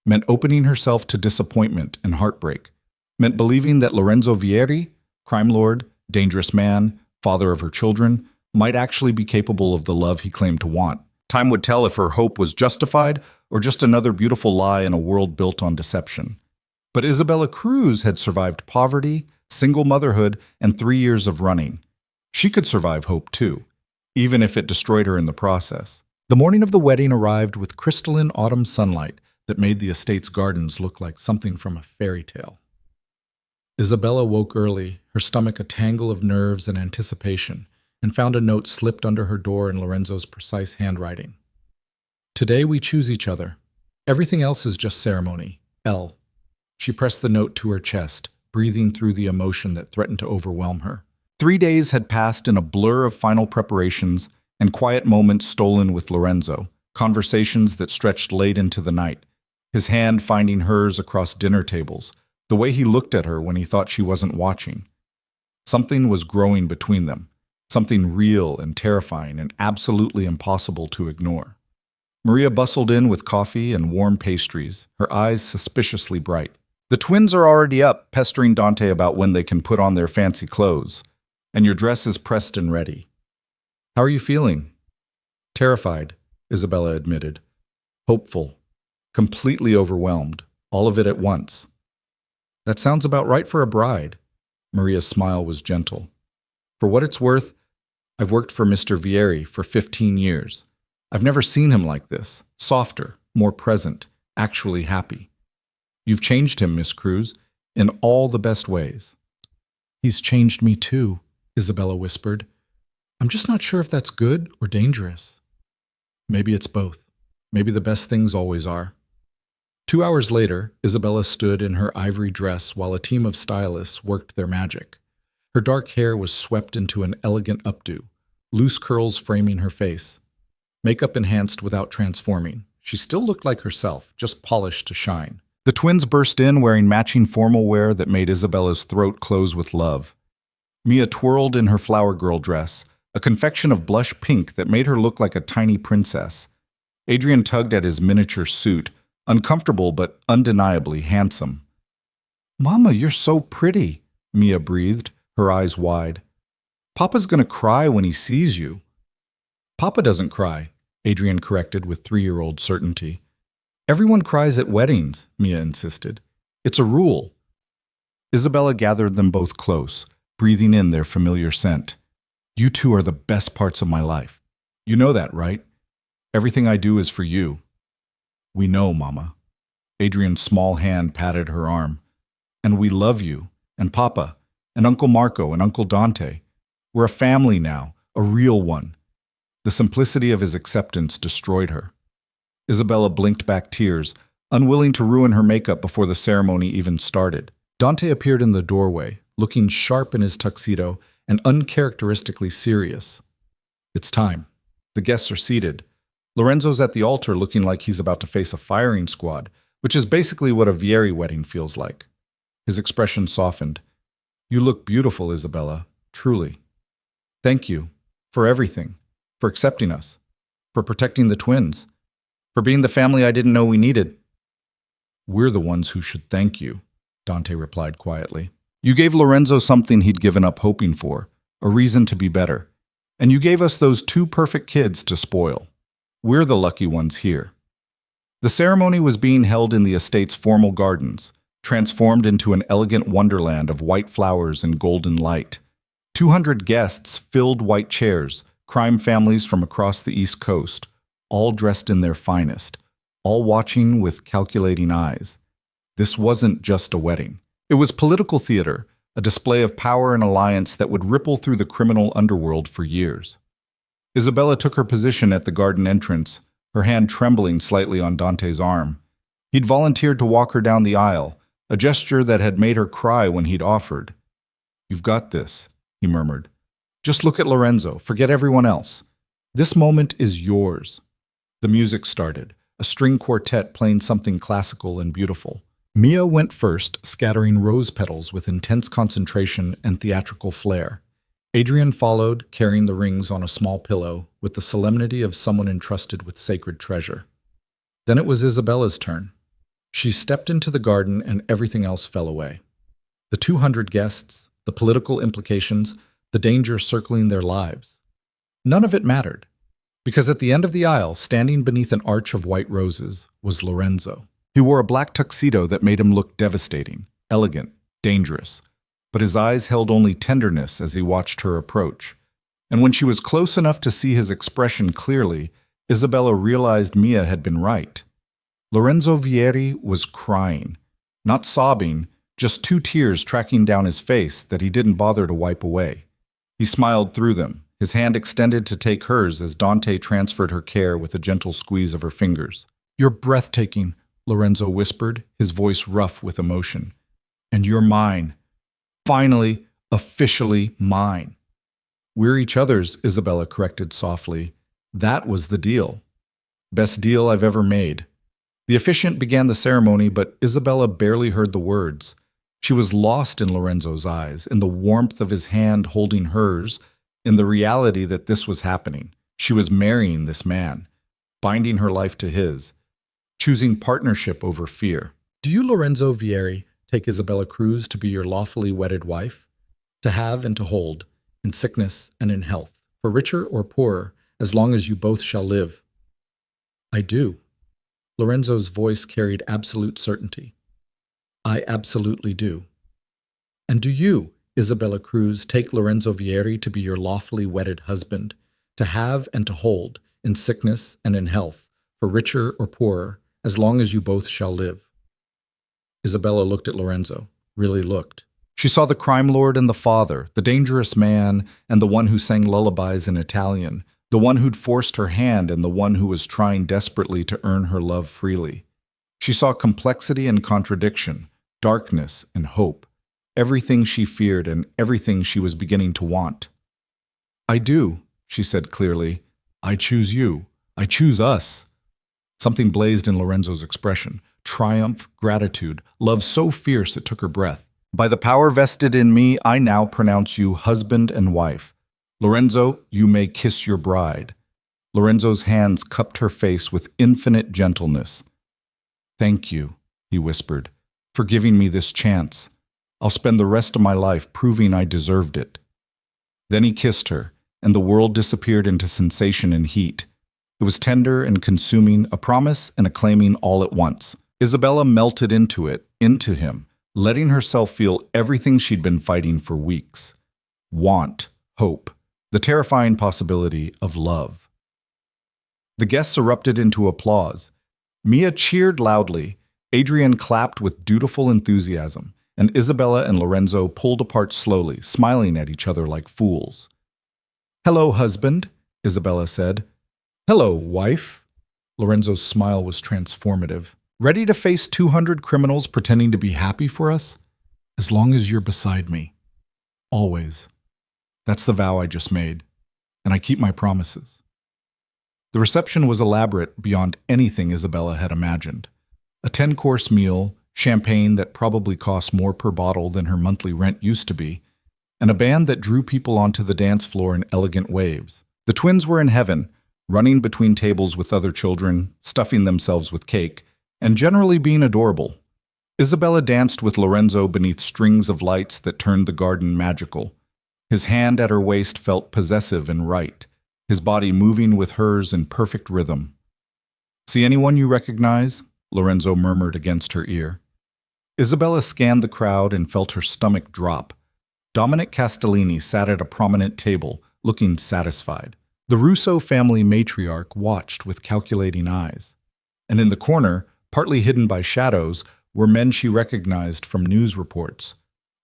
meant opening herself to disappointment and heartbreak, meant believing that Lorenzo Vieri, crime lord, dangerous man, father of her children, might actually be capable of the love he claimed to want. Time would tell if her hope was justified or just another beautiful lie in a world built on deception. But Isabella Cruz had survived poverty, single motherhood, and 3 years of running. She could survive hope too, even if it destroyed her in the process. The morning of the wedding arrived with crystalline autumn sunlight that made the estate's gardens look like something from a fairy tale. Isabella woke early, her stomach a tangle of nerves and anticipation, and found a note slipped under her door in Lorenzo's precise handwriting. Today we choose each other. Everything else is just ceremony. L. She pressed the note to her chest, breathing through the emotion that threatened to overwhelm her. 3 days had passed in a blur of final preparations, and quiet moments stolen with Lorenzo, conversations that stretched late into the night, his hand finding hers across dinner tables, the way he looked at her when he thought she wasn't watching. Something was growing between them, something real and terrifying and absolutely impossible to ignore. Maria bustled in with coffee and warm pastries, her eyes suspiciously bright. The twins are already up, pestering Dante about when they can put on their fancy clothes, and your dress is pressed and ready. How are you feeling? Terrified, Isabella admitted. Hopeful. Completely overwhelmed. All of it at once. That sounds about right for a bride. Maria's smile was gentle. For what it's worth, I've worked for Mr. Vieri for 15 years. I've never seen him like this. Softer, more present, actually happy. You've changed him, Miss Cruz, in all the best ways. He's changed me too, Isabella whispered. I'm just not sure if that's good or dangerous. Maybe it's both. Maybe the best things always are. 2 hours later, Isabella stood in her ivory dress while a team of stylists worked their magic. Her dark hair was swept into an elegant updo, loose curls framing her face. Makeup enhanced without transforming. She still looked like herself, just polished to shine. The twins burst in wearing matching formal wear that made Isabella's throat close with love. Mia twirled in her flower girl dress, a confection of blush pink that made her look like a tiny princess. Adrian tugged at his miniature suit, uncomfortable but undeniably handsome. Mama, you're so pretty, Mia breathed, her eyes wide. Papa's gonna cry when he sees you. Papa doesn't cry, Adrian corrected with 3-year-old certainty. Everyone cries at weddings, Mia insisted. It's a rule. Isabella gathered them both close, breathing in their familiar scent. You two are the best parts of my life. You know that, right? Everything I do is for you. We know, Mama. Adrian's small hand patted her arm. And we love you, and Papa, and Uncle Marco, and Uncle Dante. We're a family now, a real one. The simplicity of his acceptance destroyed her. Isabella blinked back tears, unwilling to ruin her makeup before the ceremony even started. Dante appeared in the doorway, looking sharp in his tuxedo and uncharacteristically serious. It's time. The guests are seated. Lorenzo's at the altar looking like he's about to face a firing squad, which is basically what a Vieri wedding feels like. His expression softened. You look beautiful, Isabella, truly. Thank you for everything, for accepting us, for protecting the twins, for being the family I didn't know we needed. We're the ones who should thank you, Dante replied quietly. You gave Lorenzo something he'd given up hoping for, a reason to be better, and you gave us those 2 perfect kids to spoil. We're the lucky ones here. The ceremony was being held in the estate's formal gardens, transformed into an elegant wonderland of white flowers and golden light. 200 guests filled white chairs, crime families from across the East Coast, all dressed in their finest, all watching with calculating eyes. This wasn't just a wedding. It was political theater, a display of power and alliance that would ripple through the criminal underworld for years. Isabella took her position at the garden entrance, her hand trembling slightly on Dante's arm. He'd volunteered to walk her down the aisle, a gesture that had made her cry when he'd offered. You've got this, he murmured. Just look at Lorenzo, forget everyone else. This moment is yours. The music started, a string quartet playing something classical and beautiful. Mia went first, scattering rose petals with intense concentration and theatrical flair. Adrian followed, carrying the rings on a small pillow, with the solemnity of someone entrusted with sacred treasure. Then it was Isabella's turn. She stepped into the garden and everything else fell away. The 200 guests, the political implications, the danger circling their lives. None of it mattered, because at the end of the aisle, standing beneath an arch of white roses, was Lorenzo. He wore a black tuxedo that made him look devastating, elegant, dangerous, but his eyes held only tenderness as he watched her approach. And when she was close enough to see his expression clearly, Isabella realized Mia had been right. Lorenzo Vieri was crying, not sobbing, just 2 tears tracking down his face that he didn't bother to wipe away. He smiled through them, his hand extended to take hers as Dante transferred her care with a gentle squeeze of her fingers. You're breathtaking, Lorenzo whispered, his voice rough with emotion. And you're mine. Finally, officially mine. We're each other's, Isabella corrected softly. That was the deal. Best deal I've ever made. The officiant began the ceremony, but Isabella barely heard the words. She was lost in Lorenzo's eyes, in the warmth of his hand holding hers, in the reality that this was happening. She was marrying this man, binding her life to his, choosing partnership over fear. Do you, Lorenzo Vieri, take Isabella Cruz to be your lawfully wedded wife? To have and to hold, in sickness and in health, for richer or poorer, as long as you both shall live? I do. Lorenzo's voice carried absolute certainty. I absolutely do. And do you, Isabella Cruz, take Lorenzo Vieri to be your lawfully wedded husband, to have and to hold, in sickness and in health, for richer or poorer, as long as you both shall live? Isabella looked at Lorenzo, really looked. She saw the crime lord and the father, the dangerous man and the one who sang lullabies in Italian, the one who'd forced her hand and the one who was trying desperately to earn her love freely. She saw complexity and contradiction, darkness and hope, everything she feared and everything she was beginning to want. I do, she said clearly. I choose you. I choose us. Something blazed in Lorenzo's expression. Triumph, gratitude, love so fierce it took her breath. By the power vested in me, I now pronounce you husband and wife. Lorenzo, you may kiss your bride. Lorenzo's hands cupped her face with infinite gentleness. Thank you, he whispered, for giving me this chance. I'll spend the rest of my life proving I deserved it. Then he kissed her, and the world disappeared into sensation and heat. It was tender and consuming, a promise and a claiming all at once. Isabella melted into it, into him, letting herself feel everything she'd been fighting for weeks. Want, hope, the terrifying possibility of love. The guests erupted into applause. Mia cheered loudly, Adrian clapped with dutiful enthusiasm, and Isabella and Lorenzo pulled apart slowly, smiling at each other like fools. Hello, husband, Isabella said. Hello, wife. Lorenzo's smile was transformative. Ready to face 200 criminals pretending to be happy for us? As long as you're beside me. Always. That's the vow I just made, and I keep my promises. The reception was elaborate beyond anything Isabella had imagined. A 10-course meal, champagne that probably cost more per bottle than her monthly rent used to be, and a band that drew people onto the dance floor in elegant waves. The twins were in heaven, running between tables with other children, stuffing themselves with cake, and generally being adorable. Isabella danced with Lorenzo beneath strings of lights that turned the garden magical. His hand at her waist felt possessive and right, his body moving with hers in perfect rhythm. See anyone you recognize? Lorenzo murmured against her ear. Isabella scanned the crowd and felt her stomach drop. Dominic Castellini sat at a prominent table, looking satisfied. The Russo family matriarch watched with calculating eyes. And in the corner, partly hidden by shadows, were men she recognized from news reports.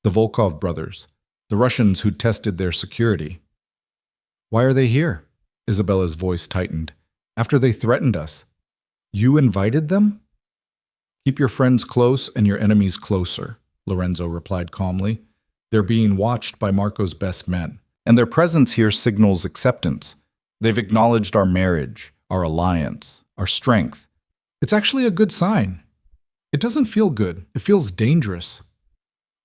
The Volkov brothers, the Russians who'd tested their security. Why are they here? Isabella's voice tightened. After they threatened us. You invited them? Keep your friends close and your enemies closer, Lorenzo replied calmly. They're being watched by Marco's best men, and their presence here signals acceptance. They've acknowledged our marriage, our alliance, our strength. It's actually a good sign. It doesn't feel good. It feels dangerous.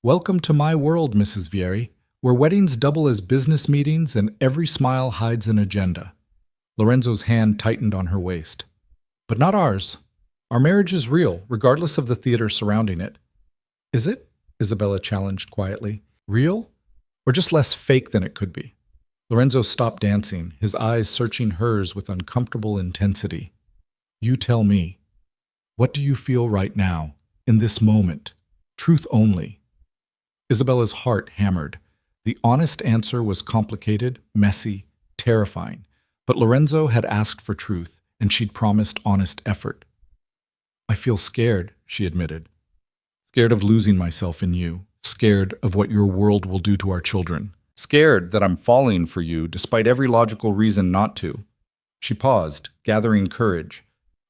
Welcome to my world, Mrs. Vieri, where weddings double as business meetings and every smile hides an agenda. Lorenzo's hand tightened on her waist. But not ours. Our marriage is real, regardless of the theater surrounding it. Is it? Isabella challenged quietly. Real? Or just less fake than it could be? Lorenzo stopped dancing, his eyes searching hers with uncomfortable intensity. You tell me. What do you feel right now, in this moment? Truth only. Isabella's heart hammered. The honest answer was complicated, messy, terrifying. But Lorenzo had asked for truth, and she'd promised honest effort. I feel scared, she admitted. Scared of losing myself in you. Scared of what your world will do to our children. Scared that I'm falling for you despite every logical reason not to. She paused, gathering courage.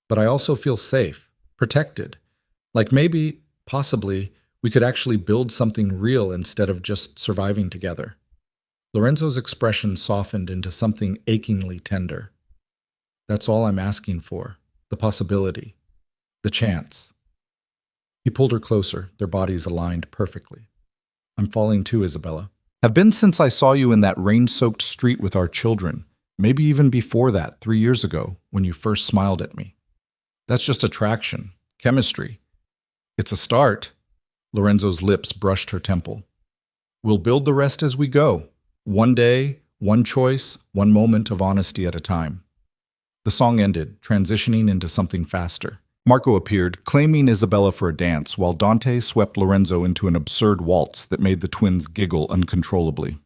But I also feel safe, protected. Like maybe, possibly, we could actually build something real instead of just surviving together. Lorenzo's expression softened into something achingly tender. That's all I'm asking for. The possibility. The chance. He pulled her closer, their bodies aligned perfectly. I'm falling too, Isabella. Have been since I saw you in that rain-soaked street with our children. Maybe even before that, 3 years ago, when you first smiled at me. That's just attraction. Chemistry. It's a start. Lorenzo's lips brushed her temple. We'll build the rest as we go. One day, one choice, one moment of honesty at a time. The song ended, transitioning into something faster. Marco appeared, claiming Isabella for a dance, while Dante swept Lorenzo into an absurd waltz that made the twins giggle uncontrollably.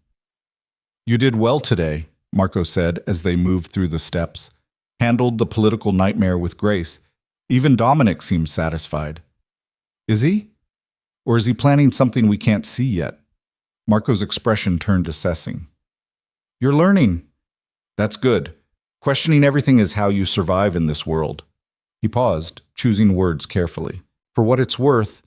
You did well today, Marco said as they moved through the steps. Handled the political nightmare with grace. Even Dominic seemed satisfied. Is he? Or is he planning something we can't see yet? Marco's expression turned assessing. You're learning. That's good. Questioning everything is how you survive in this world. He paused, choosing words carefully. For what it's worth,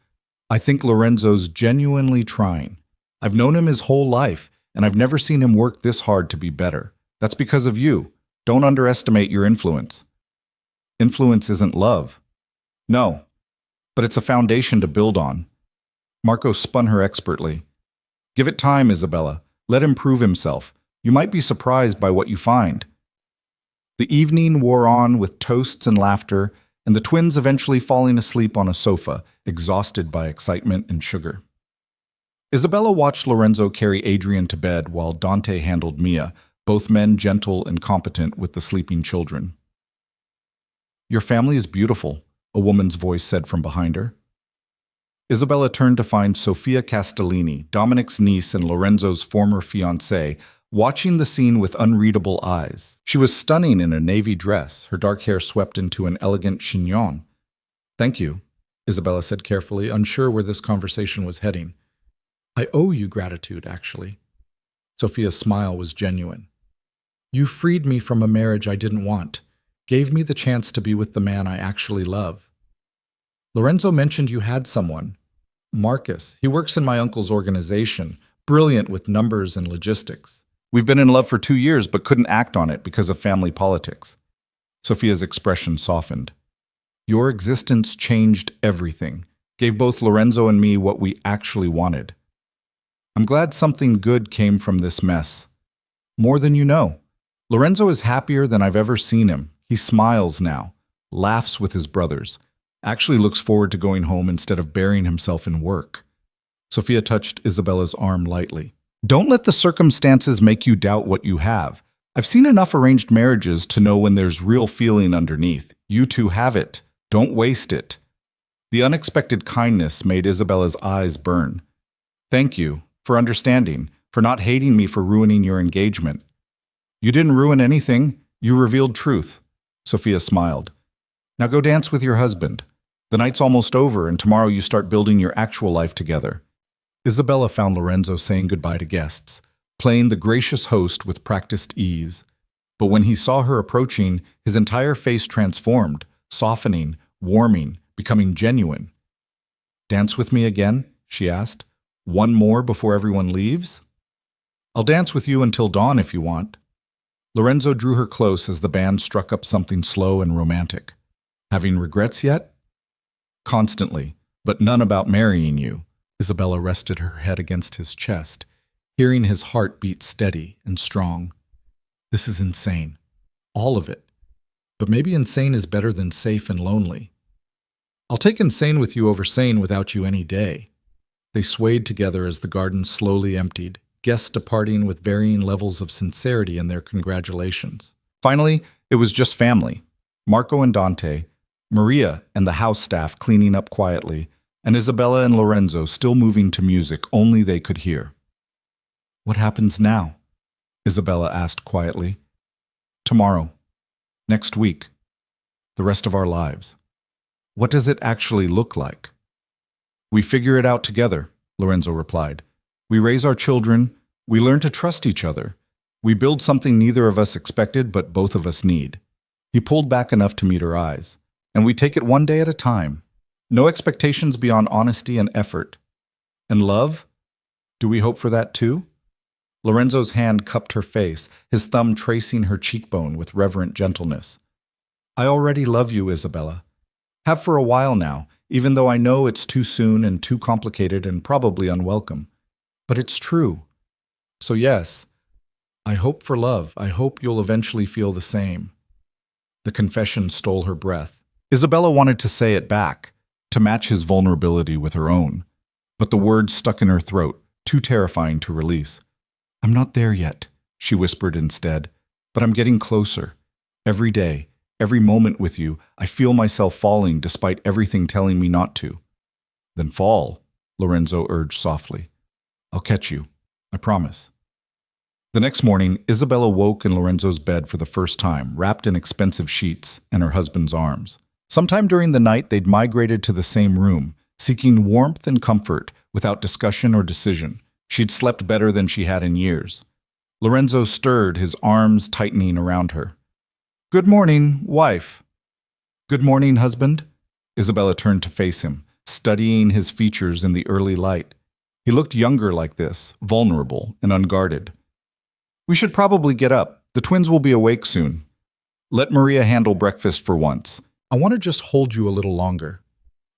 I think Lorenzo's genuinely trying. I've known him his whole life, and I've never seen him work this hard to be better. That's because of you. Don't underestimate your influence. Influence isn't love. No, but it's a foundation to build on. Marco spun her expertly. Give it time, Isabella. Let him prove himself. You might be surprised by what you find. The evening wore on with toasts and laughter, and the twins eventually falling asleep on a sofa, exhausted by excitement and sugar. Isabella watched Lorenzo carry Adrian to bed while Dante handled Mia, both men gentle and competent with the sleeping children. Your family is beautiful, a woman's voice said from behind her. Isabella turned to find Sofia Castellini, Dominic's niece and Lorenzo's former fiancée, watching the scene with unreadable eyes. She was stunning in a navy dress, her dark hair swept into an elegant chignon. Thank you, Isabella said carefully, unsure where this conversation was heading. I owe you gratitude, actually. Sofia's smile was genuine. You freed me from a marriage I didn't want, gave me the chance to be with the man I actually love. Lorenzo mentioned you had someone. Marcus. He works in my uncle's organization, brilliant with numbers and logistics. We've been in love for 2 years but couldn't act on it because of family politics. Sofia's expression softened. Your existence changed everything, gave both Lorenzo and me what we actually wanted. I'm glad something good came from this mess. More than you know. Lorenzo is happier than I've ever seen him. He smiles now, laughs with his brothers, actually looks forward to going home instead of burying himself in work. Sofia touched Isabella's arm lightly. Don't let the circumstances make you doubt what you have. I've seen enough arranged marriages to know when there's real feeling underneath. You two have it. Don't waste it. The unexpected kindness made Isabella's eyes burn. Thank you for understanding, for not hating me for ruining your engagement. You didn't ruin anything. You revealed truth. Sofia smiled. Now go dance with your husband. The night's almost over, and tomorrow you start building your actual life together. Isabella found Lorenzo saying goodbye to guests, playing the gracious host with practiced ease. But when he saw her approaching, his entire face transformed, softening, warming, becoming genuine. Dance with me again? She asked. One more before everyone leaves? I'll dance with you until dawn if you want. Lorenzo drew her close as the band struck up something slow and romantic. Having regrets yet? Constantly, but none about marrying you. Isabella rested her head against his chest, hearing his heart beat steady and strong. This is insane. All of it. But maybe insane is better than safe and lonely. I'll take insane with you over sane without you any day. They swayed together as the garden slowly emptied, guests departing with varying levels of sincerity in their congratulations. Finally, it was just family. Marco and Dante, Maria and the house staff cleaning up quietly, and Isabella and Lorenzo still moving to music only they could hear. What happens now? Isabella asked quietly. Tomorrow. Next week. The rest of our lives. What does it actually look like? We figure it out together, Lorenzo replied. We raise our children. We learn to trust each other. We build something neither of us expected but both of us need. He pulled back enough to meet her eyes. And we take it one day at a time. No expectations beyond honesty and effort. And love? Do we hope for that too? Lorenzo's hand cupped her face, his thumb tracing her cheekbone with reverent gentleness. I already love you, Isabella. Have for a while now, even though I know it's too soon and too complicated and probably unwelcome. But it's true. So yes, I hope for love. I hope you'll eventually feel the same. The confession stole her breath. Isabella wanted to say it back, to match his vulnerability with her own. But the words stuck in her throat, too terrifying to release. I'm not there yet, she whispered instead, but I'm getting closer. Every day, every moment with you, I feel myself falling despite everything telling me not to. Then fall, Lorenzo urged softly. I'll catch you, I promise. The next morning, Isabella woke in Lorenzo's bed for the first time, wrapped in expensive sheets and her husband's arms. Sometime during the night, they'd migrated to the same room, seeking warmth and comfort without discussion or decision. She'd slept better than she had in years. Lorenzo stirred, his arms tightening around her. Good morning, wife. Good morning, husband. Isabella turned to face him, studying his features in the early light. He looked younger like this, vulnerable and unguarded. We should probably get up. The twins will be awake soon. Let Maria handle breakfast for once. I want to just hold you a little longer.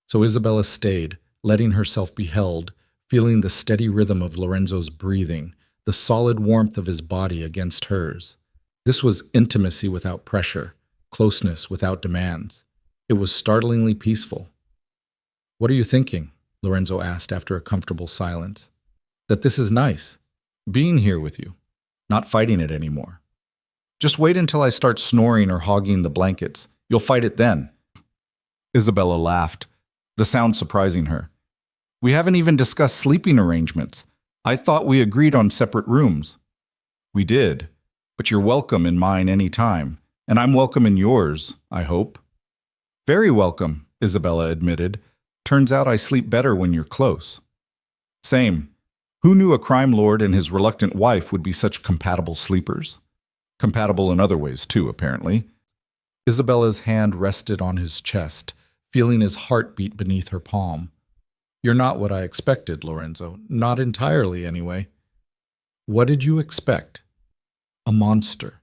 So Isabella stayed, letting herself be held, feeling the steady rhythm of Lorenzo's breathing, the solid warmth of his body against hers. This was intimacy without pressure, closeness without demands. It was startlingly peaceful. What are you thinking? Lorenzo asked after a comfortable silence. That this is nice, being here with you, not fighting it anymore. Just wait until I start snoring or hogging the blankets. You'll fight it then. Isabella laughed, the sound surprising her. We haven't even discussed sleeping arrangements. I thought we agreed on separate rooms. We did, but you're welcome in mine any time, and I'm welcome in yours, I hope. Very welcome, Isabella admitted. Turns out I sleep better when you're close. Same. Who knew a crime lord and his reluctant wife would be such compatible sleepers? Compatible in other ways, too, apparently. Isabella's hand rested on his chest, feeling his heart beat beneath her palm. You're not what I expected, Lorenzo. Not entirely, anyway. What did you expect? A monster.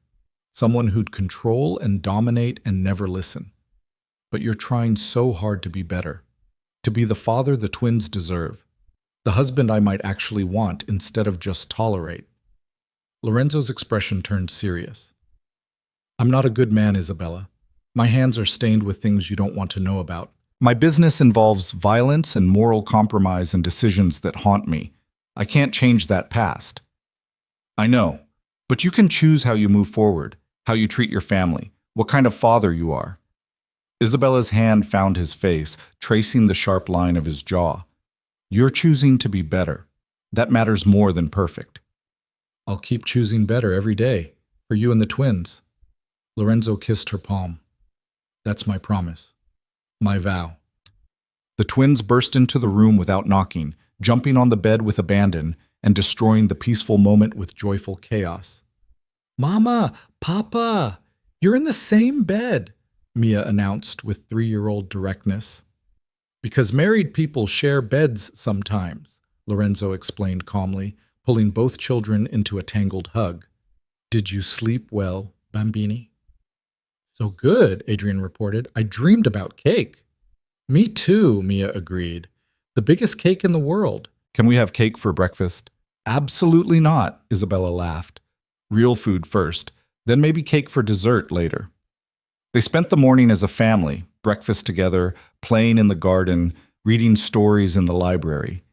Someone who'd control and dominate and never listen. But you're trying so hard to be better. To be the father the twins deserve. The husband I might actually want instead of just tolerate. Lorenzo's expression turned serious. I'm not a good man, Isabella. My hands are stained with things you don't want to know about. My business involves violence and moral compromise and decisions that haunt me. I can't change that past. I know, but you can choose how you move forward, how you treat your family, what kind of father you are. Isabella's hand found his face, tracing the sharp line of his jaw. You're choosing to be better. That matters more than perfect. I'll keep choosing better every day, for you and the twins. Lorenzo kissed her palm. That's my promise. My vow. The twins burst into the room without knocking, jumping on the bed with abandon and destroying the peaceful moment with joyful chaos. Mama, Papa, you're in the same bed, Mia announced with 3-year-old directness. Because married people share beds sometimes, Lorenzo explained calmly, pulling both children into a tangled hug. Did you sleep well, Bambini? So good, Adrian reported. I dreamed about cake. Me too, Mia agreed. The biggest cake in the world. Can we have cake for breakfast? Absolutely not, Isabella laughed. Real food first, then maybe cake for dessert later. They spent the morning as a family, breakfast together, playing in the garden, reading stories in the library.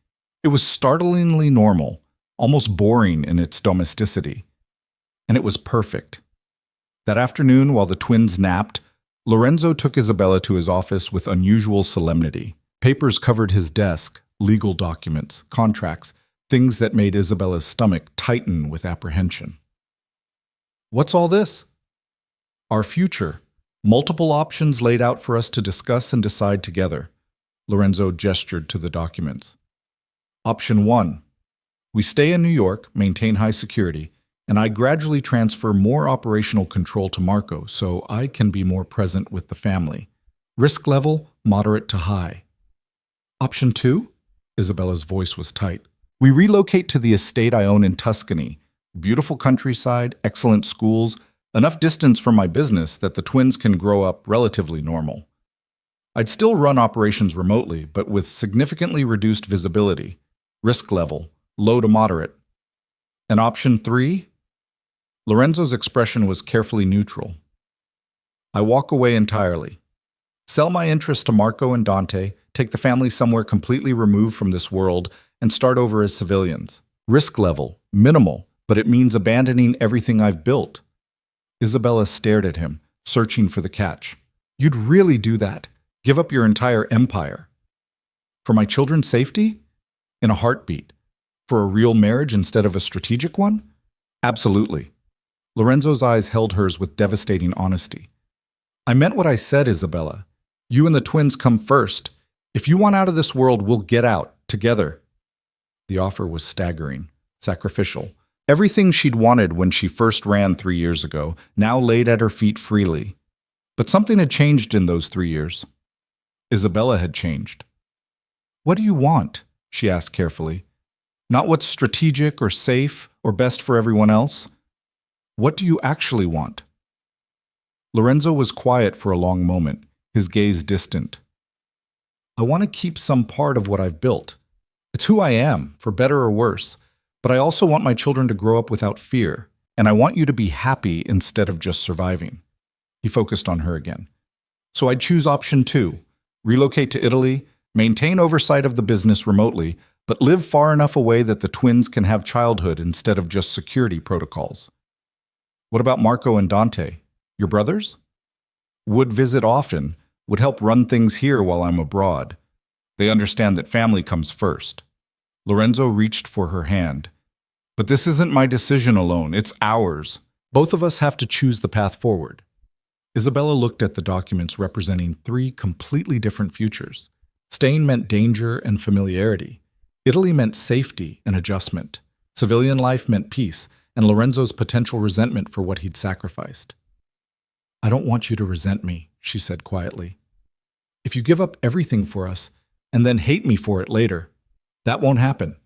It was startlingly normal, almost boring in its domesticity. And it was perfect. That afternoon, while the twins napped, Lorenzo took Isabella to his office with unusual solemnity. Papers covered his desk, legal documents, contracts, things that made Isabella's stomach tighten with apprehension. What's all this? Our future. Multiple options laid out for us to discuss and decide together. Lorenzo gestured to the documents. Option 1. We stay in New York, maintain high security, and I gradually transfer more operational control to Marco so I can be more present with the family. Risk level, moderate to high. Option 2? Isabella's voice was tight. We relocate to the estate I own in Tuscany, Beautiful countryside, excellent schools, enough distance from my business that the twins can grow up relatively normal. I'd still run operations remotely, but with significantly reduced visibility, risk level, low to moderate. And option 3? Lorenzo's expression was carefully neutral. I walk away entirely. Sell my interest to Marco and Dante, take the family somewhere completely removed from this world, and start over as civilians. Risk level, minimal, but it means abandoning everything I've built. Isabella stared at him, searching for the catch. You'd really do that? Give up your entire empire? For my children's safety? In a heartbeat. For a real marriage instead of a strategic one? Absolutely. Lorenzo's eyes held hers with devastating honesty. I meant what I said, Isabella. You and the twins come first. If you want out of this world, we'll get out, together. The offer was staggering, sacrificial. Everything she'd wanted when she first ran 3 years ago, now laid at her feet freely. But something had changed in those 3 years. Isabella had changed. What do you want? She asked carefully. Not what's strategic or safe or best for everyone else. What do you actually want? Lorenzo was quiet for a long moment, his gaze distant. I want to keep some part of what I've built. It's who I am, for better or worse. But I also want my children to grow up without fear, and I want you to be happy instead of just surviving. He focused on her again. So I'd choose option 2, relocate to Italy, maintain oversight of the business remotely, but live far enough away that the twins can have childhood instead of just security protocols. What about Marco and Dante? Your brothers? Would visit often, would help run things here while I'm abroad. They understand that family comes first. Lorenzo reached for her hand. But this isn't my decision alone, it's ours. Both of us have to choose the path forward. Isabella looked at the documents representing 3 completely different futures. Staying meant danger and familiarity. Italy meant safety and adjustment. Civilian life meant peace, and Lorenzo's potential resentment for what he'd sacrificed. I don't want you to resent me, she said quietly. If you give up everything for us, and then hate me for it later, that won't happen.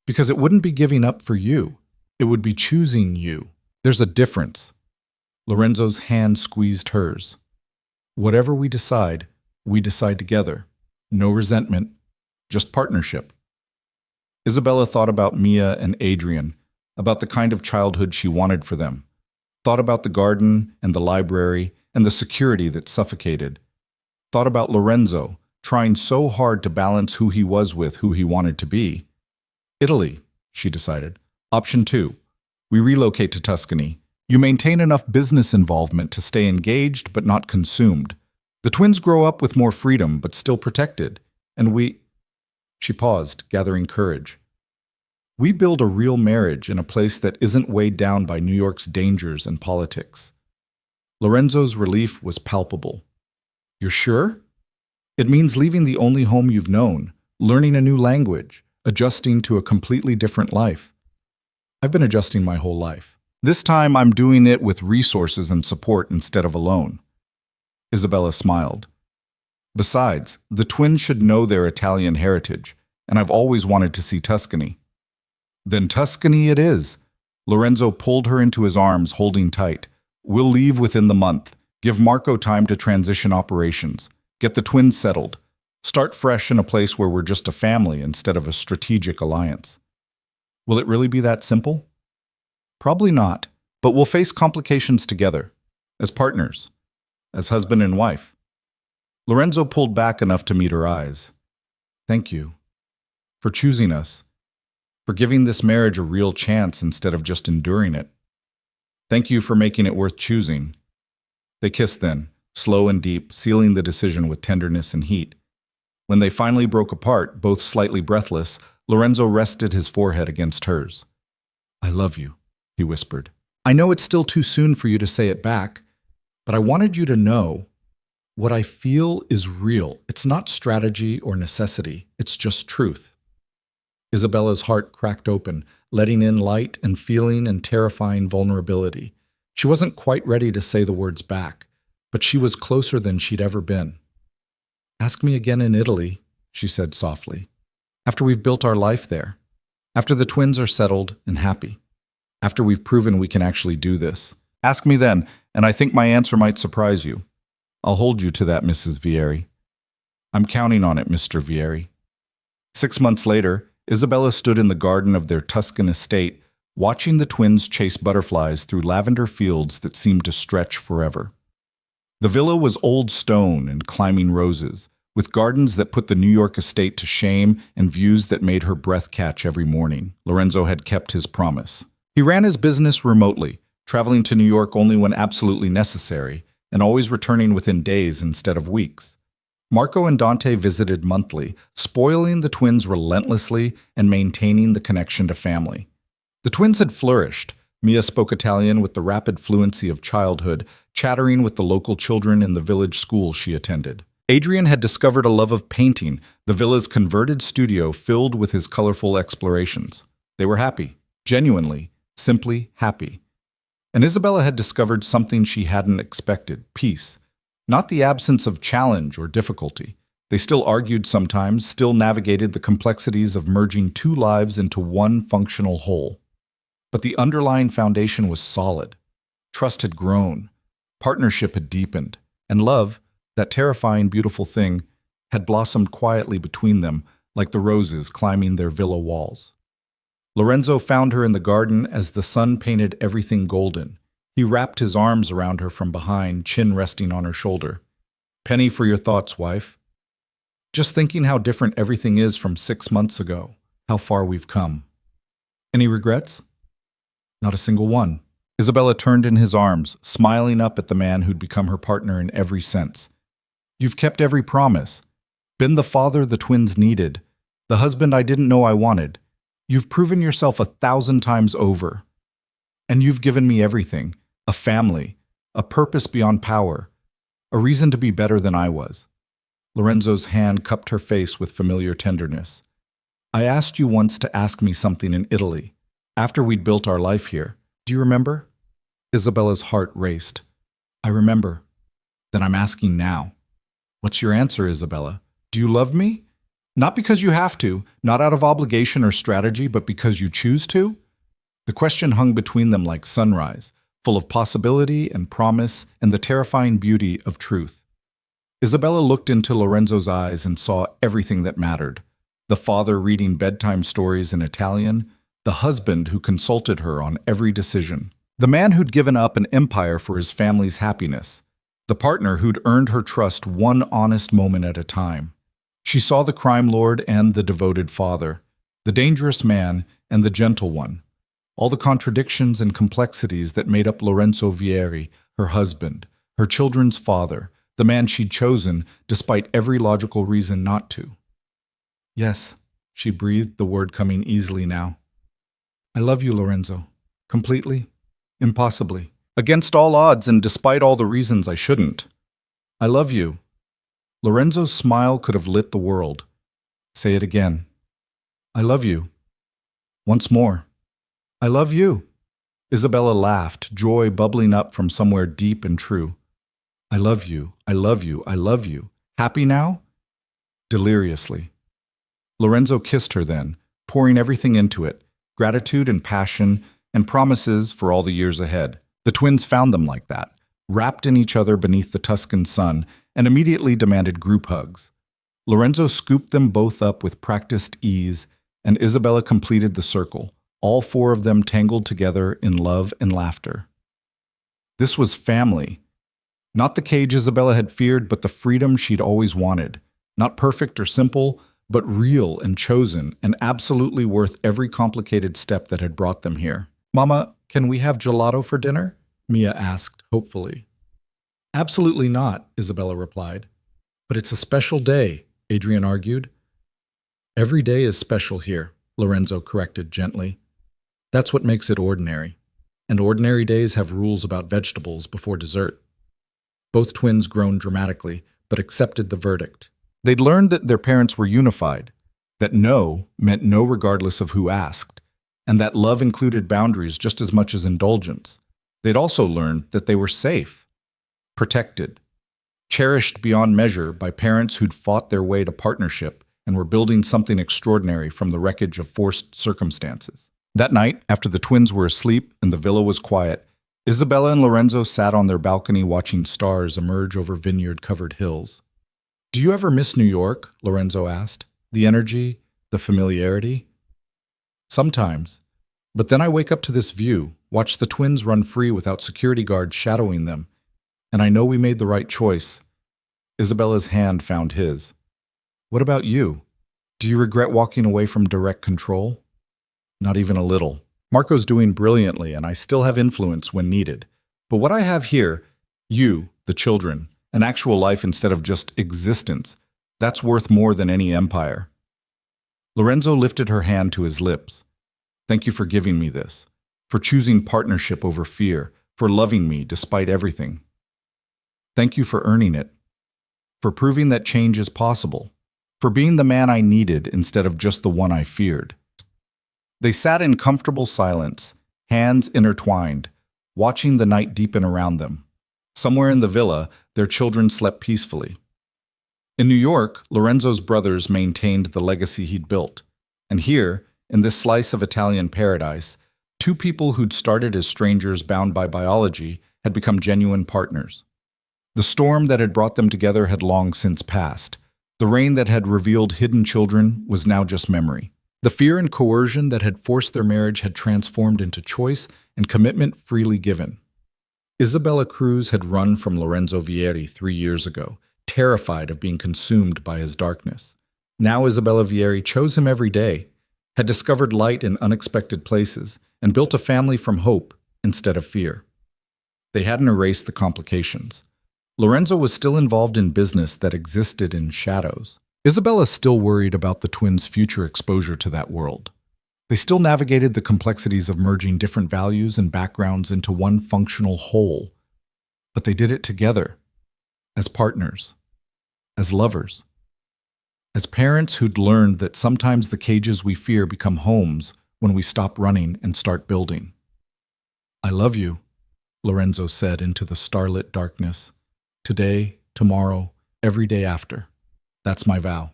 Because it wouldn't be giving up for you. It would be choosing you. There's a difference. Lorenzo's hand squeezed hers. Whatever we decide together. No resentment, just partnership. Isabella thought about Mia and Adrian, about the kind of childhood she wanted for them. Thought about the garden and the library and the security that suffocated. Thought about Lorenzo, trying so hard to balance who he was with who he wanted to be. Italy, she decided. Option 2. We relocate to Tuscany. You maintain enough business involvement to stay engaged but not consumed. The twins grow up with more freedom but still protected. And we... She paused, gathering courage. We build a real marriage in a place that isn't weighed down by New York's dangers and politics. Lorenzo's relief was palpable. You're sure? It means leaving the only home you've known, learning a new language, adjusting to a completely different life. I've been adjusting my whole life. This time I'm doing it with resources and support instead of alone. Isabella smiled. Besides, the twins should know their Italian heritage, and I've always wanted to see Tuscany. Then Tuscany it is. Lorenzo pulled her into his arms, holding tight. We'll leave within the month. Give Marco time to transition operations. Get the twins settled. Start fresh in a place where we're just a family instead of a strategic alliance. Will it really be that simple? Probably not, but we'll face complications together, as partners, as husband and wife. Lorenzo pulled back enough to meet her eyes. Thank you for choosing us, for giving this marriage a real chance instead of just enduring it. Thank you for making it worth choosing. They kissed then, slow and deep, sealing the decision with tenderness and heat. When they finally broke apart, both slightly breathless, Lorenzo rested his forehead against hers. I love you, he whispered. I know it's still too soon for you to say it back, but I wanted you to know what I feel is real. It's not strategy or necessity, it's just truth. Isabella's heart cracked open, letting in light and feeling and terrifying vulnerability. She wasn't quite ready to say the words back, but she was closer than she'd ever been. Ask me again in Italy, she said softly, after we've built our life there, after the twins are settled and happy. after we've proven we can actually do this. Ask me then, and I think my answer might surprise you. I'll hold you to that, Mrs. Vieri. I'm counting on it, Mr. Vieri. 6 months later, Isabella stood in the garden of their Tuscan estate, watching the twins chase butterflies through lavender fields that seemed to stretch forever. The villa was old stone and climbing roses, with gardens that put the New York estate to shame and views that made her breath catch every morning. Lorenzo had kept his promise. He ran his business remotely, traveling to New York only when absolutely necessary, and always returning within days instead of weeks. Marco and Dante visited monthly, spoiling the twins relentlessly and maintaining the connection to family. The twins had flourished. Mia spoke Italian with the rapid fluency of childhood, chattering with the local children in the village school she attended. Adrian had discovered a love of painting, the villa's converted studio filled with his colorful explorations. They were happy, genuinely, simply happy. And Isabella had discovered something she hadn't expected, peace. Not the absence of challenge or difficulty. They still argued sometimes, still navigated the complexities of merging two lives into one functional whole. But the underlying foundation was solid. Trust had grown, partnership had deepened, and love, that terrifying, beautiful thing, had blossomed quietly between them like the roses climbing their villa walls. Lorenzo found her in the garden as the sun painted everything golden. He wrapped his arms around her from behind, chin resting on her shoulder. "Penny for your thoughts, wife. Just thinking how different everything is from 6 months ago, how far we've come. Any regrets?" "Not a single one." Isabella turned in his arms, smiling up at the man who'd become her partner in every sense. "You've kept every promise. Been the father the twins needed. The husband I didn't know I wanted. You've proven yourself 1,000 times over. And you've given me everything. A family. A purpose beyond power. A reason to be better than I was." Lorenzo's hand cupped her face with familiar tenderness. "I asked you once to ask me something in Italy, after we'd built our life here. Do you remember?" Isabella's heart raced. "I remember. Then I'm asking now." "What's your answer, Isabella? Do you love me? Not because you have to, not out of obligation or strategy, but because you choose to?" The question hung between them like sunrise, full of possibility and promise and the terrifying beauty of truth. Isabella looked into Lorenzo's eyes and saw everything that mattered. The father reading bedtime stories in Italian, the husband who consulted her on every decision, the man who'd given up an empire for his family's happiness, the partner who'd earned her trust one honest moment at a time. She saw the crime lord and the devoted father, the dangerous man and the gentle one, all the contradictions and complexities that made up Lorenzo Vieri, her husband, her children's father, the man she'd chosen despite every logical reason not to. "Yes," she breathed, the word coming easily now. "I love you, Lorenzo. Completely. Impossibly. Against all odds and despite all the reasons I shouldn't. I love you." Lorenzo's smile could have lit the world. "Say it again." "I love you." "Once more." "I love you." Isabella laughed, joy bubbling up from somewhere deep and true. "I love you, I love you, I love you. Happy now?" Deliriously. Lorenzo kissed her then, pouring everything into it, gratitude and passion and promises for all the years ahead. The twins found them like that, wrapped in each other beneath the Tuscan sun, and immediately demanded group hugs. Lorenzo scooped them both up with practiced ease, and Isabella completed the circle, all four of them tangled together in love and laughter. This was family. Not the cage Isabella had feared, but the freedom she'd always wanted. Not perfect or simple, but real and chosen, and absolutely worth every complicated step that had brought them here. "Mama, can we have gelato for dinner?" Mia asked, hopefully. "Absolutely not," Isabella replied. "But it's a special day," Adrian argued. "Every day is special here," Lorenzo corrected gently. "That's what makes it ordinary. And ordinary days have rules about vegetables before dessert." Both twins groaned dramatically, but accepted the verdict. They'd learned that their parents were unified, that no meant no regardless of who asked, and that love included boundaries just as much as indulgence. They'd also learned that they were safe, protected, cherished beyond measure by parents who'd fought their way to partnership and were building something extraordinary from the wreckage of forced circumstances. That night, after the twins were asleep and the villa was quiet, Isabella and Lorenzo sat on their balcony watching stars emerge over vineyard-covered hills. "Do you ever miss New York?" Lorenzo asked. "The energy, the familiarity?" "Sometimes. But then I wake up to this view, watch the twins run free without security guards shadowing them, and I know we made the right choice." Isabella's hand found his. "What about you? Do you regret walking away from direct control?" "Not even a little. Marco's doing brilliantly, and I still have influence when needed. But what I have here, you, the children, an actual life instead of just existence, that's worth more than any empire." Lorenzo lifted her hand to his lips. "Thank you for giving me this, for choosing partnership over fear, for loving me despite everything. Thank you for earning it, for proving that change is possible, for being the man I needed instead of just the one I feared." They sat in comfortable silence, hands intertwined, watching the night deepen around them. Somewhere in the villa, their children slept peacefully. In New York, Lorenzo's brothers maintained the legacy he'd built. And here, in this slice of Italian paradise, two people who'd started as strangers bound by biology had become genuine partners. The storm that had brought them together had long since passed. The rain that had revealed hidden children was now just memory. The fear and coercion that had forced their marriage had transformed into choice and commitment freely given. Isabella Cruz had run from Lorenzo Vieri 3 years ago, terrified of being consumed by his darkness. Now Isabella Vieri chose him every day, had discovered light in unexpected places, and built a family from hope instead of fear. They hadn't erased the complications. Lorenzo was still involved in business that existed in shadows. Isabella still worried about the twins' future exposure to that world. They still navigated the complexities of merging different values and backgrounds into one functional whole. But they did it together, as partners, as lovers, as parents who'd learned that sometimes the cages we fear become homes when we stop running and start building. "I love you," Lorenzo said into the starlit darkness. "Today, tomorrow, every day after. That's my vow."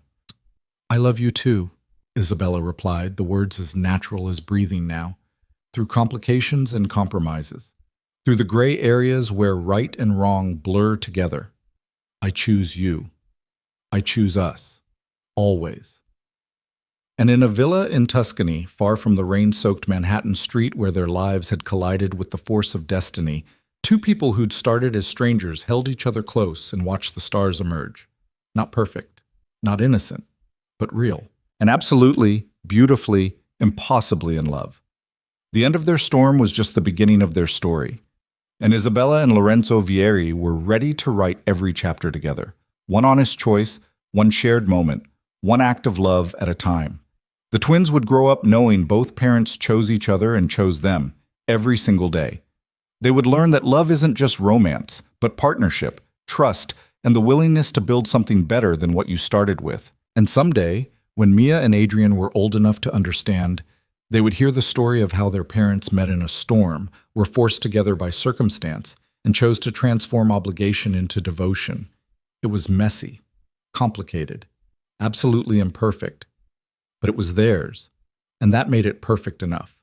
"I love you too," Isabella replied, the words as natural as breathing now, through complications and compromises, through the gray areas where right and wrong blur together. "I choose you. I choose us. Always." And in a villa in Tuscany, far from the rain-soaked Manhattan street where their lives had collided with the force of destiny, two people who'd started as strangers held each other close and watched the stars emerge. Not perfect, not innocent, but real. And absolutely, beautifully, impossibly in love. The end of their storm was just the beginning of their story. And Isabella and Lorenzo Vieri were ready to write every chapter together. One honest choice, one shared moment, one act of love at a time. The twins would grow up knowing both parents chose each other and chose them, every single day. They would learn that love isn't just romance, but partnership, trust, and the willingness to build something better than what you started with. And someday, when Mia and Adrian were old enough to understand, they would hear the story of how their parents met in a storm, were forced together by circumstance, and chose to transform obligation into devotion. It was messy, complicated, absolutely imperfect, but it was theirs, and that made it perfect enough.